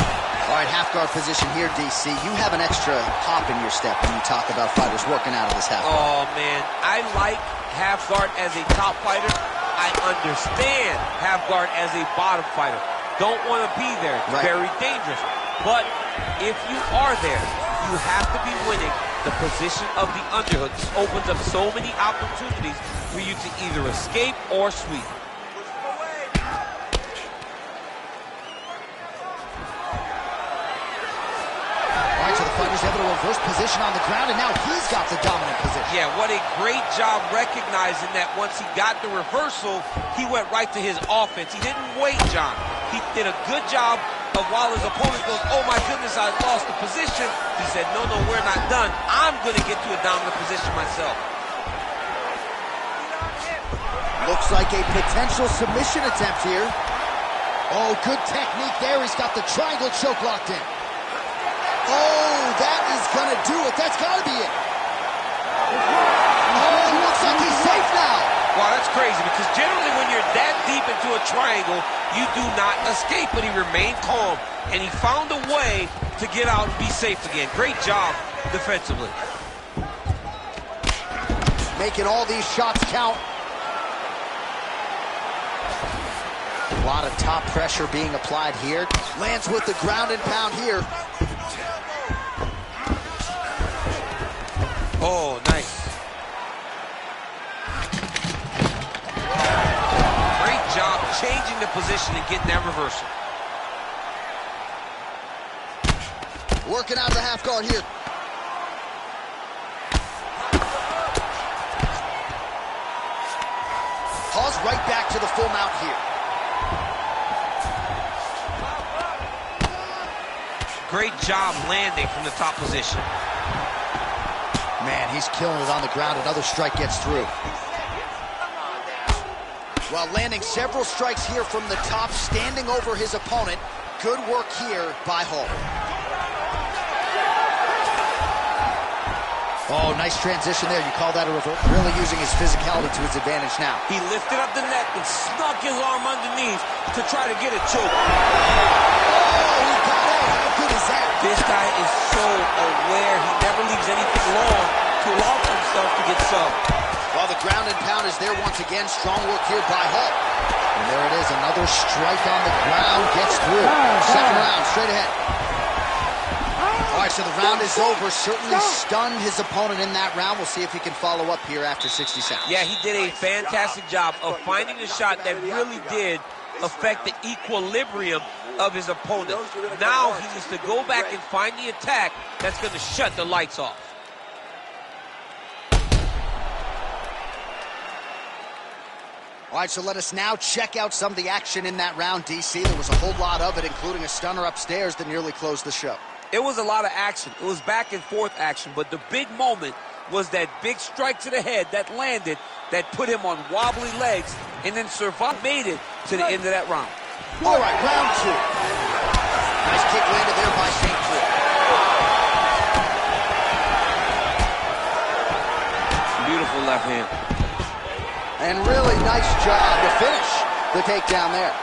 All right, half guard position here, DC. You have an extra hop in your step when you talk about fighters working out of this half guard. Oh, man. I like half guard as a top fighter. I understand half guard as a bottom fighter. Don't want to be there. It's very dangerous. But if you are there, you have to be winning the position of the underhook. This opens up so many opportunities for you to either escape or sweep. All right, so the fighter's able to reverse position on the ground, and now he's got the dominant position. Yeah, what a great job recognizing that once he got the reversal, he went right to his offense. He didn't wait, John. He did a good job of while his opponent goes, oh my goodness, I lost the position. He said, no, we're not done. I'm going to get to a dominant position myself. Looks like a potential submission attempt here. Oh, good technique there. He's got the triangle choke locked in. Oh, that is going to do it. That's got to be it. Oh, looks like he's safe now. Wow, that's crazy because generally when you're that deep into a triangle, you do not escape, but he remained calm, and he found a way to get out and be safe again. Great job defensively. Making all these shots count. A lot of top pressure being applied here. Lands with the ground and pound here. Oh, nice. Great job changing the position and getting that reversal. Working out the half guard here. Pause right back to the full mount here. Great job landing from the top position. Man, he's killing it on the ground. Another strike gets through. While landing several strikes here from the top, standing over his opponent. Good work here by Hall. Oh, nice transition there. You call that a reverse? Really using his physicality to his advantage now. He lifted up the neck and snuck his arm underneath to try to get a choke. Oh, he got out. How good is that? This guy is so aware. He never leaves anything long to allow for himself to get subbed. While the ground and pound is there once again. Strong work here by Hall. And there it is. Another strike on the ground. Gets through. Second round, straight ahead. All right, so the round is over. Certainly stunned his opponent in that round. We'll see if he can follow up here after 60 seconds. Yeah, he did a fantastic job of finding the shot that really did affect the equilibrium of his opponent. Now he needs to go back and find the attack that's going to shut the lights off. All right, so let us now check out some of the action in that round, DC. There was a whole lot of it, including a stunner upstairs that nearly closed the show. It was a lot of action. It was back and forth action, but the big moment was that big strike to the head that landed, that put him on wobbly legs, and then survived, made it to the end of that round. All right, round two. Nice kick landed there by St. Clair. Beautiful left hand. And really nice job to finish the takedown there.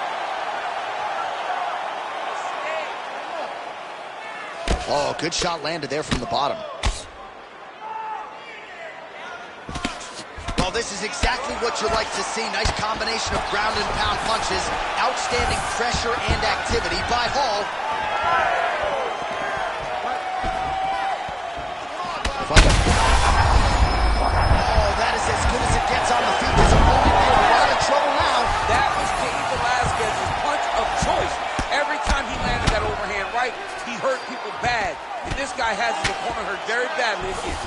Oh, good shot landed there from the bottom. Well, this is exactly what you like to see. Nice combination of ground and pound punches. Outstanding pressure and activity by Hall. Oh, that is as good as it gets on the feet. His opponent in a lot of trouble now. That was Cain Velasquez's punch of choice. Every time he landed that overhand right, he hurt people bad. And this guy has his opponent hurt very badly again.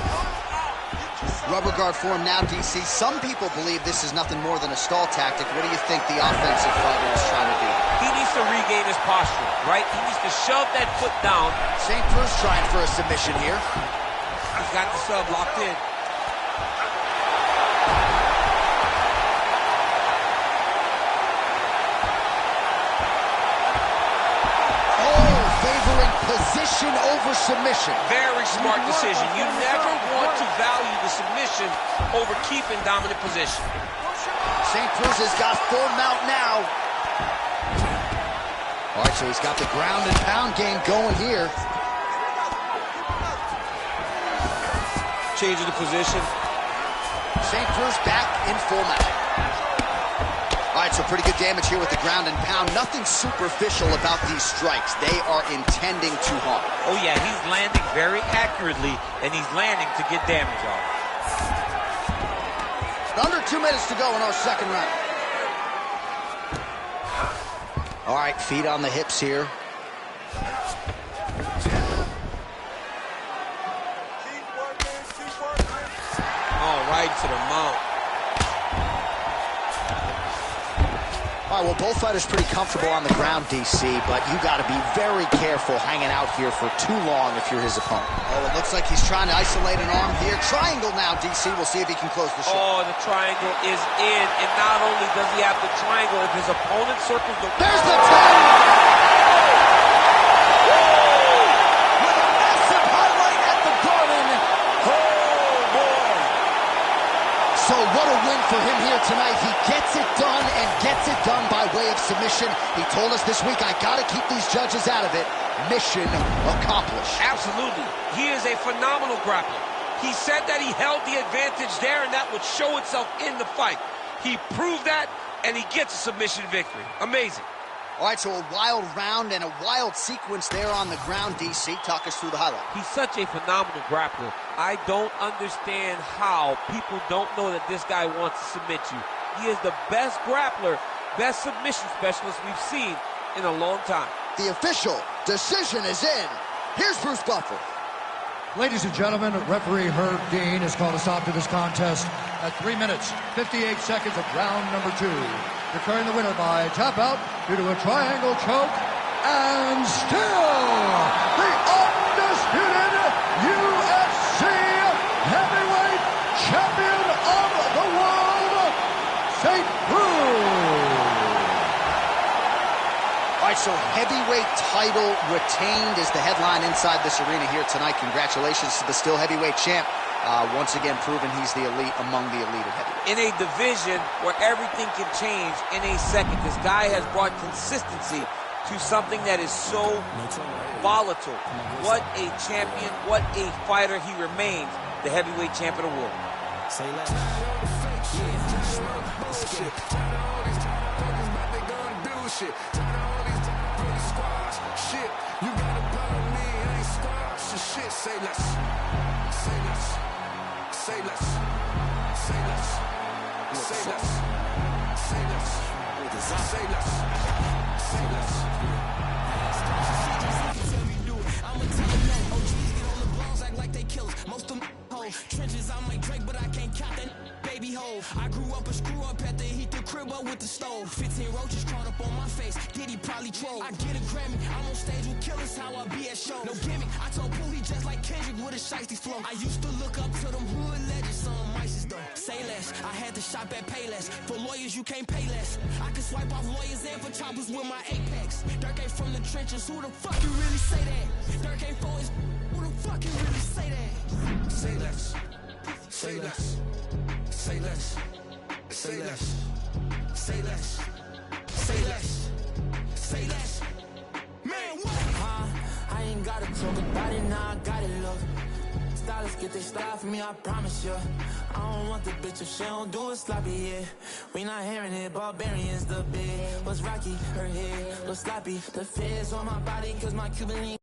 Rubber guard form now, DC. Some people believe this is nothing more than a stall tactic. What do you think the offensive fighter is trying to do? He needs to regain his posture, right? He needs to shove that foot down. St. Cruz trying for a submission here. He's got the sub locked in. submission. Very smart decision. You never want to value the submission over keeping dominant position. St. Cruz has got full mount now. All right, so he's got the ground and pound game going here. Changing the position. St. Cruz back in full mount. All right, so pretty good damage here with the ground and pound. Nothing superficial about these strikes. They are intending to harm. Oh, yeah, he's landing very accurately, and he's landing to get damage off. Under 2 minutes to go in our second round. All right, feet on the hips here. Oh, right to the mount. All right, well, both fighters pretty comfortable on the ground, DC, but you got to be very careful hanging out here for too long if you're his opponent. Oh, it looks like he's trying to isolate an arm here. Triangle now, DC. We'll see if he can close the show. Oh, the triangle is in, and not only does he have the triangle, if his opponent circles the... There's the triangle! With a massive highlight at the Garden. Oh, boy. So what a win for him here tonight. He gets it done and gets it done by way of submission. He told us this week, I got to keep these judges out of it. Mission accomplished. Absolutely. He is a phenomenal grappler. He said that he held the advantage there, and that would show itself in the fight. He proved that, and he gets a submission victory. Amazing. All right, so a wild round and a wild sequence there on the ground, DC. Talk us through the highlight. He's such a phenomenal grappler. I don't understand how people don't know that this guy wants to submit you. He is the best grappler, best submission specialist we've seen in a long time. The official decision is in. Here's Bruce Buffer. Ladies and gentlemen, referee Herb Dean has called a stop to this contest at 3 minutes, 58 seconds of round number 2. Declaring the winner by tap out due to a triangle choke, and still the undisputed UFC heavyweight champion of the world, St. Cruz. All right, so heavyweight title retained is the headline inside this arena here tonight. Congratulations to the still heavyweight champ. Once again proving he's the elite among the elite of heavyweight. In a division where everything can change in a second, this guy has brought consistency to something that is so volatile. What a champion, what a fighter he remains, the heavyweight champion of the world. Say less. Say less. Say less. Say less. Say less. Say less. Say less. Say less. Say less. I'ma tell you no. OGs get on the blogs, act like they killers. Most of them hoes. Trenches, I might Drake, but I can't count that baby hole. I grew up a screw up at the heat the crib up with the stove. 15 roaches crawled up on my face. Diddy probably troll. I get a Grammy. I'm on stage with killers, how I be at shows. No gimmick. I told Poolie just like Kendrick with a shiesty flow. I used to look up to them hood legends, some mices though. Say less. I had to shop at Payless. For lawyers, you can't pay less. I can swipe off lawyers and for choppers with my Apex. Dirk ain't from the trenches. Who the fuck you really say that? Dirk ain't for his. Who the fuck you really say that? Say less. Say less. Say less. Say less. Say less. Say less. Say less. Man, what? I ain't gotta talk about it, now I got it, look. Stylists get their style from me, I promise you. I don't want the bitch if she don't do it sloppy, yeah. We not hearing it, barbarians the big. Was rocky, her head, was sloppy. The feds on my body, cause my Cuban link.